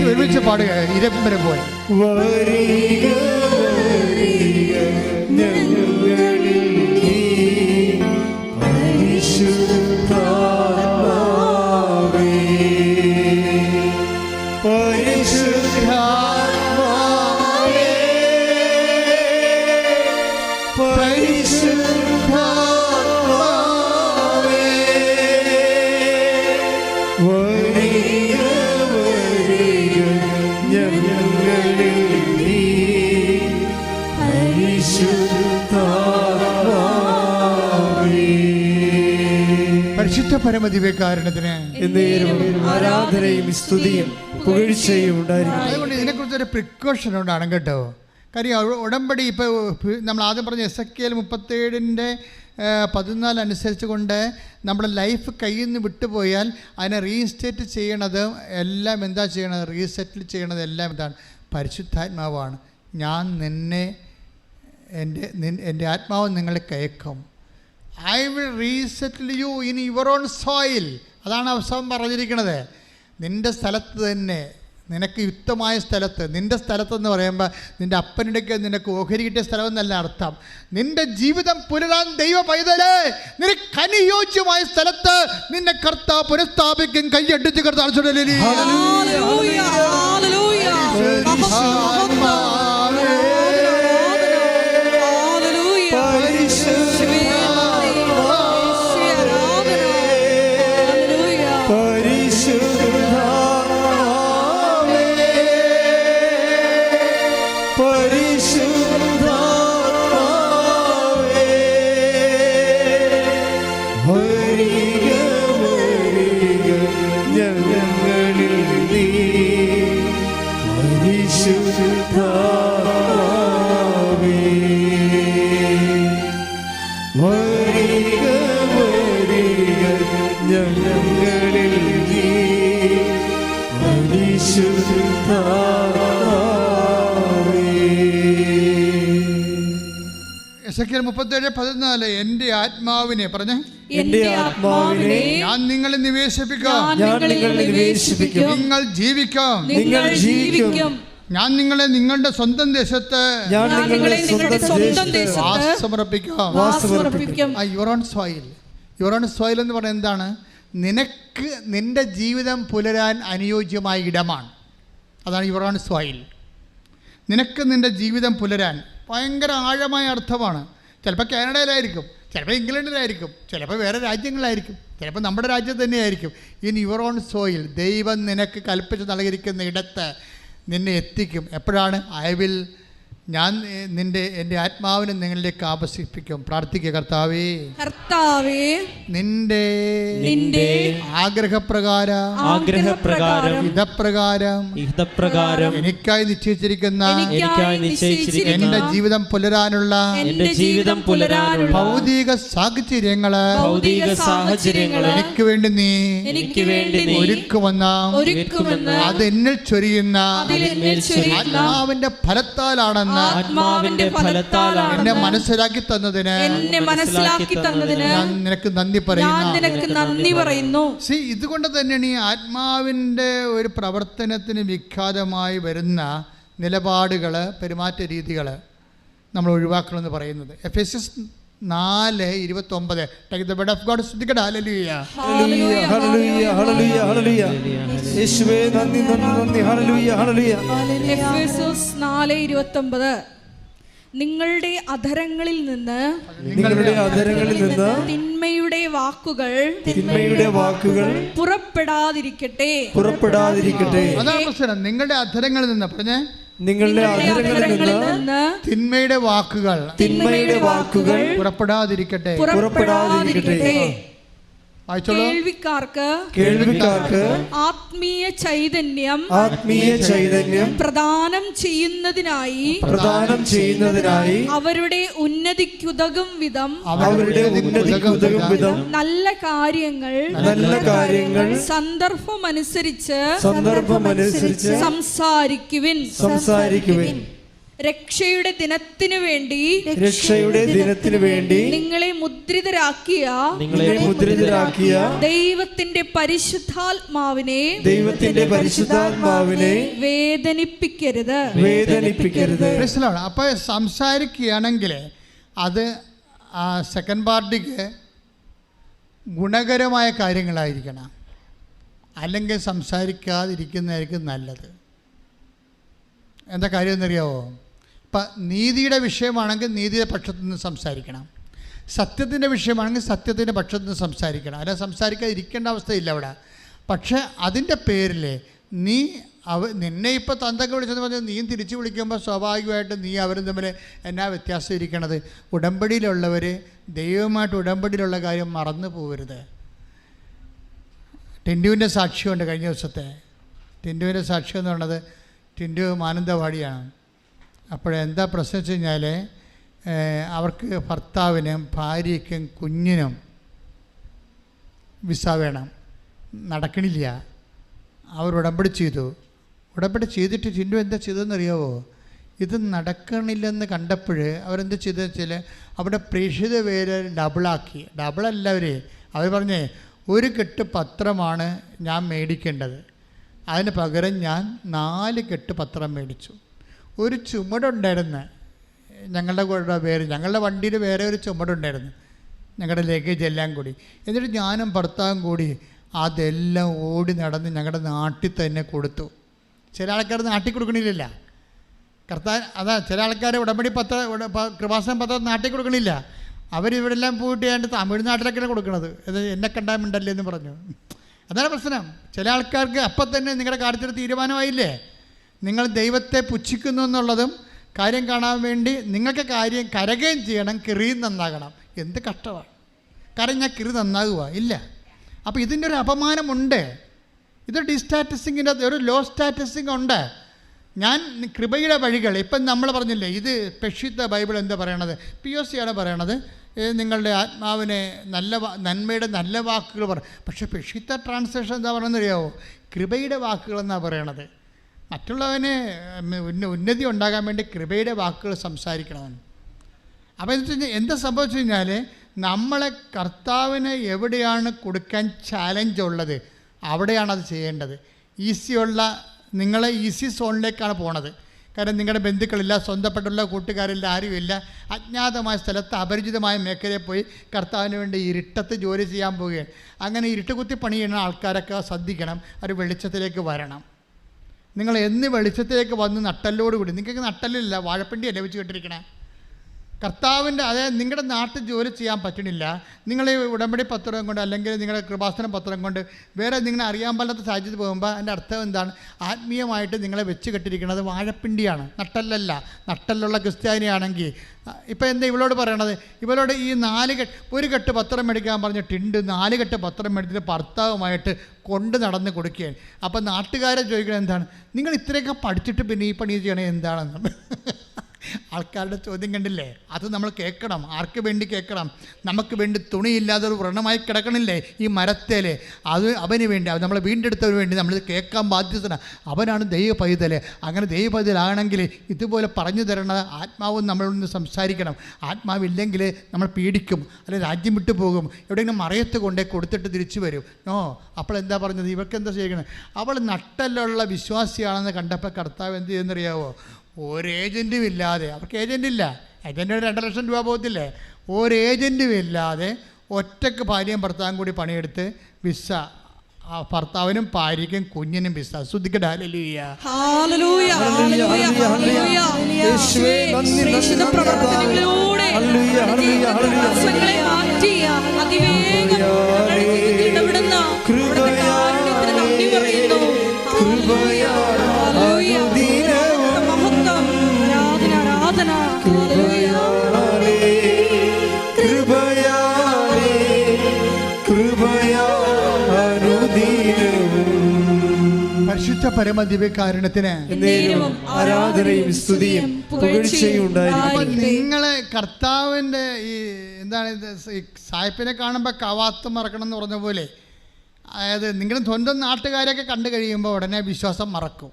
ഒരുമിച്ച് പാടുക, ഇരമ്പരം പോലെ. പരിശുദ്ധ പരമദിവ്യകാരുണ്യത്തിന് ആരാധനയും സ്തുതിയും പുകഴ്ചയും ഉണ്ടായിരിക്കും. അതുകൊണ്ട് ഇതിനെക്കുറിച്ചൊരു പ്രിക്കോഷൻ ഉണ്ടാണ് കേട്ടോ. കാര്യം ഉടമ്പടി ഇപ്പോൾ നമ്മൾ ആദ്യം പറഞ്ഞ എസെക്കിയേൽ 37:14 അനുസരിച്ച് കൊണ്ട് നമ്മുടെ ലൈഫ് കയ്യിൽ നിന്ന് വിട്ടുപോയാൽ അതിനെ റീസ്റ്റേറ്റ് ചെയ്യണത് എല്ലാം എന്താ ചെയ്യണത്? റീസെറ്റിൽ ചെയ്യണത് എല്ലാം എന്താണ്? പരിശുദ്ധാത്മാവാണ്. ഞാൻ നിന്നെ എൻ്റെ ആത്മാവ് നിങ്ങളെ കയക്കും. I will resettle you in your own soil. അതാണ് അവസാനം പറഞ്ഞിരിക്കുന്നത്. നിൻ്റെ സ്ഥലത്ത് തന്നെ, നിനക്ക് യുക്തമായ സ്ഥലത്ത്, നിൻ്റെ സ്ഥലത്തെന്ന് പറയുമ്പോൾ നിൻ്റെ അപ്പനിടയ്ക്ക് നിനക്ക് ഓഹരി കിട്ടിയ സ്ഥലമെന്നല്ല അർത്ഥം. നിൻ്റെ ജീവിതം പുലരാൻ ദൈവ പൈതലേ, നിനക്ക് അനുയോജ്യമായ സ്ഥലത്ത് നിന്നെ കർത്താവ് പുനഃസ്ഥാപിക്കും. കൈയടിച്ച് കർത്താവ് എസെക്കിയേൽ 37:14 എൻ്റെ ആത്മാവിനെ പറഞ്ഞേ, എൻ്റെ ആത്മാവിനെ ഞാൻ നിങ്ങളെ നിവേശിപ്പിക്കാം, നിങ്ങൾ ജീവിക്കാം, ഞാൻ നിങ്ങളെ നിങ്ങളുടെ സ്വന്തം ദേശത്ത് വാസമർപ്പിക്കാം. Your own soil. Your own soil എന്ന് പറയുന്നത് എന്താണ്? നിനക്ക് നിൻ്റെ ജീവിതം പുലരാൻ അനുയോജ്യമായ ഇടമാണ്. അതാണ് യുവർ ഓൺ സോയിൽ. നിനക്ക് നിൻ്റെ ജീവിതം പുലരാൻ ഭയങ്കര ആഴമായ അർത്ഥമാണ്. ചിലപ്പോൾ കാനഡയിലായിരിക്കും, ചിലപ്പോൾ ഇംഗ്ലണ്ടിലായിരിക്കും, ചിലപ്പോൾ വേറെ രാജ്യങ്ങളിലായിരിക്കും. ചിലപ്പോൾ നമ്മുടെ രാജ്യത്ത് തന്നെയായിരിക്കും. ഇൻ യുവർ ഓൺ സോയിൽ, ദൈവം നിനക്ക് കൽപ്പിച്ച് നൽകിയിരിക്കുന്ന ഇടത്ത് നിന്നെ എത്തിക്കും. എപ്പോഴാണ്? ഞാൻ എൻ്റെ ആത്മാവിനെ നിങ്ങളിലേക്ക് ആകർഷിപ്പിക്കും. പ്രാർത്ഥിക്കുക, കർത്താവേ നിന്റെ ആഗ്രഹപ്രകാരം ഹിതപ്രകാരം എനിക്കായി നിശ്ചയിച്ചിരിക്കുന്ന എന്റെ ജീവിതം പുലരാനുള്ള ഭൗതിക സാഹചര്യങ്ങള് എനിക്ക് വേണ്ടി നീ ഒരുക്കുമെന്ന അത് എന്നിൽ ചൊരിയുന്ന ആത്മാവിന്റെ ഫലത്താലാണെന്ന് എന്നെ മനസ്സിലാക്കി തന്നതിന് ഞാൻ നിനക്ക് നന്ദി പറയുന്നു. ഇതുകൊണ്ട് തന്നെയാണ് ഈ ആത്മാവിൻ്റെ ഒരു പ്രവർത്തനത്തിന് വിഖ്യാതമായി വരുന്ന നിലപാടുകൾ, പെരുമാറ്റ രീതികൾ നമ്മൾ ഒഴിവാക്കണമെന്ന് പറയുന്നത്. എഫെസ്യസ് 4:29 Take the word of God. Hallelujah. Hallelujah. Hallelujah. Hallelujah. Hallelujah. യേശുവേ നന്ദി നന്ദി. Hallelujah. Hallelujah. എഫെസ്യസ് 4:29 നിങ്ങളുടെ അധരങ്ങളിൽ നിന്ന് തിന്മയുടെ വാക്കുകൾ പുറപ്പെടാതിരിക്കട്ടെ. അതാണ് പ്രശ്നം. നിങ്ങളുടെ അധരങ്ങളിൽ നിന്ന് പറഞ്ഞേ, നിങ്ങളുടെ അധരങ്ങളിൽ നിന്ന് തിന്മയുടെ വാക്കുകൾ പുറപ്പെടാതിരിക്കട്ടെ. കേൾവിക്കാർക്ക് ആത്മീയ ചൈതന്യം പ്രദാനം ചെയ്യുന്നതിനായി അവരുടെ ഉന്നതിക്കുതകും വിധം നല്ല കാര്യങ്ങൾ സന്ദർഭമനുസരിച്ച് സംസാരിക്കുവിൻ. രക്ഷയുടെ ദിനത്തിനു വേണ്ടി നിങ്ങളെ മുദ്രിതരാക്കിയ ദൈവത്തിന്റെ പരിശുദ്ധാത്മാവിനെ വേദനിപ്പിക്കരുത്. അപ്പൊ സംസാരിക്കുകയാണെങ്കിൽ അത് സെക്കൻഡ് പാർട്ടിക്ക് ഗുണകരമായ കാര്യങ്ങളായിരിക്കണം, അല്ലെങ്കിൽ സംസാരിക്കാതിരിക്കുന്നതായിരിക്കും നല്ലത്. എന്താ കാര്യം എന്നറിയാവോ? ഇപ്പം നീതിയുടെ വിഷയമാണെങ്കിൽ നീതിയുടെ പക്ഷത്തു നിന്ന് സംസാരിക്കണം, സത്യത്തിൻ്റെ വിഷയമാണെങ്കിൽ സത്യത്തിൻ്റെ പക്ഷത്തു നിന്ന് സംസാരിക്കണം. അല്ല, സംസാരിക്കാതിരിക്കേണ്ട അവസ്ഥയില്ല അവിടെ. പക്ഷേ അതിൻ്റെ പേരിൽ നിന്നെ ഇപ്പോൾ തന്തൊക്കെ വിളിച്ചെന്ന് പറഞ്ഞാൽ നീയും തിരിച്ചു വിളിക്കുമ്പോൾ സ്വാഭാവികമായിട്ടും നീ അവരും തമ്മിൽ എന്നാ വ്യത്യാസം ഇരിക്കണത്? ഉടമ്പടിയിലുള്ളവർ ദൈവമായിട്ട് ഉടമ്പടിയിലുള്ള കാര്യം മറന്നു പോകരുത്. ടിൻഡുവിൻ്റെ സാക്ഷ്യമുണ്ട് കഴിഞ്ഞ ദിവസത്തെ. ടിൻഡുവിൻ്റെ സാക്ഷ്യം എന്ന് പറയുന്നത്, ടിൻഡു മാനന്തവാടിയാണ്. അപ്പോഴെന്താ പ്രശ്നം വെച്ച് കഴിഞ്ഞാൽ അവർക്ക് ഭർത്താവിനും ഭാര്യയ്ക്കും കുഞ്ഞിനും വിസ വേണം, നടക്കണില്ല. അവർ ഉടമ്പടി ചെയ്തിട്ട് ടിൻഡു എന്താ ചെയ്തതെന്നറിയാവോ? ഇത് നടക്കണില്ലെന്ന് കണ്ടപ്പോൾ അവരെന്താ ചെയ്തതെന്ന് വെച്ചാൽ അവിടെ പ്രേക്ഷിത പേര് ഡബിളാക്കി. ഡബിളല്ല അവർ പറഞ്ഞേ, ഒരു കെട്ട് പത്രമാണ് ഞാൻ മേടിക്കേണ്ടത്, അതിന് പകരം ഞാൻ 4 കെട്ട് പത്രം മേടിച്ചു. ഒരു ചുമടുണ്ടായിരുന്നു ഞങ്ങളുടെ വണ്ടിയിൽ വേറെ ഒരു ചുമടുണ്ടായിരുന്നു, ഞങ്ങളുടെ ലഗേജ് എല്ലാം കൂടി. എന്നിട്ട് ഞാനും ഭർത്താവും കൂടി അതെല്ലാം ഓടി നടന്ന് ഞങ്ങളുടെ നാട്ടിൽ തന്നെ കൊടുത്തു. ചില ആൾക്കാർ നാട്ടിൽ കൊടുക്കണില്ല. ചില ആൾക്കാർ ഉടമ്പടി കൃപാസനം പത്രം നാട്ടിൽ കൊടുക്കണില്ല. അവരിവിടെല്ലാം പോയിട്ട് ഏതാണ്ട് തമിഴ്നാട്ടിലൊക്കെയാണ് കൊടുക്കണത്. എന്നെ കണ്ടാൽ മിണ്ടല്ലേ എന്ന് പറഞ്ഞു. അതാണ് പ്രശ്നം. ചില ആൾക്കാർക്ക് അപ്പം തന്നെ നിങ്ങളുടെ കാര്യത്തിൽ തീരുമാനമായില്ലേ, നിങ്ങൾ ദൈവത്തെ പുച്ഛിക്കുന്നു എന്നുള്ളതും കാര്യം കാണാൻ വേണ്ടി നിങ്ങൾക്ക് കാര്യം കരകയും ചെയ്യണം, കിറിയും നന്നാകണം. എന്ത് കഷ്ടമാണ്. കാരണം ഞാൻ കിറി നന്നാകുക ഇല്ല. അപ്പോൾ ഇതിൻ്റെ ഒരു അപമാനമുണ്ട്. ഇതൊരു ഡിസ്റ്റാറ്റസിങ്ങിൻ്റെ ഒരു ലോ സ്റ്റാറ്റസിങ് ഉണ്ട്. ഞാൻ കൃപയുടെ വഴികൾ ഇപ്പം നമ്മൾ പറഞ്ഞില്ലേ, ഇത് പെഷിത്ത ബൈബിൾ എന്താ പറയണത്? POC ആണ് പറയണത്, നിങ്ങളുടെ ആത്മാവിനെ നന്മയുടെ നല്ല വാക്കുകൾ പക്ഷേ പെഷിത്ത ട്രാൻസ്ലേഷൻ എന്താ പറയുന്നത് അറിയാവോ? കൃപയുടെ വാക്കുകൾ എന്നാണ് പറയണത്. മറ്റുള്ളവന് ഉന്നതി ഉണ്ടാകാൻ വേണ്ടി കൃപയുടെ വാക്കുകൾ സംസാരിക്കണമെന്ന്. അപ്പോൾ എന്താ സംഭവിച്ചു കഴിഞ്ഞാൽ, നമ്മളെ കർത്താവിന് എവിടെയാണ് കൊടുക്കാൻ ചാലഞ്ച് ഉള്ളത് അവിടെയാണ് അത് ചെയ്യേണ്ടത്. നിങ്ങളെ ഈസി സോണിലേക്കാണ് പോണത്. കാരണം നിങ്ങളുടെ ബന്ധുക്കളില്ല, സ്വന്തപ്പെട്ടുള്ള കൂട്ടുകാരില്ല, ആരുമില്ല. അജ്ഞാതമായ സ്ഥലത്ത് അപരിചിതമായ മേഖലയിൽ പോയി കർത്താവിന് വേണ്ടി ഇരുട്ടത്ത് ജോലി ചെയ്യാൻ പോവുകയാണ്. അങ്ങനെ ഇരുട്ടുകുത്തി പണി ചെയ്യുന്ന ആൾക്കാരൊക്കെ ശ്രദ്ധിക്കണം, അവർ വെളിച്ചത്തിലേക്ക് വരണം. നിങ്ങൾ എന്ന് വെളിച്ചത്തിലേക്ക് വന്ന് നട്ടല്ലോടുകൂടി, നിങ്ങൾക്ക് നട്ടല്ലില്ല, വാഴപ്പിണ്ടിയല്ലേ വെച്ച് കെട്ടിരിക്കണേ, കർത്താവിൻ്റെ, അതായത് നിങ്ങളുടെ നാട്ടിൽ ജോലി ചെയ്യാൻ പറ്റണില്ല, നിങ്ങൾ ഈ ഉടമ്പടി പത്രം കൊണ്ട് അല്ലെങ്കിൽ നിങ്ങളുടെ കൃപാസന പത്രം കൊണ്ട് വേറെ നിങ്ങളെ അറിയാൻ പാടാത്ത സാഹചര്യത്തിൽ പോകുമ്പോൾ അതിൻ്റെ അർത്ഥം എന്താണ്? ആത്മീയമായിട്ട് നിങ്ങളെ വെച്ച് കെട്ടിരിക്കുന്നത് വാഴപ്പിണ്ടിയാണ്, നട്ടല്ലല്ല. നട്ടലുള്ള ക്രിസ്ത്യാനിയാണെങ്കിൽ ഇപ്പം എന്താ ഇവളോട് പറയണത്? ഇവളോട് ഈ 4 ഒരു കെട്ട് പത്രം മേടിക്കാൻ പറഞ്ഞിട്ടുണ്ട്, 4 കെട്ട് പത്രം മേടിച്ചിട്ട് ഭർത്താവുമായിട്ട് കൊണ്ട് നടന്ന് കൊടുക്കുകയാണ്. അപ്പം നാട്ടുകാരെ ചോദിക്കുന്നത് എന്താണ്? നിങ്ങൾ ഇത്രയൊക്കെ പഠിച്ചിട്ട് പിന്നെ ഈ പണി ചെയ്യണേ എന്താണെന്ന്. ആൾക്കാരുടെ ചോദ്യം കണ്ടില്ലേ? അത് നമ്മൾ കേൾക്കണം. ആർക്ക് വേണ്ടി കേൾക്കണം? നമുക്ക് വേണ്ടി തുണിയില്ലാതെ ഒരു വ്രണമായി കിടക്കണില്ലേ ഈ മരത്തേൽ? അത് അവന് വേണ്ടി, അത് നമ്മളെ വീണ്ടെടുത്തവന് വേണ്ടി നമ്മൾ കേൾക്കാൻ ബാധ്യസ്ഥനാണ്. അവനാണ് ദൈവ പൈതല്. അങ്ങനെ ദൈവ പൈതലാണെങ്കിൽ ഇതുപോലെ പറഞ്ഞു തരണ ആത്മാവും നമ്മളൊന്ന് സംസാരിക്കണം. ആത്മാവില്ലെങ്കിൽ നമ്മൾ പീഡിക്കും, അല്ലെങ്കിൽ രാജ്യം വിട്ടു പോകും, എവിടെയെങ്കിലും മറയത്ത് കൊണ്ടേ കൊടുത്തിട്ട് തിരിച്ചു വരും. അപ്പോൾ എന്താ പറഞ്ഞത്? ഇവർക്ക് എന്താ ചെയ്യണം? അവൾ നട്ടലുള്ള വിശ്വാസിയാണെന്ന് കണ്ടപ്പോൾ കർത്താവ് എന്ത് ചെയ്യുന്നറിയാവോ? ഒരു ഏജൻറ്റും ഇല്ലാതെ, അവർക്ക് ഏജൻറ്റില്ല, ഏജൻറ്റിന് 2 ലക്ഷം രൂപ പോകത്തില്ലേ? ഒരു ഏജൻറ്റും ഇല്ലാതെ ഒറ്റയ്ക്ക് ഭാര്യയും ഭർത്താവും കൂടി പണിയെടുത്ത് വിസ, ഭർത്താവിനും ഭാര്യയ്ക്കും കുഞ്ഞിനും വിസ. ശ്രദ്ധിക്കട്ടെ. ഹല്ലേലൂയ, ഹല്ലേലൂയ, ഹല്ലേലൂയ, ഹല്ലേലൂയ. യേശുവേ, പ്രേക്ഷിത പ്രവർത്തനങ്ങളിലൂടെ തടസ്സങ്ങളെ മാറ്റി അതിവേഗം ഇടപെടുന്ന കൃപയാൽ നന്ദി പറയുന്നു. ഹല്ലേലൂയ, മഹത്വം, ആരാധന, ആരാധന. ഹല്ലേലൂയ, പരിശുദ്ധ പരമദിവ്യകാരുണ്യത്തിന് ആരാധനയും സ്തുതിയും പുകഴ്ചയും ഉണ്ടായിരിക്കട്ടെ. നിങ്ങളെ കർത്താവിൻ്റെ ഈ എന്താണ് ഇത്, ഈ സായിപ്പിനെ കാണുമ്പോൾ കവാത്ത് മറക്കണം എന്ന് പറഞ്ഞ പോലെ, അതായത് നിങ്ങൾ സ്വന്തം നാട്ടുകാരെയൊക്കെ കണ്ടു കഴിയുമ്പോൾ ഉടനെ വിശ്വാസം മറക്കും.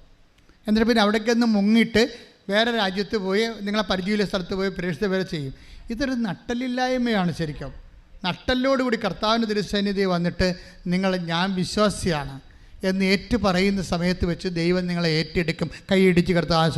എന്നിട്ട് പിന്നെ അവിടേക്കൊന്ന് മുങ്ങിയിട്ട് വേറെ രാജ്യത്ത് പോയി നിങ്ങളെ പരിചയമുള്ള സ്ഥലത്ത് പോയി പ്രേക്ഷിത വരെ ചെയ്യും. ഇതൊരു നട്ടലില്ലായ്മയാണ് ശരിക്കും. നട്ടലിനോടുകൂടി കർത്താവിൻ്റെ തിരുസന്നിധി വന്നിട്ട് ഞാൻ വിശ്വാസിയാണ് എന്ന് ഏറ്റു പറയുന്ന സമയത്ത് വെച്ച് ദൈവം നിങ്ങളെ ഏറ്റെടുക്കും. കൈയിടിച്ച് കർത്താവ്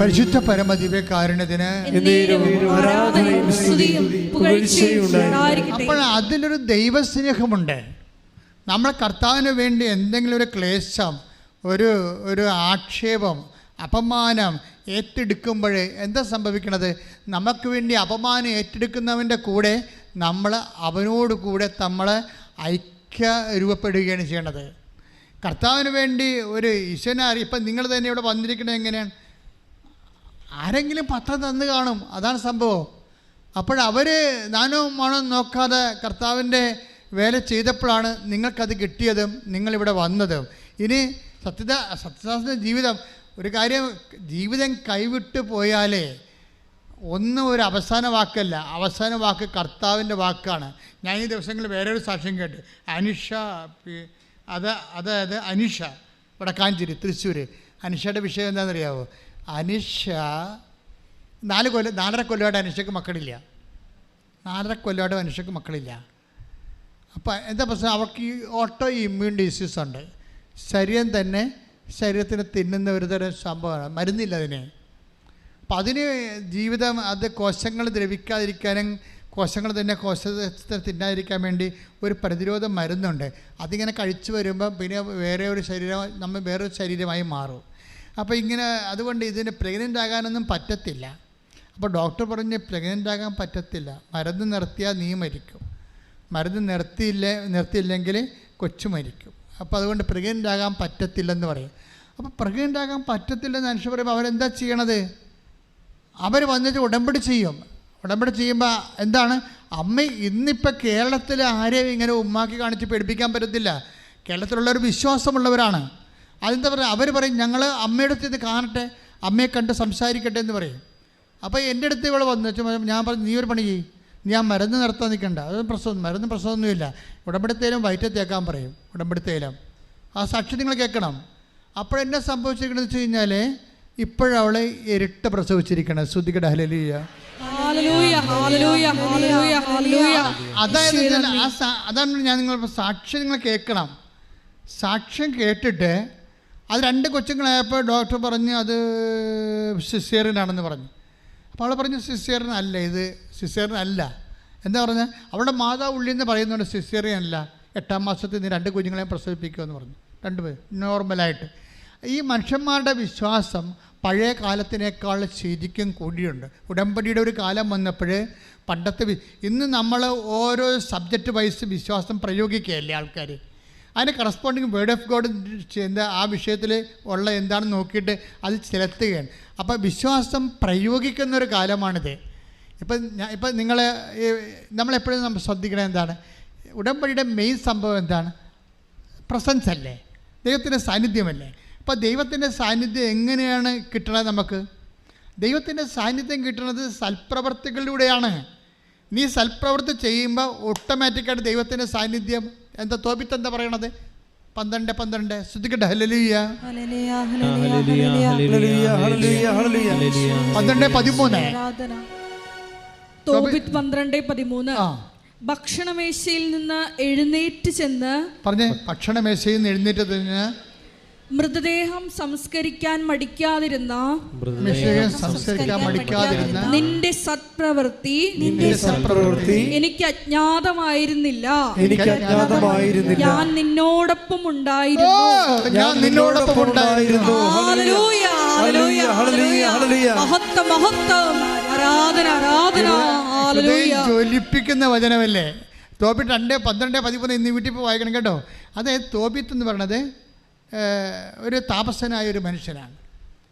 പരിശുദ്ധ പരമദിവ്യകാരുണ്യത്തിന്. അപ്പോൾ അതിലൊരു ദൈവസ്നേഹമുണ്ട്. നമ്മൾ കർത്താവിന് വേണ്ടി എന്തെങ്കിലും ഒരു ക്ലേശം, ഒരു ആക്ഷേപം, അപമാനം ഏറ്റെടുക്കുമ്പോൾ എന്താ സംഭവിക്കണത്? നമുക്ക് വേണ്ടി അപമാനം ഏറ്റെടുക്കുന്നവൻ്റെ കൂടെ നമ്മൾ അവനോട് കൂടെ നമ്മൾ ഐക്യ രൂപപ്പെടുകയാണ് ചെയ്യണത്. കർത്താവിന് വേണ്ടി ഒരു ഈശ്വരനെ ഇപ്പം നിങ്ങൾ തന്നെ ഇവിടെ വന്നിരിക്കണത് എങ്ങനെയാണ്? ആരെങ്കിലും പത്രം തന്നു കാണും, അതാണ് സംഭവം. അപ്പോഴവർ നാനോ മണോ നോക്കാതെ കർത്താവിൻ്റെ ചെയ്തപ്പോഴാണ് നിങ്ങൾക്കത് കിട്ടിയതും നിങ്ങളിവിടെ വന്നതും. ഇനി സത്യദാസൻ്റെ ജീവിതം, ഒരു കാര്യം, ജീവിതം കൈവിട്ട് പോയാലേ ഒരു അവസാന വാക്കല്ല, അവസാന വാക്ക് കർത്താവിൻ്റെ വാക്കാണ്. ഞാൻ ഈ ദിവസങ്ങളിൽ വേറൊരു സാക്ഷ്യം കേട്ട്, അതായത് അനിഷ വടക്കാഞ്ചേരി, തൃശ്ശൂർ. അനിഷയുടെ വിഷയം എന്താണെന്നറിയാവോ? അനിഷ 4.5 കൊല്ലമായിട്ട് അനിഷയ്ക്ക് മക്കളില്ല. 4.5 കൊല്ലമായിട്ട് അനിഷയ്ക്ക് മക്കളില്ല. അപ്പോൾ എന്താ പ്രശ്നം? അവർക്ക് ഈ ഓട്ടോ ഇമ്മ്യൂൺ ഡിസീസ് ഉണ്ട്. ശരീരത്തിന് തിന്നുന്ന ഒരു തരം സംഭവമാണ്, മരുന്നില്ല അതിന്. അപ്പം അതിന് ജീവിതം, അത് കോശങ്ങൾ ദ്രവിക്കാതിരിക്കാനും കോശങ്ങൾ കോശത്തെ തിന്നാതിരിക്കാൻ വേണ്ടി ഒരു പ്രതിരോധ മരുന്നുണ്ട്. അതിങ്ങനെ കഴിച്ചു വരുമ്പോൾ പിന്നെ വേറൊരു ശരീരമായി മാറും. അപ്പോൾ അതുകൊണ്ട് ഇതിന് പ്രഗ്നൻ്റ് ആകാനൊന്നും പറ്റത്തില്ല. അപ്പോൾ ഡോക്ടർ പറഞ്ഞ് പ്രഗ്നൻ്റ് ആകാൻ പറ്റത്തില്ല, മരുന്ന് നിർത്തിയാൽ നീ മരിക്കും, മരുന്ന് നിർത്തിയില്ലെങ്കിൽ കൊച്ചു മരിക്കും. അപ്പോൾ അതുകൊണ്ട് പ്രഗ്നൻ്റ് ആകാൻ പറ്റത്തില്ലെന്ന് പറയും. അപ്പോൾ പ്രഗ്നൻ്റ് ആകാൻ പറ്റത്തില്ലെന്ന് മനുഷ്യർ പറയുമ്പോൾ അവരെന്താ ചെയ്യണത്? അവർ വന്നിട്ട് ഉടമ്പടി ചെയ്യും. ഉടമ്പടി ചെയ്യുമ്പോൾ എന്താണ്? അമ്മ ഇന്നിപ്പോൾ കേരളത്തിൽ ആരെയും ഇങ്ങനെ ഉമ്മാക്കി കാണിച്ച് പേടിപ്പിക്കാൻ പറ്റത്തില്ല. കേരളത്തിലുള്ളവർ വിശ്വാസമുള്ളവരാണ്. അതെന്താ പറയുക? അവർ പറയും ഞങ്ങൾ അമ്മയുടെ അടുത്ത് ഇത് കാണട്ടെ, അമ്മയെ കണ്ട് സംസാരിക്കട്ടെ എന്ന് പറയും. അപ്പോൾ എൻ്റെ അടുത്ത് ഇവിടെ വന്നു ഞാൻ പറഞ്ഞു, നീ ഒരു പണി ചെയ്യും, ഞാൻ മരുന്ന് നിർത്താൻ നിൽക്കണ്ട, അതൊന്നും പ്രശ്നമൊന്നുമില്ല, ഉടമ്പടിത്തേലും വയറ്റത്തേക്കാൻ പറയും. ഉടമ്പടിത്തേലും ആ സാക്ഷി നിങ്ങൾ കേൾക്കണം. അപ്പോഴെന്നെ സംഭവിച്ചിരിക്കണമെന്ന് വെച്ച് കഴിഞ്ഞാൽ ഇപ്പോഴവളെ ഇരട്ട പ്രസവിച്ചിരിക്കണം. ശ്രദ്ധിക്കട്ടെ. ഹല്ലേലൂയ, അതായത് അതാണ് ഞാൻ നിങ്ങൾ സാക്ഷി നിങ്ങൾ കേൾക്കണം. സാക്ഷ്യം കേട്ടിട്ട് അത് 2 കൊച്ചുങ്ങളായപ്പോൾ ഡോക്ടർ പറഞ്ഞു അത് സിസേറിയനാണെന്ന് പറഞ്ഞു. അപ്പോൾ അവൾ പറഞ്ഞു സിസേറിയൻ അല്ല, ഇത് സിസേറിയൻ അല്ല. എന്താ പറഞ്ഞാൽ അവളുടെ മാതാവ് ഉള്ളിൽ നിന്ന് പറയുന്നുണ്ട് സിസേറിയൻ അല്ല, 8ാം മാസത്തിൽ നീ 2 കുഞ്ഞുങ്ങളെയും പ്രസവിപ്പിക്കുമെന്ന് പറഞ്ഞു. 2 പേർ നോർമലായിട്ട്. ഈ മനുഷ്യന്മാരുടെ വിശ്വാസം പഴയ കാലത്തിനേക്കാൾ ശരിക്കും കൂടിയുണ്ട്. ഉടമ്പടിയുടെ ഒരു കാലം വന്നപ്പോൾ പണ്ടത്തെ ഇന്ന് നമ്മൾ ഓരോ സബ്ജക്റ്റ് വൈസ് വിശ്വാസം പ്രയോഗിക്കുകയല്ലേ ആൾക്കാർ. അതിന് കറസ്പോണ്ടിങ് വേർഡ് ഓഫ് ഗോഡ് എന്താ ആ വിഷയത്തിൽ ഉള്ള എന്താണെന്ന് നോക്കിയിട്ട് അത് ചെലുത്തുകയാണ്. അപ്പോൾ വിശ്വാസം പ്രയോഗിക്കുന്നൊരു കാലമാണിത്. ഇപ്പം നമ്മളെപ്പോഴും നമ്മൾ ശ്രദ്ധിക്കണം എന്താണ്, ഉടമ്പടിയുടെ മെയിൻ സംഭവം എന്താണ്? പ്രസൻസ് അല്ലേ, ദൈവത്തിൻ്റെ സാന്നിധ്യമല്ലേ. അപ്പോൾ ദൈവത്തിൻ്റെ സാന്നിധ്യം എങ്ങനെയാണ് കിട്ടണത്? നമുക്ക് ദൈവത്തിൻ്റെ സാന്നിധ്യം കിട്ടുന്നത് സൽപ്രവർത്തികളിലൂടെയാണ്. നീ സൽപ്രവൃത്തി ചെയ്യുമ്പോൾ ഓട്ടോമാറ്റിക്കായിട്ട് ദൈവത്തിൻ്റെ സാന്നിധ്യം എന്താ തോപിത്ത് എന്താ പറയണത്? 12 ശ്രദ്ധിക്കട്ടെ. ഹല്ലേലൂയ 12:13 തോബിത്ത് 12:13 ഭക്ഷണമേശയിൽ നിന്ന് എഴുന്നേറ്റ് ചെന്ന് പറഞ്ഞേ, ഭക്ഷണമേശയിൽ നിന്ന് എഴുന്നേറ്റ് ചെന്ന് മൃതദേഹം സംസ്കരിക്കാൻ മടിക്കാതിരുന്ന നിന്റെ സത്പ്രവൃത്തി എനിക്ക് അജ്ഞാതമായിരുന്നില്ല. ഞാൻ നിന്നോടൊപ്പം ഉണ്ടായിരുന്നു. ജ്വലിപ്പിക്കുന്ന വചനമല്ലേ തോബിത്ത് 2:12-13 ഇന്ന് വീട്ടിൽ പോയി വായിക്കണം കേട്ടോ. അതെ, തോബിത്ത് എന്ന് പറയണത് ഒരു താപസനായ ഒരു മനുഷ്യനാണ്.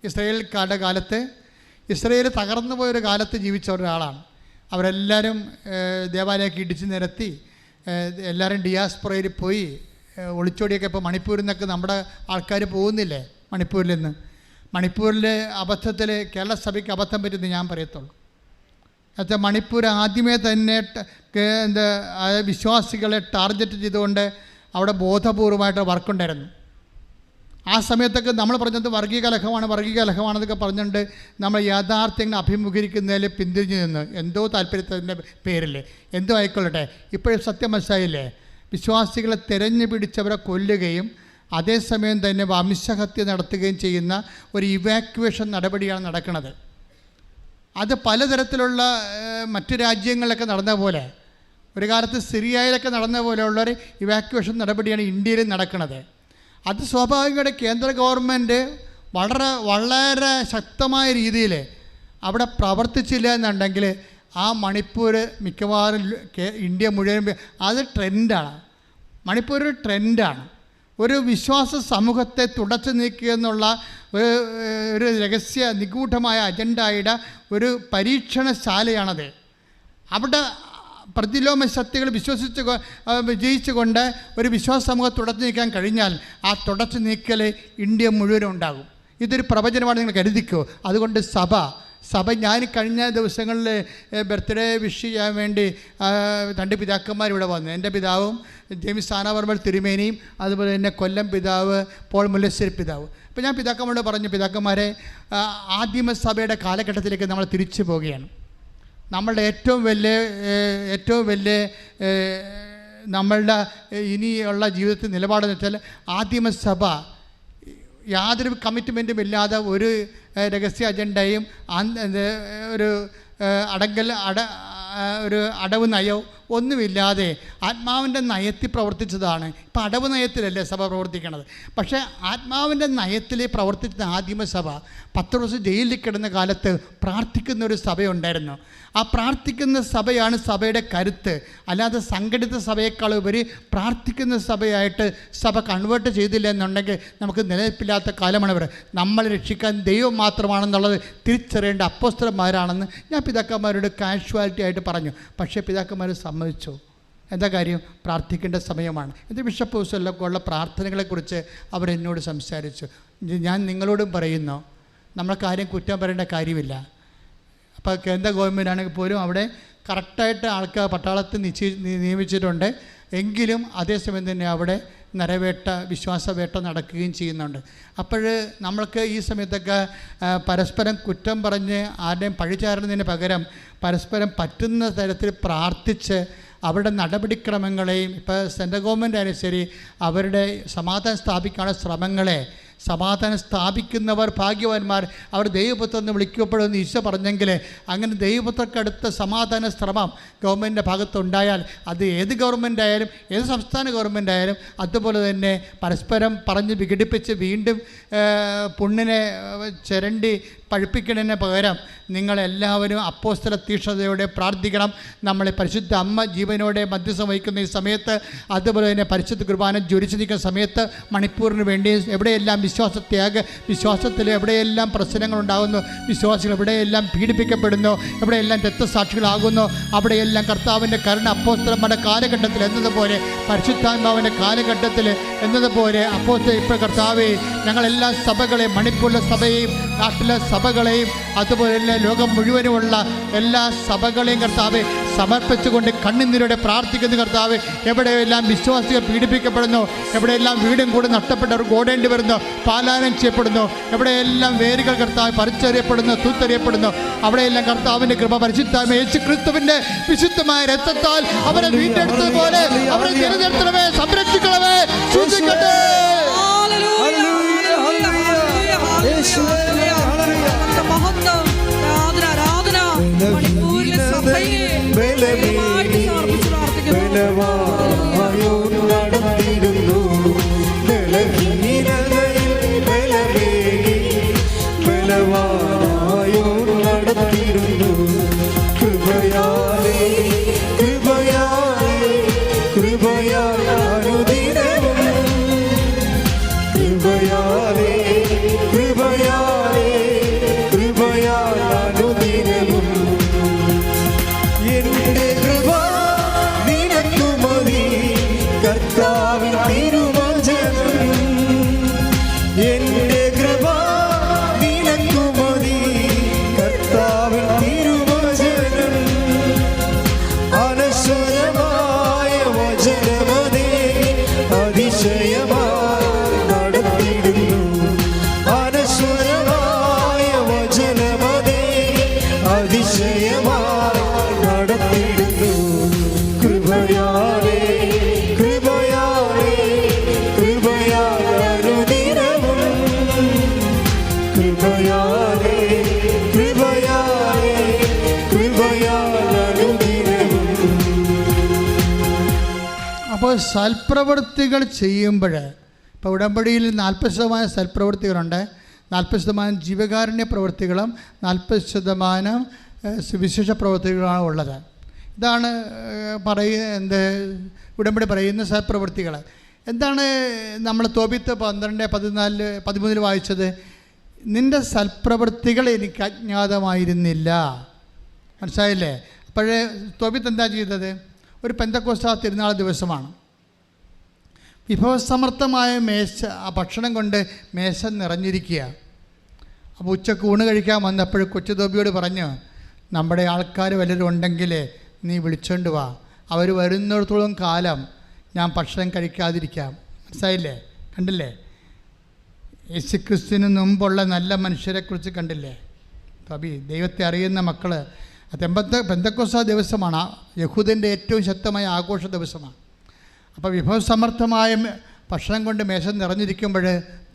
ഇസ്രായേൽക്കാരുടെ കാലത്ത്, ഇസ്രായേൽ തകർന്നു പോയൊരു കാലത്ത് ജീവിച്ച ഒരാളാണ്. അവരെല്ലാവരും ദേവാലയമൊക്കെ ഇടിച്ച് നിരത്തി എല്ലാവരും ഡിയാസ്പൊറയിൽ പോയി ഒളിച്ചോടിയൊക്കെ. ഇപ്പോൾ മണിപ്പൂരിൽ നിന്നൊക്കെ നമ്മുടെ ആൾക്കാർ പോകുന്നില്ലേ മണിപ്പൂരിൽ നിന്ന്. മണിപ്പൂരിലെ അബദ്ധത്തിൽ കേരള സഭയ്ക്ക് അബദ്ധം പറ്റുമെന്ന് ഞാൻ പറയത്തുള്ളൂ. എന്നുവെച്ചാൽ മണിപ്പൂർ ആദ്യമേ തന്നെ വിശ്വാസികളെ ടാർഗറ്റ് ചെയ്തുകൊണ്ട് അവിടെ ബോധപൂർവമായിട്ട് വർക്കുണ്ടായിരുന്നു. ആ സമയത്തൊക്കെ നമ്മൾ പറഞ്ഞത് വർഗീയ കലഹമാണെന്നൊക്കെ പറഞ്ഞുകൊണ്ട് നമ്മൾ യാഥാർത്ഥ്യങ്ങൾ അഭിമുഖീകരിക്കുന്നതിൽ പിന്തിരിഞ്ഞു നിന്ന് എന്തോ താല്പര്യത്തിൻ്റെ പേരിൽ എന്തോ ആയിക്കൊള്ളട്ടെ. ഇപ്പോഴും സത്യം മനസ്സിലായില്ലേ? വിശ്വാസികളെ തിരഞ്ഞു പിടിച്ചവരെ കൊല്ലുകയും അതേസമയം തന്നെ വംശഹത്യ നടത്തുകയും ചെയ്യുന്ന ഒരു ഇവാക്യുവേഷൻ നടപടിയാണ് നടക്കുന്നത്. അത് പലതരത്തിലുള്ള മറ്റ് രാജ്യങ്ങളിലൊക്കെ നടന്ന പോലെ, ഒരു കാലത്ത് സിറിയയിലൊക്കെ നടന്ന പോലെയുള്ളൊരു ഇവാക്യുവേഷൻ നടപടിയാണ് ഇന്ത്യയിൽ നടക്കുന്നത്. അത് സ്വാഭാവികമായിട്ട് കേന്ദ്ര ഗവൺമെൻറ് വളരെ ശക്തമായ രീതിയിൽ അവിടെ പ്രവർത്തിച്ചില്ല എന്നുണ്ടെങ്കിൽ ആ മണിപ്പൂർ മിക്കവാറും ഇന്ത്യ മുഴുവൻ അത് ട്രെൻഡാണ്. മണിപ്പൂർ ഒരു ട്രെൻഡാണ്. ഒരു വിശ്വാസ സമൂഹത്തെ തുടച്ചു നീക്കുക എന്നുള്ള ഒരു രഹസ്യ നിഗൂഢമായ അജണ്ടയുടെ ഒരു പരീക്ഷണശാലയാണത്. അവിടെ പ്രതിലോമ ശക്തികൾ വിജയിച്ചുകൊണ്ട് ഒരു വിശ്വാസ സമൂഹം തുടച്ചു നീക്കാൻ കഴിഞ്ഞാൽ ആ തുടച്ചു നീക്കൽ ഇന്ത്യ മുഴുവനും ഉണ്ടാകും. ഇതൊരു പ്രവചനമാണ്, നിങ്ങൾ കരുതിക്കോ. അതുകൊണ്ട് സഭ ഞാൻ കഴിഞ്ഞ ദിവസങ്ങളിൽ ബർത്ത്ഡേ വിഷ് ചെയ്യാൻ വേണ്ടി 2 പിതാക്കന്മാർ ഇവിടെ വന്നു. എൻ്റെ പിതാവും ജെയിംസ് ആനാവർമ്മ തിരുമേനിയും, അതുപോലെ തന്നെ കൊല്ലം പിതാവ് പോൾ മുല്ലശ്ശേരി പിതാവ്. അപ്പോൾ ഞാൻ പിതാക്കന്മാരോട് പറഞ്ഞു, പിതാക്കന്മാരെ, ആദിമസഭയുടെ കാലഘട്ടത്തിലേക്ക് നമ്മൾ തിരിച്ചു പോവുകയാണ്. നമ്മളുടെ ഏറ്റവും വലിയ നമ്മളുടെ ഇനിയുള്ള ജീവിതത്തിൽ നിലപാടെന്ന് വെച്ചാൽ ആദിമസഭ യാതൊരു കമ്മിറ്റ്മെൻറ്റും ഇല്ലാതെ ഒരു രഹസ്യ അജണ്ടയും ഒരു അടവ് നയവും ഒന്നുമില്ലാതെ ആത്മാവിൻ്റെ നയത്തിൽ പ്രവർത്തിച്ചതാണ്. ഇപ്പോൾ അടവ് നയത്തിലല്ലേ സഭ പ്രവർത്തിക്കണത്. പക്ഷേ ആത്മാവിൻ്റെ നയത്തിൽ പ്രവർത്തിച്ച ആദിമസഭ 10 വർഷം ജയിലിൽ കിടന്ന കാലത്ത് പ്രാർത്ഥിക്കുന്ന ഒരു സഭയുണ്ടായിരുന്നു. ആ പ്രാർത്ഥിക്കുന്ന സഭയാണ് സഭയുടെ കരുത്ത്. അല്ലാതെ സംഘടിത സഭയേക്കാൾ ഉപരി പ്രാർത്ഥിക്കുന്ന സഭയായിട്ട് സഭ കൺവേർട്ട് ചെയ്തില്ല എന്നുണ്ടെങ്കിൽ നമുക്ക് നിലനിൽപ്പില്ലാത്ത കാലമാണ് ഇവിടെ. നമ്മൾ രക്ഷിക്കാൻ ദൈവം മാത്രമാണെന്നുള്ളത് തിരിച്ചറിയേണ്ട അപ്പോസ്തലന്മാരാണെന്ന് ഞാൻ പിതാക്കന്മാരോട് കാഷ്വാലിറ്റി ആയിട്ട് പറഞ്ഞു. പക്ഷേ പിതാക്കന്മാർ സമ്മതിച്ചു. എന്താ കാര്യം? പ്രാർത്ഥിക്കേണ്ട സമയമാണ്. ഇത് ബിഷപ്പ് ഹൗസിലൊക്കെ ഉള്ള പ്രാർത്ഥനകളെക്കുറിച്ച് അവരെന്നോട് സംസാരിച്ചു. ഞാൻ നിങ്ങളോടും പറയുന്നു, നമ്മൾക്ക് ആരെയും കുറ്റം പറയേണ്ട കാര്യമില്ല. അപ്പോൾ കേന്ദ്ര ഗവൺമെൻറ് ആണെങ്കിൽ പോലും അവിടെ കറക്റ്റായിട്ട് ആൾക്കാർ പട്ടാളത്തിൽ നിയമിച്ചിട്ടുണ്ട്. എങ്കിലും അതേസമയം തന്നെ അവിടെ നരവേട്ട, വിശ്വാസവേട്ട നടക്കുകയും ചെയ്യുന്നുണ്ട്. അപ്പോൾ നമ്മൾക്ക് ഈ സമയത്തൊക്കെ പരസ്പരം കുറ്റം പറഞ്ഞ് ആരുടെയും പഴിചാരുന്നതിന് പകരം പരസ്പരം പറ്റുന്ന തരത്തിൽ പ്രാർത്ഥിച്ച് അവരുടെ നടപടിക്രമങ്ങളെയും ഇപ്പോൾ സെൻട്രൽ ഗവൺമെൻറ് ആയാലും ശരി അവരുടെ സമാധാനം സ്ഥാപിക്കാനുള്ള ശ്രമങ്ങളെ, സമാധാനം സ്ഥാപിക്കുന്നവർ ഭാഗ്യവാന്മാർ, അവർ ദൈവപുത്രൻ എന്ന് വിളിക്കപ്പെടുമെന്ന് ഈശോ പറഞ്ഞെങ്കിൽ അങ്ങനെ ദൈവപുത്രക്കടുത്ത സമാധാന ശ്രമം ഗവൺമെൻറ്റിൻ്റെ ഭാഗത്തുണ്ടായാൽ അത് ഏത് ഗവൺമെൻറ് ആയാലും ഏത് സംസ്ഥാന ഗവൺമെൻറ് ആയാലും അതുപോലെ തന്നെ പരസ്പരം പറഞ്ഞ് വിഘടിപ്പിച്ച് വീണ്ടും പുണ്ണിനെ ചിരണ്ടി പഴുപ്പിക്കുന്നതിന് പകരം നിങ്ങളെല്ലാവരും അപ്പോസ്തല തീക്ഷ്ണതയോടെ പ്രാർത്ഥിക്കണം. നമ്മളെ പരിശുദ്ധ അമ്മ ജീവനോടെ മധ്യസ്ഥം വഹിക്കുന്ന ഈ സമയത്ത്, അതുപോലെ തന്നെ പരിശുദ്ധ കുർബാന ജ്വലിച്ചു നിൽക്കുന്ന സമയത്ത് മണിപ്പൂറിന് വേണ്ടി എവിടെയെല്ലാം വിശ്വാസത്തിൽ എവിടെയെല്ലാം പ്രശ്നങ്ങളുണ്ടാകുന്നു, വിശ്വാസികൾ എവിടെയെല്ലാം പീഡിപ്പിക്കപ്പെടുന്നു, എവിടെയെല്ലാം രക്തസാക്ഷികളാകുന്നു, അവിടെയെല്ലാം കർത്താവിൻ്റെ കരുണ അപ്പോസ്തലന്മാരുടെ കാലഘട്ടത്തിൽ എന്നതുപോലെ പരിശുദ്ധാത്മാവിൻ്റെ കാലഘട്ടത്തിൽ എന്നതുപോലെ അപ്പോസ്തലൻ ഇപ്പോൾ കർത്താവെ ഞങ്ങളെല്ലാ സഭകളെയും, മണിപ്പൂരിലെ സഭയെയും നാട്ടിലെ സഭകളെയും അതുപോലെ തന്നെ ലോകം മുഴുവനുമുള്ള എല്ലാ സഭകളെയും കർത്താവെ സമർപ്പിച്ചുകൊണ്ട് കണ്ണുനീരോടെ പ്രാർത്ഥിക്കുന്ന കർത്താവെ, എവിടെയെല്ലാം വിശ്വാസികൾ പീഡിപ്പിക്കപ്പെടുന്നു, എവിടെയെല്ലാം വീടും കൂടി നഷ്ടപ്പെട്ടവർ ഓടേണ്ടി വരുന്നു, പാലായനം ചെയ്യപ്പെടുന്നു, എവിടെയെല്ലാം വേരുകൾ കർത്താവ് പറിച്ചറിയപ്പെടുന്നു, തൂത്തെറിയപ്പെടുന്നു, അവിടെയെല്ലാം കർത്താവിൻ്റെ കൃപ പരിശുദ്ധമായ യേശു ക്രിസ്തുവിൻ്റെ വിശുദ്ധമായ രക്തത്താൽ അവരെ വീണ്ടെടുത്തതുപോലെ അവരെ തിരഞ്ഞെടുക്കണമേ, സംരക്ഷിക്കണമേ, സൂക്ഷിക്കട്ടെ. അപ്പോൾ സൽപ്രവൃത്തികൾ ചെയ്യുമ്പോൾ, ഇപ്പോൾ ഉടമ്പടിയിൽ 40% സൽപ്രവൃത്തികളുണ്ട്, 40% ജീവകാരുണ്യ പ്രവൃത്തികളും 40% സുവിശേഷ പ്രവൃത്തികളാണ് ഉള്ളത്. ഇതാണ് ഉടമ്പടി പറയുന്ന സൽപ്രവൃത്തികൾ. എന്താണ് നമ്മൾ തോബിത്ത് 12:14-13 വായിച്ചത്? നിൻ്റെ സൽപ്രവൃത്തികൾ എനിക്ക് അജ്ഞാതമായിരുന്നില്ല. മനസ്സിലായില്ലേ? അപ്പോഴേ തോബിത്ത് എന്താ ചെയ്തത്? ഒരു പെന്തക്കോസ്താ തിരുനാൾ ദിവസമാണ്. വിഭവസമർത്ഥമായ മേശ, ആ ഭക്ഷണം കൊണ്ട് മേശ നിറഞ്ഞിരിക്കുക. അപ്പോൾ ഉച്ചക്ക് ഊണ് കഴിക്കാൻ വന്നപ്പോൾ കൊച്ചു തോബിയോട് പറഞ്ഞു, നമ്മുടെ ആൾക്കാർ വല്ലവരും ഉണ്ടെങ്കിൽ നീ വിളിച്ചോണ്ട് വാ, അവർ വരുന്നിടത്തോളം കാലം ഞാൻ ഭക്ഷണം കഴിക്കാതിരിക്കാം. മനസ്സിലായില്ലേ? കണ്ടില്ലേ? യേശുക്രിസ്തുവിന് മുമ്പുള്ള നല്ല മനുഷ്യരെക്കുറിച്ച് കണ്ടില്ലേ? തോബി, ദൈവത്തെ അറിയുന്ന മക്കൾ. പെന്തക്കോസ്താ ദിവസമാണ്, യഹൂദൻ്റെ ഏറ്റവും ശക്തമായ ആഘോഷ ദിവസമാണ്. അപ്പോൾ വിഭവസമർത്ഥമായ ഭക്ഷണം കൊണ്ട് മേശ നിറഞ്ഞിരിക്കുമ്പോൾ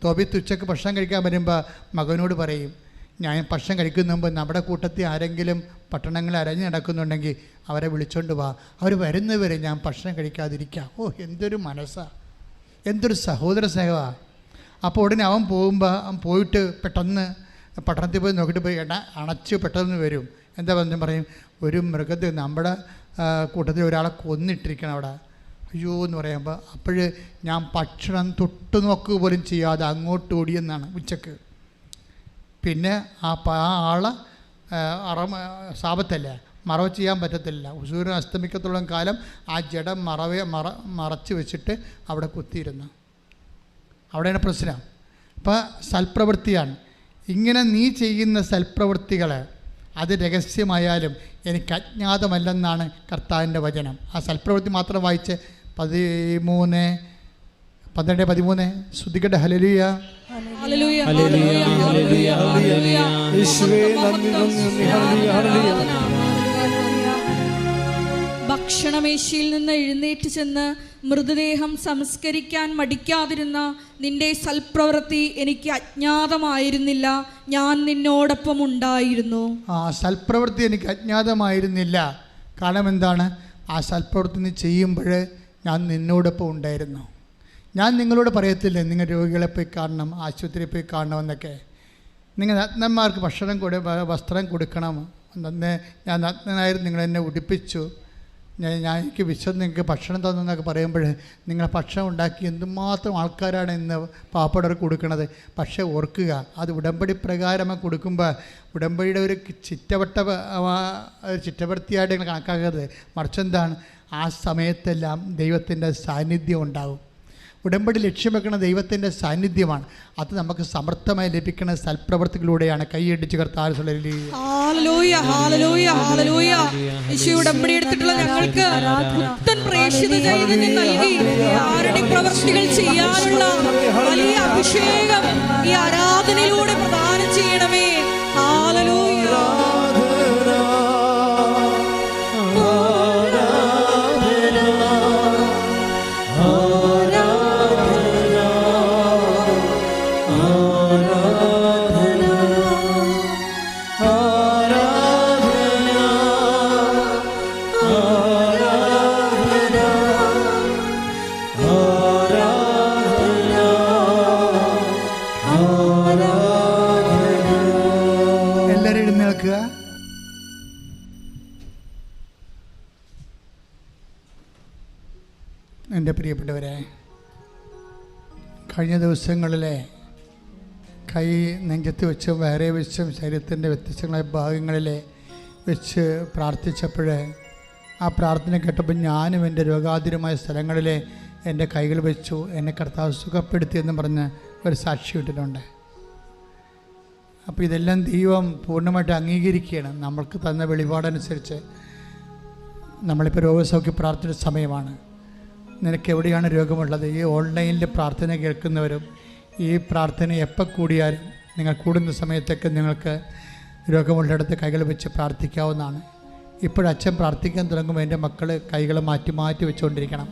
തോബിത്ത് ഉച്ചക്ക് ഭക്ഷണം കഴിക്കാൻ വരുമ്പോൾ മകനോട് പറയും, ഞാൻ ഭക്ഷണം കഴിക്കുന്ന മുമ്പ് നമ്മുടെ കൂട്ടത്തിൽ ആരെങ്കിലും പട്ടണങ്ങളിൽ അരഞ്ഞു നടക്കുന്നുണ്ടെങ്കിൽ അവരെ വിളിച്ചോണ്ട് വാ, അവർ വരുന്നവരെ ഞാൻ ഭക്ഷണം കഴിക്കാതിരിക്കാം. ഓ, എന്തൊരു മനസ്സാ, എന്തൊരു സഹോദര സ്നേഹമാണ്. അപ്പോൾ ഉടനെ അവൻ പോയിട്ട് പെട്ടെന്ന് പട്ടണത്തിൽ പോയി നോക്കിയിട്ട് പോയി അണച്ച് പെട്ടെന്ന് വരും. എന്താ പറഞ്ഞു പറയും, ഒരു മൃഗത്തെ നമ്മുടെ കൂട്ടത്തിൽ ഒരാളെ കൊന്നിട്ടിരിക്കണം അവിടെ. അയ്യോ എന്ന് പറയുമ്പോൾ അപ്പോൾ ഞാൻ ഭക്ഷണം തൊട്ട് നോക്കുക പോലും ചെയ്യാതെ അങ്ങോട്ട് ഓടിയെന്നാണ് ഉച്ചക്ക്. പിന്നെ ആ ആളെ സാപത്തല്ലേ, മറവ് ചെയ്യാൻ പറ്റത്തില്ല. സൂര്യൻ അസ്തമിക്കത്തോളം കാലം ആ ജഡം മറച്ച് വെച്ചിട്ട് അവിടെ കുത്തിയിരുന്നു. അവിടെയാണ് പ്രശ്നം. അപ്പോൾ സൽപ്രവൃത്തിയാണ്. ഇങ്ങനെ നീ ചെയ്യുന്ന സൽപ്രവൃത്തികൾ അത് രഹസ്യമായാലും എനിക്ക് അജ്ഞാതമല്ലെന്നാണ് കർത്താവിൻ്റെ വചനം. ആ സൽപ്രവൃത്തി മാത്രം വായിച്ച് 12-13 ശ്രുതിക്കട്ടെ. ഹല്ലേലൂയ, ഹല്ലേലൂയ, ഹല്ലേലൂയ, ഹല്ലേലൂയ, ഹല്ലേലൂയ. യേശുവേ നന്ദി, നന്ദി, ഹല്ലേലൂയ, ഹല്ലേലൂയ. ഭക്ഷണമേശയിൽ നിന്ന് എഴുന്നേറ്റ് ചെന്ന് മൃതദേഹം സംസ്കരിക്കാൻ മടിക്കാതിരുന്ന നിന്റെ സൽപ്രവൃത്തി എനിക്ക് അജ്ഞാതമായിരുന്നില്ല. ഞാൻ നിന്നോടൊപ്പം ഉണ്ടായിരുന്നു. ആ സൽപ്രവൃത്തി എനിക്ക് അജ്ഞാതമായിരുന്നില്ല. കാരണം എന്താണ്? ആ സൽപ്രവൃത്തി നീ ചെയ്യുമ്പോൾ ഞാൻ നിന്നോടൊപ്പം ഉണ്ടായിരുന്നു. ഞാൻ നിങ്ങളോട് പറയത്തില്ലേ നിങ്ങൾ രോഗികളെ പോയി കാണണം, ആശുപത്രിയിൽ പോയി കാണണമെന്നൊക്കെ. നിങ്ങൾ നഗ്നന്മാർക്ക് വസ്ത്രം കൊടുക്കണം. അന്ന് ഞാൻ നഗ്നനായിരുന്നു, നിങ്ങളെന്നെ ഉടുപ്പിച്ചു, ഞാൻ എനിക്ക് വിശ്വം നിങ്ങൾക്ക് ഭക്ഷണം തന്നെന്നൊക്കെ പറയുമ്പോൾ നിങ്ങൾ ഭക്ഷണം ഉണ്ടാക്കി എന്തുമാത്രം ആൾക്കാരാണ് ഇന്ന് പാവപ്പെട്ടവർക്ക് കൊടുക്കുന്നത്. പക്ഷേ ഓർക്കുക, അത് ഉടമ്പടി പ്രകാരം കൊടുക്കുമ്പോൾ ഉടമ്പടിയുടെ ഒരു ചിറ്റവൃത്തിയായിട്ട് നിങ്ങൾ കണക്കാക്കരുത്. മറിച്ചെന്താണ്? ആ സമയത്തെല്ലാം ദൈവത്തിൻ്റെ സാന്നിധ്യം ഉണ്ടാകും. ഉടമ്പടി ലക്ഷ്യം വെക്കുന്ന ദൈവത്തിൻ്റെ സാന്നിധ്യമാണ്. അത് നമുക്ക് സമർത്ഥമായി ലഭിക്കുന്ന സൽപ്രവർത്തികളിലൂടെയാണ്. കൈയടിച്ച് കർത്താവ് ഉടമ്പടി എടുത്തിട്ടുള്ള ഞങ്ങൾക്ക് പുത്തൻ പ്രേക്ഷിത ചൈതന്യം നൽകി പ്രവർത്തികൾ ചെയ്യാനുള്ള വലിയ അഭിഷേകം ഈ ആരാധനയിലൂടെ പ്രദാനം ചെയ്യണമേ. ഹല്ലേലൂയ. എൻ്റെ പ്രിയപ്പെട്ടവരെ, കഴിഞ്ഞ ദിവസങ്ങളിലെ കൈ നെഞ്ചത്ത് വെച്ചും വേറെ വെച്ചും ശരീരത്തിൻ്റെ വ്യത്യസ്തങ്ങളായ ഭാഗങ്ങളിൽ വെച്ച് പ്രാർത്ഥിച്ചപ്പോൾ ആ പ്രാർത്ഥന കേട്ടപ്പോൾ ഞാനും എൻ്റെ രോഗാതുരമായ സ്ഥലങ്ങളിൽ എൻ്റെ കൈകൾ വെച്ചു, എന്നെ കർത്താവ് സുഖപ്പെടുത്തിയെന്ന് പറഞ്ഞ് ഒരു സാക്ഷി ഇട്ടിട്ടുണ്ട്. അപ്പോൾ ഇതെല്ലാം ദൈവം പൂർണ്ണമായിട്ട് അംഗീകരിക്കുകയാണ്. നമ്മൾക്ക് തന്ന വെളിപാടനുസരിച്ച് നമ്മളിപ്പോൾ രോഗസൗഖ്യ പ്രാർത്ഥന സമയമാണ്. നിനക്ക് എവിടെയാണ് രോഗമുള്ളത്? ഈ ഓൺലൈനിൽ പ്രാർത്ഥന കേൾക്കുന്നവരും ഈ പ്രാർത്ഥന എപ്പോൾ കൂടിയാലും നിങ്ങൾ കൂടുന്ന സമയത്തൊക്കെ നിങ്ങൾക്ക് രോഗമുള്ളിടത്ത് കൈകൾ വെച്ച് പ്രാർത്ഥിക്കാവുന്നതാണ്. ഇപ്പോഴച്ഛൻ പ്രാർത്ഥിക്കാൻ തുടങ്ങുമ്പോൾ എൻ്റെ മക്കൾ കൈകൾ മാറ്റി മാറ്റി വെച്ചുകൊണ്ടിരിക്കണം.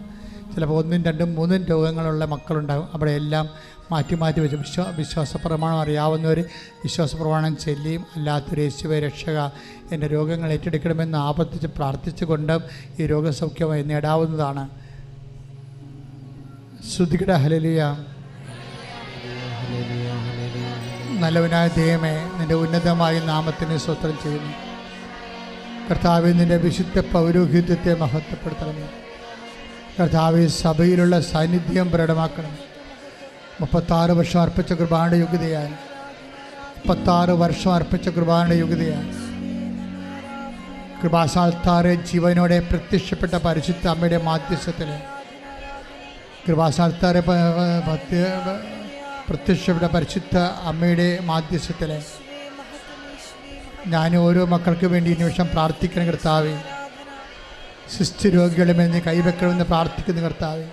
ചിലപ്പോൾ 1, 2, 3 രോഗങ്ങളുള്ള മക്കളുണ്ടാകും. അവിടെ എല്ലാം മാറ്റി മാറ്റി വെച്ച് വിശ്വാസ പ്രമാണം അറിയാവുന്നവർ വിശ്വാസ പ്രമാണം ചൊല്ലിയും അല്ലാത്തൊരു യേശുവേ രക്ഷക എൻ്റെ രോഗങ്ങൾ ഏറ്റെടുക്കണമെന്ന് ആവർത്തിച്ച് പ്രാർത്ഥിച്ചുകൊണ്ട് ഈ രോഗസൗഖ്യമായി നേടാവുന്നതാണ്. ശ്രുതികട ഹല്ലേലൂയ. നല്ലവനായ ദൈവമേ, നിൻ്റെ ഉന്നതമായ നാമത്തിന് സ്തോത്രം ചെയ്യുന്നു. കർത്താവേ, നിൻ്റെ വിശുദ്ധ പൗരോഹിത്യത്തെ മഹത്വപ്പെടുത്തണമേ. കർത്താവേ, സഭയിലുള്ള സാന്നിധ്യം പ്രകടമാക്കണം. 36 വർഷം അർപ്പിച്ച കൃപാണ യോഗ്യതയായി 36 വർഷം അർപ്പിച്ച കൃപാണ യോഗ്യതയായി കൃപാസാൽത്താറെ ജീവനോടെ പ്രത്യക്ഷപ്പെട്ട പരിശുദ്ധ അമ്മയുടെ മാധ്യസ്ഥത്തിൽ കൃപാസാൽത്താറെ പ്രത്യക്ഷപ്പെട്ട പരിശുദ്ധ അമ്മയുടെ മാധ്യസ്ഥത്തിൽ ഞാൻ ഓരോ മക്കൾക്ക് വേണ്ടി ഈ നിമിഷം പ്രാർത്ഥിക്കണം കർത്താവേ. സിസ്റ്റ് രോഗികളെ മേൽ കൈവെക്കണമെന്ന് പ്രാർത്ഥിക്കുന്ന കർത്താവേ.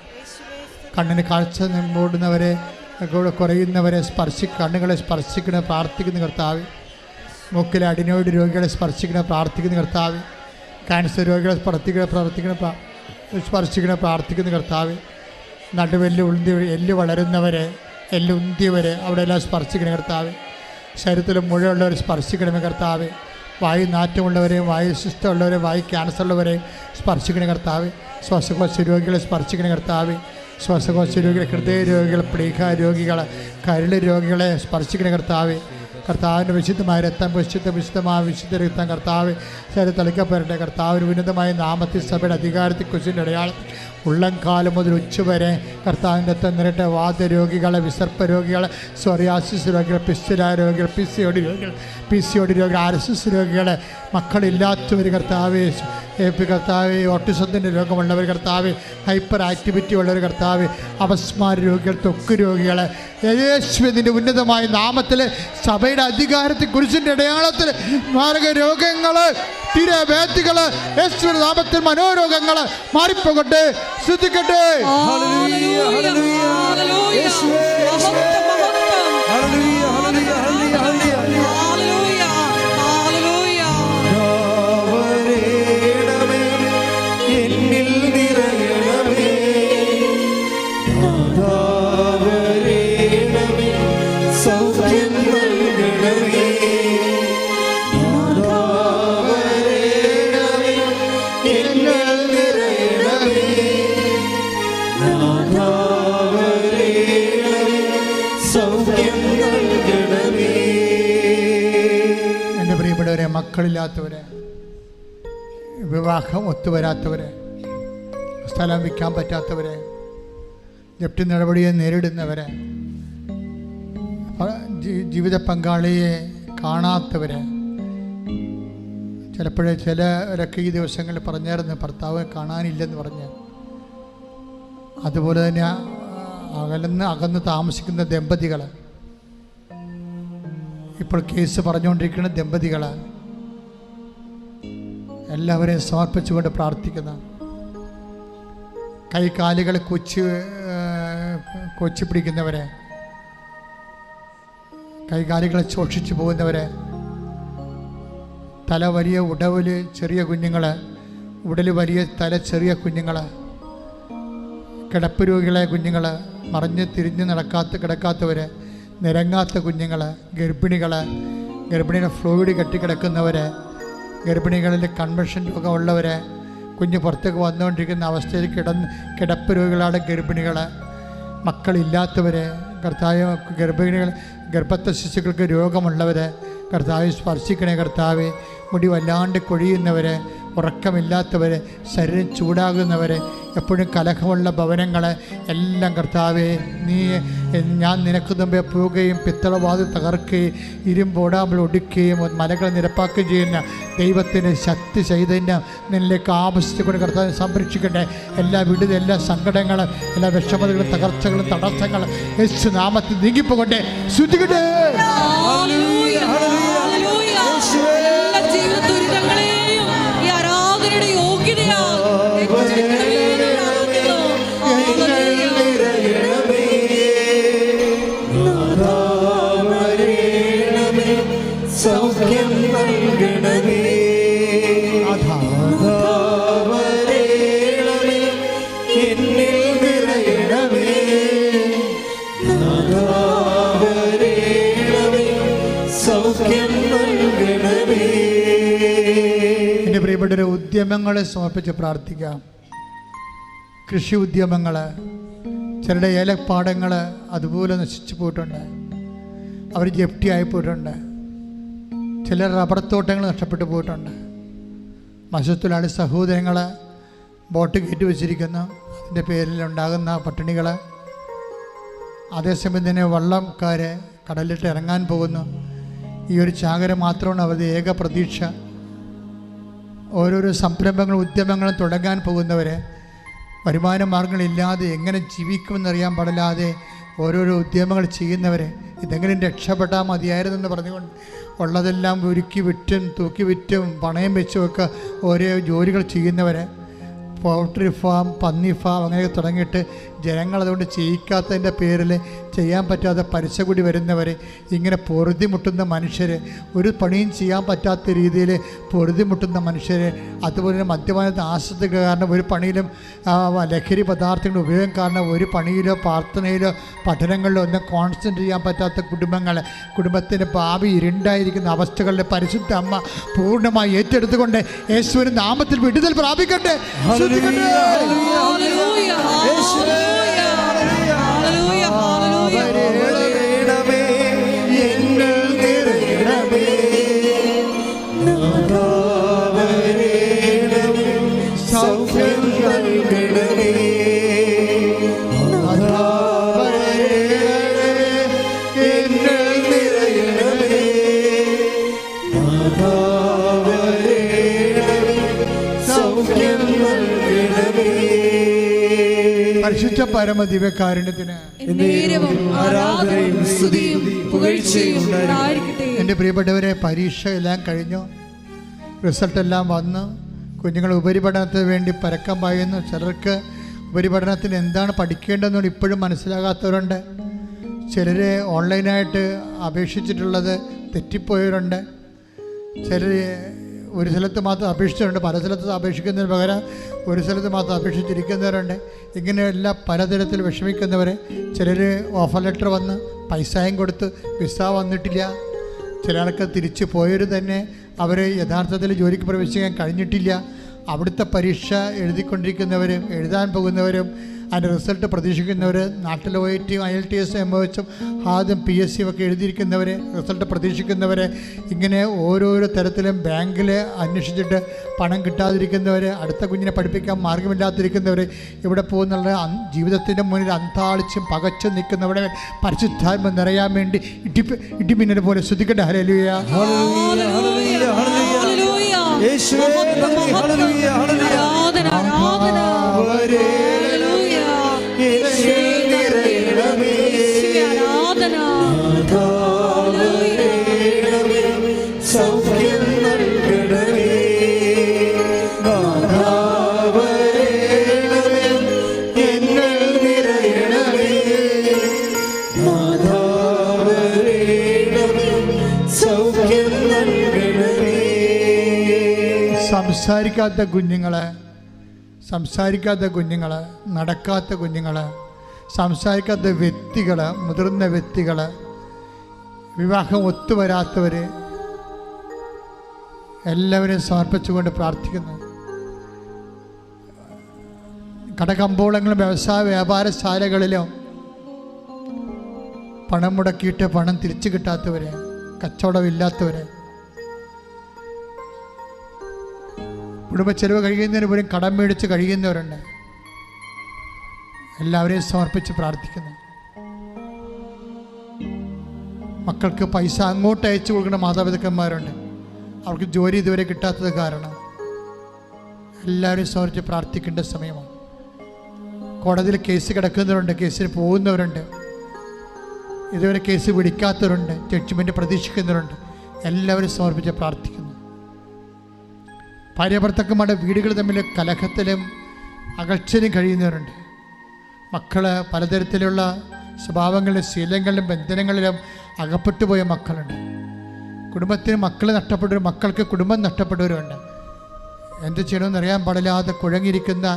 കണ്ണിന് കാഴ്ച മൂടുന്നവരെ കുറയുന്നവരെ കണ്ണുകളെ സ്പർശിക്കണം പ്രാർത്ഥിക്കുന്ന കർത്താവേ. മൂക്കിലെ അഡിനോയിഡ് രോഗികളെ സ്പർശിക്കണം പ്രാർത്ഥിക്കുന്ന കർത്താവേ. ക്യാൻസർ രോഗികളെ സ്പർശിക്കണം പ്രാർത്ഥിക്കുന്ന കർത്താവേ. നടുവെല്ല് എല്ല് വളരുന്നവരെ എല്ല് ഉന്തിയവരെ അവിടെയെല്ലാം സ്പർശിക്കണം കർത്താവേ. ശരീരത്തിൽ മുഴയുള്ളവരെ സ്പർശിക്കണമേ കർത്താവേ. വായു നാറ്റമുള്ളവരെയും വായു ശിഷ്ടമുള്ളവരെയും വായു ക്യാൻസറുള്ളവരെയും സ്പർശിക്കണ കർത്താവേ. ശ്വാസകോശ രോഗികളെ സ്പർശിക്കണ കർത്താവേ. ശ്വാസകോശ രോഗികളെ, ഹൃദയ രോഗികൾ, പ്ലീഹ രോഗികളെ, കരൾ രോഗികളെ സ്പർശിക്കണ കർത്താവേ. കർത്താവിൻ്റെ വിശുദ്ധമായ രക്തം വിശുദ്ധ രക്തം കർത്താവ് ശരീരം തളിക്കപ്പെടട്ടെ. കർത്താവിന് ഉന്നതമായ നാമത്തിൽ സഭയുടെ അധികാരത്തിൽ കുശിൻ്റെ അടയാളത്തിൽ ഉള്ളംകാലം മുതൽ ഉച്ചവരെ കർത്താവിൻ്റെ രക്തം നിരട്ടെ. വാതരോഗികളെ, വിസർപ്പ രോഗികളെ, സോറിയാസിസ് രോഗികൾ, പിസ്റ്റുല രോഗികൾ, PCOD രോഗികൾ, RSS രോഗികളെ, മക്കളില്ലാത്തവർ കർത്താവേ, കർത്താവെ, ഓട്ടിസത്തിൻ്റെ രോഗമുള്ളവർ കർത്താവെ, ഹൈപ്പർ ആക്ടിവിറ്റി ഉള്ളവർ കർത്താവെ, അപസ്മാര രോഗികൾ, ത്വക്ക് രോഗികളെ യേശുവിൻ്റെ ഉന്നതമായ നാമത്തിൽ സഭയുടെ അധികാരത്തിൽ കുരിശിൻ്റെ അടയാളത്തിൽ മാരക രോഗങ്ങൾ, തിരവേദികൾ യേശുവിൻ്റെ നാമത്തിൽ മനോരോഗങ്ങൾ മാറിപ്പോകട്ടെ. ശ്രദ്ധിക്കട്ടെ. നൽകണമേ. എൻ്റെ പ്രിയപ്പെട്ടവരെ, മക്കളില്ലാത്തവരെ, വിവാഹം ഒത്തുവരാത്തവരെ, സ്ഥലം വിൽക്കാൻ പറ്റാത്തവരെ, ജപ്തി നടപടിയെ നേരിടുന്നവരെ, ജീവിത പങ്കാളിയെ കാണാത്തവരെ, ചിലപ്പോഴേ ചിലരൊക്കെ ഈ ദിവസങ്ങളിൽ പറഞ്ഞായിരുന്നു ഭർത്താവ് കാണാനില്ലെന്ന് പറഞ്ഞ്. അതുപോലെ തന്നെ അകന്ന് താമസിക്കുന്ന ദമ്പതികൾ, ഇപ്പോൾ കേസ് പറഞ്ഞുകൊണ്ടിരിക്കുന്ന ദമ്പതികൾ, എല്ലാവരെയും സമർപ്പിച്ചുകൊണ്ട് പ്രാർത്ഥിക്കുന്ന, കൈകാലുകൾ കൊച്ചി പിടിക്കുന്നവരെ, കൈകാലുകളെ ശോഷിച്ചു പോകുന്നവരെ, തല വലിയ ഉടവിൽ ചെറിയ കുഞ്ഞുങ്ങൾ, ഉടൽ വലിയ തല ചെറിയ കുഞ്ഞുങ്ങൾ, കിടപ്പ് രോഗികളെ കുഞ്ഞുങ്ങൾ, മറിഞ്ഞ് തിരിഞ്ഞ് കിടക്കാത്തവർ, നിരങ്ങാത്ത കുഞ്ഞുങ്ങൾ, ഗർഭിണിയുടെ ഫ്ലൂയിഡ് കെട്ടിക്കിടക്കുന്നവർ, ഗർഭിണികളിൽ കൺവെൻഷൻ രോഗമുള്ളവർ, കുഞ്ഞ് പുറത്തേക്ക് വന്നുകൊണ്ടിരിക്കുന്ന അവസ്ഥയിൽ കിടപ്പ് രോഗികളാണ് ഗർഭിണികൾ, മക്കളില്ലാത്തവർ, കർത്താവ് ഗർഭസ്ഥ ശിശുക്കൾക്ക് രോഗമുള്ളവർ, കർത്താവ് സ്പർശിക്കണേ കർത്താവ്. മുടി വല്ലാണ്ട് കൊഴിയുന്നവർ, ഉറക്കമില്ലാത്തവർ, ശരീരം ചൂടാകുന്നവർ, എപ്പോഴും കലഹമുള്ള ഭവനങ്ങൾ എല്ലാം കർത്താവെ ഞാൻ നിനക്ക് മുമ്പേ പോവുകയും പിത്തളവാത് തകർക്കുകയും ഇരുമ്പോടാമ്പൽ ഒടുക്കുകയും മലകൾ നിരപ്പാക്കുകയും ചെയ്യുന്ന ദൈവത്തിൻ്റെ ശക്തി ചൈതന്യം നിന്നിലേക്ക് ആവശ്യപ്പെട്ട് കർത്താവിനെ സംരക്ഷിക്കട്ടെ. എല്ലാ വിടുതലും, എല്ലാ സങ്കടങ്ങളും, എല്ലാ വിഷമതകളും, തകർച്ചകളും, തടസ്സങ്ങളും യേശു നാമത്തിൽ നീങ്ങിപ്പോകട്ടെ. ശ്രദ്ധിക്കട്ടെ. സൗഖ്യം നൽകണമേ. നാഥാവരേണമേ, എന്നിൽ നിറയണമേ. നാഥാവരേണമേ, സൗഖ്യം നൽകണമേ. എൻ്റെ പ്രിയപ്പെട്ട ഉദ്യമങ്ങളെ സമർപ്പിച്ച് പ്രാർത്ഥിക്കാം. കൃഷി ഉദ്യമങ്ങൾ, ചിലരുടെ ഏലപ്പാടങ്ങൾ അതുപോലെ നശിച്ചു പോയിട്ടുണ്ട്, അവർ ജപ്തിയായി പോയിട്ടുണ്ട്. ചില റബ്ബർ തോട്ടങ്ങൾ നഷ്ടപ്പെട്ടു പോയിട്ടുണ്ട്. മശത്വത്തിലാണ് സഹോദരങ്ങൾ ബോട്ട് കയറ്റി വെച്ചിരിക്കുന്നു, അതിൻ്റെ പേരിൽ ഉണ്ടാകുന്ന പട്ടിണികൾ. അതേസമയം തന്നെ വള്ളംക്കാർ കടലിട്ട് ഇറങ്ങാൻ പോകുന്നു. ഈ ഒരു ചാകര മാത്രമാണ് അവരുടെ ഏക പ്രതീക്ഷ. ഓരോരോ സംരംഭങ്ങളും ഉദ്യമങ്ങളും തുടങ്ങാൻ പോകുന്നവരെ, വരുമാന മാർഗങ്ങളില്ലാതെ എങ്ങനെ ജീവിക്കുമെന്നറിയാൻ പാടില്ലാതെ ഓരോരോ ഉദ്യമങ്ങൾ ചെയ്യുന്നവരെ, ഇതെങ്കിലും രക്ഷപ്പെട്ടാൽ മതിയായിരുന്നെന്ന് പറഞ്ഞുകൊണ്ട് ഉള്ളതെല്ലാം ഒരുക്കി വിറ്റും തൂക്കി വിറ്റും പണയം വെച്ചുമൊക്കെ ഓരോ ജോലികൾ ചെയ്യുന്നവരെ, പൗൾട്രി ഫാം, പന്നി ഫാം അങ്ങനെയൊക്കെ തുടങ്ങിയിട്ട് ജനങ്ങളതുകൊണ്ട് ചെയ്യിക്കാത്തതിൻ്റെ പേരിൽ ചെയ്യാൻ പറ്റാതെ പലിശ കൂടി വരുന്നവർ, ഇങ്ങനെ പൊറുതിമുട്ടുന്ന മനുഷ്യർ, ഒരു പണിയും ചെയ്യാൻ പറ്റാത്ത രീതിയിൽ പൊറുതിമുട്ടുന്ന മനുഷ്യർ, അതുപോലെ മദ്യപാനത്തെ ആശ്രത കാരണം ഒരു പണിയിലും ലഹരി പദാർത്ഥങ്ങളുടെ ഉപയോഗം കാരണം ഒരു പണിയിലോ പ്രാർത്ഥനയിലോ പഠനങ്ങളിലോ ഒന്നും കോൺസെൻട്രേറ്റ് ചെയ്യാൻ പറ്റാത്ത കുടുംബങ്ങൾ, കുടുംബത്തിൻ്റെ ഭാവി ഇരുണ്ടായിരിക്കുന്ന അവസ്ഥകളിലെ പരിശുദ്ധ അമ്മ പൂർണ്ണമായി ഏറ്റെടുത്തുകൊണ്ട് യേശുവിൻ്റെ നാമത്തിൽ വിടുതൽ പ്രാപിക്കട്ടെ. സൗഖ്യം നൽകണമേ. പരിശുദ്ധ പരമ ദിവ്യകാരുണ്യത്തിന് എൻ്റെ പ്രിയപ്പെട്ടവരെ, പരീക്ഷ എല്ലാം കഴിഞ്ഞു, റിസൾട്ടെല്ലാം വന്നു, കുഞ്ഞുങ്ങൾ ഉപരിപഠനത്തിന് വേണ്ടി പരക്കം പായുന്നു. ചിലർക്ക് ഉപരിപഠനത്തിന് എന്താണ് പഠിക്കേണ്ടതെന്ന് ഇപ്പോഴും മനസ്സിലാകാത്തവരുണ്ട്. ചിലർ ഓൺലൈനായിട്ട് അപേക്ഷിച്ചിട്ടുള്ളത് തെറ്റിപ്പോയവരുണ്ട്. ചിലർ ഒരു സ്ഥലത്ത് മാത്രം അപേക്ഷിച്ചിട്ടുണ്ട്, പല സ്ഥലത്ത് അപേക്ഷിക്കുന്നതിന് പകരം ഒരു സ്ഥലത്ത് മാത്രം അപേക്ഷിച്ചിരിക്കുന്നവരുണ്ട്. ഇങ്ങനെയെല്ലാം പലതരത്തിൽ വിഷമിക്കുന്നവർ, ചിലർ ഓഫർ ലെറ്റർ വന്ന് പൈസയും കൊടുത്ത് വിസ വന്നിട്ടില്ല. ചില ആൾക്ക് തിരിച്ചു പോയവർ തന്നെ അവർ യഥാർത്ഥത്തിൽ ജോലിക്ക് പ്രവേശിക്കാൻ കഴിഞ്ഞിട്ടില്ല. അവിടുത്തെ പരീക്ഷ എഴുതിക്കൊണ്ടിരിക്കുന്നവരും എഴുതാൻ പോകുന്നവരും അതിൻ്റെ റിസൾട്ട് പ്രതീക്ഷിക്കുന്നവർ, നാട്ടിൽ OIT IELTS MOHും ആദ്യം PSC ഒക്കെ എഴുതിയിരിക്കുന്നവർ, റിസൾട്ട് പ്രതീക്ഷിക്കുന്നവർ, ഇങ്ങനെ ഓരോരോ തരത്തിലും ബാങ്കിൽ അന്വേഷിച്ചിട്ട് പണം കിട്ടാതിരിക്കുന്നവർ, അടുത്ത കുഞ്ഞിനെ പഠിപ്പിക്കാൻ മാർഗമില്ലാതിരിക്കുന്നവർ, ഇവിടെ പോകുന്നുള്ള ജീവിതത്തിൻ്റെ മുന്നിൽ അന്താളിച്ചും പകച്ചും നിൽക്കുന്നവരെ പരിശുദ്ധാത്മ നിറയാൻ വേണ്ടി ഇടിമിന്നൽ പോലെ ശ്രദ്ധിക്കട്ടെ. ഹല്ലേലൂയ, സൗഖ്യം നൽകണമേ, എന്നിൽ നിറയണമേ, സൗഖ്യം നൽകണമേ. സംസാരിക്കാത്ത കുഞ്ഞുങ്ങൾ, നടക്കാത്ത കുഞ്ഞുങ്ങൾ, സംസാരിക്കാത്ത വ്യക്തികൾ, മുതിർന്ന വ്യക്തികൾ, വിവാഹം ഒത്തുവരാത്തവർ, എല്ലാവരെയും സമർപ്പിച്ചുകൊണ്ട് പ്രാർത്ഥിക്കുന്നു. കടകമ്പോളങ്ങളും വ്യാപാരശാലകളിലും പണം മുടക്കിയിട്ട് പണം തിരിച്ചു കിട്ടാത്തവർ, കച്ചവടമില്ലാത്തവർ, കുടുംബ ചെലവ് കഴിയുന്നതിന് പോലും കടം മേടിച്ച് കഴിയുന്നവരുണ്ട്. എല്ലാവരെയും സമർപ്പിച്ച് പ്രാർത്ഥിക്കുന്നു. മക്കൾക്ക് പൈസ അങ്ങോട്ട് അയച്ചു കൊടുക്കുന്ന മാതാപിതാക്കന്മാരുണ്ട്, അവർക്ക് ജോലി ഇതുവരെ കിട്ടാത്തത് കാരണം. എല്ലാവരും സമർപ്പിച്ച് പ്രാർത്ഥിക്കേണ്ട സമയമാണ്. കോടതിയിൽ കേസ് കിടക്കുന്നവരുണ്ട്, കേസിന് പോകുന്നവരുണ്ട്, ഇതുവരെ കേസ് പിടിക്കാത്തവരുണ്ട്, ജഡ്ജ്മെൻറ്റ് പ്രതീക്ഷിക്കുന്നവരുണ്ട്. എല്ലാവരും സമർപ്പിച്ച് പ്രാർത്ഥിക്കുന്നു. ഭാര്യാഭർത്താക്കന്മാരുടെ വീടുകൾ തമ്മിൽ കലഹത്തിലും അകൽച്ചയിലും കഴിയുന്നവരുണ്ട്. മക്കൾ പലതരത്തിലുള്ള സ്വഭാവങ്ങളിലും ശീലങ്ങളിലും ബന്ധനങ്ങളിലും അകപ്പെട്ടു പോയ മക്കളുണ്ട്. കുടുംബത്തിന് മക്കൾ നഷ്ടപ്പെട്ടവരും മക്കൾക്ക് കുടുംബം നഷ്ടപ്പെട്ടവരുമുണ്ട്. എന്ത് ചെയ്യണമെന്ന് അറിയാൻ പാടില്ലാതെ കുഴങ്ങിയിരിക്കുന്ന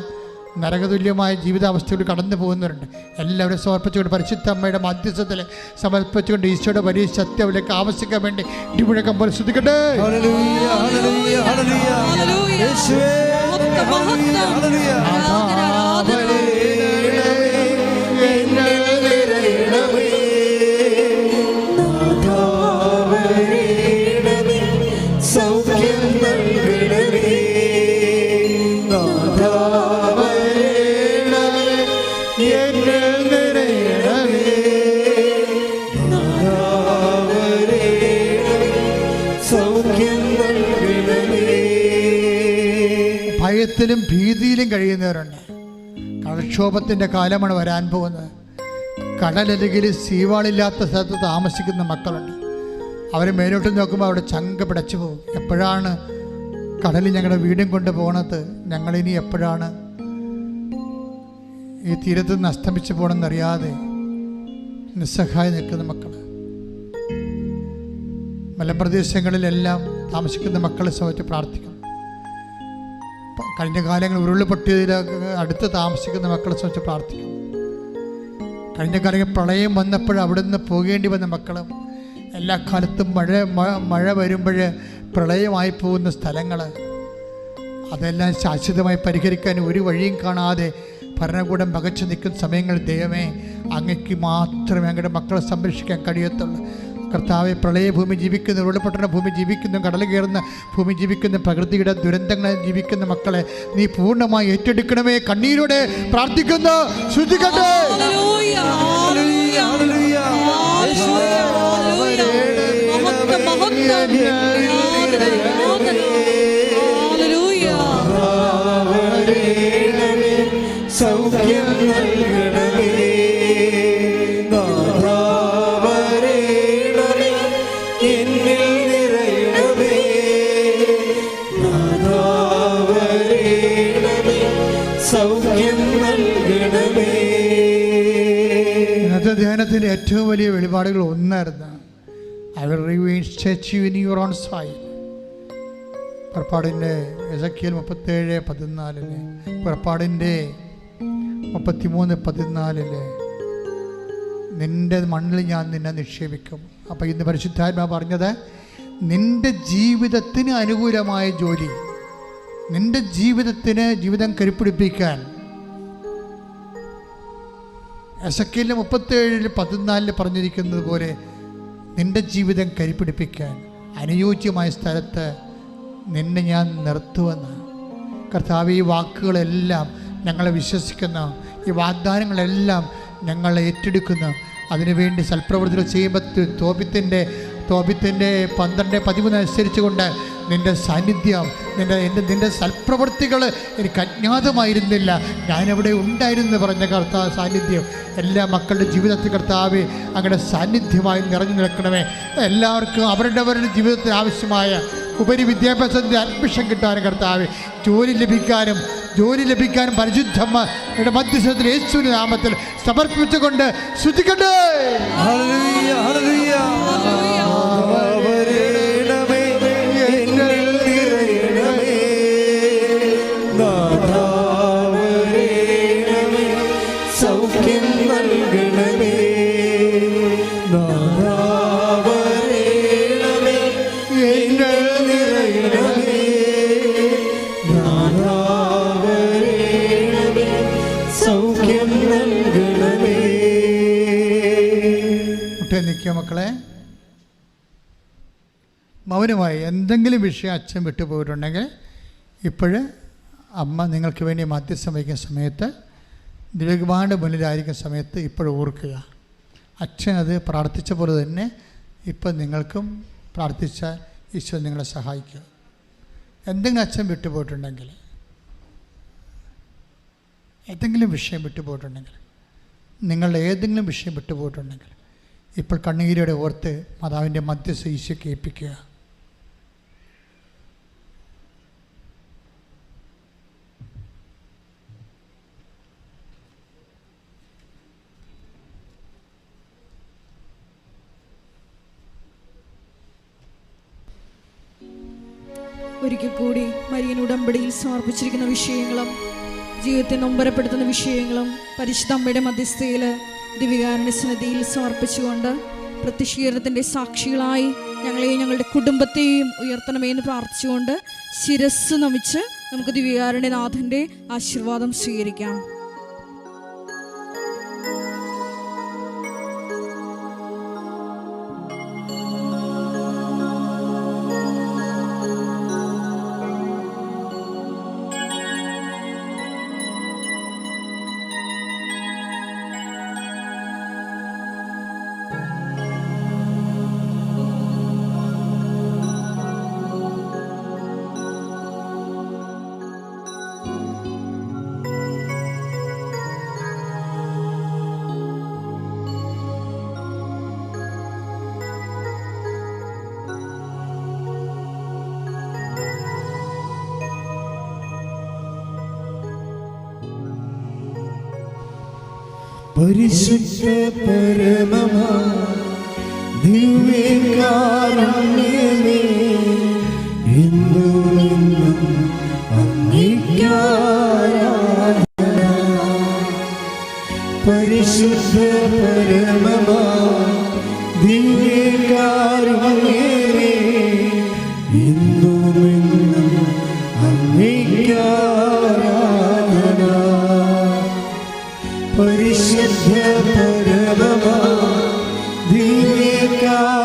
നരകതുല്യമായ ജീവിതാവസ്ഥയിൽ കടന്നു പോകുന്നവരുണ്ട്. എല്ലാവരും സമർപ്പിച്ചുകൊണ്ട് പരിശുദ്ധ അമ്മയുടെ മധ്യസ്ഥത്തിൽ സമർപ്പിച്ചുകൊണ്ട് ഈശോയുടെ വലിയ സത്യവിലേക്ക് ആവശ്യിക്കാൻ വേണ്ടി ഇടിമുഴക്കം പോലെ ശ്രദ്ധിക്കട്ടെ. ഭയത്തിലും ഭീതിയിലും കഴിയുന്നവരുണ്ട്. കടൽക്ഷോഭത്തിൻ്റെ കാലമാണ് വരാൻ പോകുന്നത്. കടലരികിൽ സീവാളില്ലാത്ത സ്ഥലത്ത് താമസിക്കുന്ന മക്കളുണ്ട്. അവർ മേലോട്ട് നോക്കുമ്പോൾ അവിടെ ചങ്ക പിടച്ചു പോകും. എപ്പോഴാണ് കടലിൽ ഞങ്ങളുടെ വീടും കൊണ്ട് പോകുന്നത്? ഞങ്ങളിനി എപ്പോഴാണ് ഈ തീരത്ത് നിന്ന് അസ്തമിച്ച് പോകണമെന്നറിയാതെ നിസ്സഹായ നിൽക്കുന്ന മക്കൾ. മലമ്പ്രദേശങ്ങളിലെല്ലാം താമസിക്കുന്ന മക്കളെ സംബന്ധിച്ച് പ്രാർത്ഥിക്കണം. കഴിഞ്ഞ കാലങ്ങളിൽ ഉരുൾപൊട്ടിയതിൽ അടുത്ത് താമസിക്കുന്ന മക്കളെ സംബന്ധിച്ച് പ്രാർത്ഥിക്കണം. കഴിഞ്ഞ കാലങ്ങളിൽ പ്രളയം വന്നപ്പോൾ അവിടെ നിന്ന് പോകേണ്ടി വന്ന മക്കളും, എല്ലാ കാലത്തും മഴ വരുമ്പോൾ പ്രളയമായി പോകുന്ന സ്ഥലങ്ങൾ, അതെല്ലാം ശാശ്വതമായി പരിഹരിക്കാൻ ഒരു വഴിയും കാണാതെ ഭരണകൂടം പകച്ചു നിൽക്കുന്ന സമയങ്ങൾ ദൈവമേ അങ്ങക്ക് മാത്രമേ അങ്ങയുടെ മക്കളെ സംരക്ഷിക്കാൻ കഴിയത്തുള്ളൂ. കർത്താവെ, പ്രളയഭൂമി ജീവിക്കുന്ന, ഉരുൾപൊട്ടുന്ന ഭൂമി ജീവിക്കുന്ന, കടൽ കയറുന്ന ഭൂമി ജീവിക്കുന്ന, പ്രകൃതിയുടെ ദുരന്തങ്ങളിൽ ജീവിക്കുന്ന മക്കളെ നീ പൂർണ്ണമായി ഏറ്റെടുക്കണമേ. കണ്ണീരോടെ പ്രാർത്ഥിക്കുന്നു. ശ്രദ്ധിക്കട്ടെ. സൗഖ്യം നൽകണമേ, എന്നിൽ നിറയണമേ, സൗഖ്യം നൽകണമേ. ഇന്നത്തെ ധ്യാനത്തിൻ്റെ ഏറ്റവും വലിയ വെളിപാടുകൾ ഒന്നായിരുന്നു, I will remain statue in your own soil. പുറപ്പാടിൻ്റെ എസെക്കിയേൽ 37:14, പുറപ്പാടിൻ്റെ 33:14, നിൻ്റെ മണ്ണിൽ ഞാൻ നിന്നെ നിക്ഷേപിക്കും. അപ്പോൾ ഇന്ന് പരിശുദ്ധാത്മാ പറഞ്ഞത്, നിൻ്റെ ജീവിതത്തിന് അനുകൂലമായ ജോലി, നിൻ്റെ ജീവിതത്തിന് ജീവിതം കരുപ്പിടിപ്പിക്കാൻ എസെക്കിയേൽ 37:14 പറഞ്ഞിരിക്കുന്നത് പോലെ നിന്റെ ജീവിതം കരിപിടിപ്പിക്കാൻ അനുയോജ്യമായ സ്ഥലത്ത് നിന്നെ ഞാൻ നിർത്തുമെന്ന്. കർത്താവ്, ഈ വാക്കുകളെല്ലാം ഞങ്ങളെ വിശ്വസിക്കുന്ന, ഈ വാഗ്ദാനങ്ങളെല്ലാം ഞങ്ങൾ ഏറ്റെടുക്കുന്നു. അതിനുവേണ്ടി സൽപ്രവൃത്തികൾ ചെയ്യുമ്പോൾ തോബിത്തിൻ്റെ 12:13 അനുസരിച്ചുകൊണ്ട് നിൻ്റെ സാന്നിധ്യം, നിൻ്റെ സൽപ്രവൃത്തികൾ എനിക്ക് അജ്ഞാതമായിരുന്നില്ല, ഞാനവിടെ ഉണ്ടായിരുന്നു പറഞ്ഞ കർത്താവ് സാന്നിധ്യം എല്ലാ മക്കളുടെ ജീവിതത്തിൽ കർത്താവെ അങ്ങനെ സാന്നിധ്യമായി നിറഞ്ഞു നിൽക്കണമേ. എല്ലാവർക്കും അവരുടെ ജീവിതത്തിൽ ആവശ്യമായ ഉപരി വിദ്യാഭ്യാസത്തിൻ്റെ അഡ്മിഷൻ കിട്ടാനും കർത്താവെ, ജോലി ലഭിക്കാനും പരിശുദ്ധമായ മധ്യസ്ഥത്തിൽ യേശുവിന്റെ നാമത്തിൽ സമർപ്പിച്ചുകൊണ്ട് സ്തുതിക്കട്ടെ. ഹല്ലേലൂയ, ഹല്ലേലൂയ. വരേണമേ, എന്നിൽ നിറയണമേ. നാഥാ വരേണമേ, സൗഖ്യം നൽകണമേ. നാഥാ വരേണമേ, എന്നിൽ നിറയണമേ. നാഥാ വരേണമേ, സൗഖ്യം നൽകണമേ. നിൽക്കുക മക്കളെ. മൗനമായി എന്തെങ്കിലും വിഷയം അച്ഛൻ വിട്ടുപോയിട്ടുണ്ടെങ്കിൽ ഇപ്പോഴ് അമ്മ നിങ്ങൾക്ക് വേണ്ടി മധ്യസ്ഥം വയ്ക്കുന്ന സമയത്ത്, ദിവ്യകുമാരൻ്റെ മുന്നിലായിരിക്കുന്ന സമയത്ത് ഇപ്പോഴും ഓർക്കുക. അച്ഛൻ അത് പ്രാർത്ഥിച്ച പോലെ തന്നെ ഇപ്പം നിങ്ങൾക്കും പ്രാർത്ഥിച്ച ഈശോ നിങ്ങളെ സഹായിക്കുക. എന്തെങ്കിലും അച്ഛൻ വിട്ടുപോയിട്ടുണ്ടെങ്കിൽ, ഏതെങ്കിലും വിഷയം വിട്ടുപോയിട്ടുണ്ടെങ്കിൽ, നിങ്ങളുടെ ഏതെങ്കിലും വിഷയം വിട്ടുപോയിട്ടുണ്ടെങ്കിൽ ഇപ്പോൾ കണ്ണീരോടെ ഓർത്ത് മാതാവിൻ്റെ മധ്യസ്ഥ ഈശോയ്ക്ക് ഏൽപ്പിക്കുക. ഒരിക്കൽ കൂടി മരിയൻ ഉടമ്പടിയിൽ സമർപ്പിച്ചിരിക്കുന്ന വിഷയങ്ങളും ജീവിതത്തെ നൊമ്പരപ്പെടുത്തുന്ന വിഷയങ്ങളും പരിശുദ്ധ അമ്മയുടെ മധ്യസ്ഥയിൽ ദിവ്യകാരുണ്യ സന്നിധിയിൽ സമർപ്പിച്ചുകൊണ്ട് പ്രത്യക്ഷീകരണത്തിൻ്റെ സാക്ഷികളായി ഞങ്ങളെയും ഞങ്ങളുടെ കുടുംബത്തെയും ഉയർത്തണമേ എന്ന് പ്രാർത്ഥിച്ചുകൊണ്ട് ശിരസ് നമിച്ച് നമുക്ക് ദിവ്യകാരുണ്യനാഥൻ്റെ ആശീർവാദം സ്വീകരിക്കാം. പരിശുദ്ധ പരമമാ ദിവ്യകാരുണ്യമേ, എന്നുമെന്നും അങ്ങേയ്ക്കാരാധന. പരിശുദ്ധ പരമമാ ദിവ്യകാരുണ്യമേ, എന്നുമെന്നും അങ്ങേയ്ക്കാരാധന. പരിശുദ്ധ പരമമാ ദിവ്യകാരുണ്യമേ,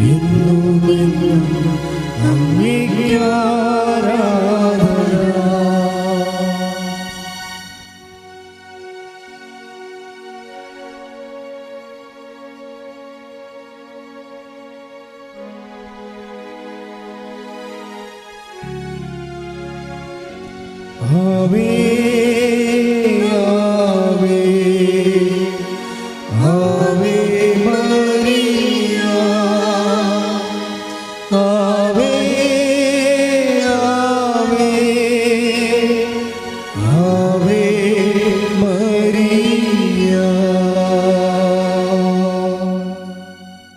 എന്നുമെന്നും അങ്ങേയ്ക്കാരാധന. ആമേൻ.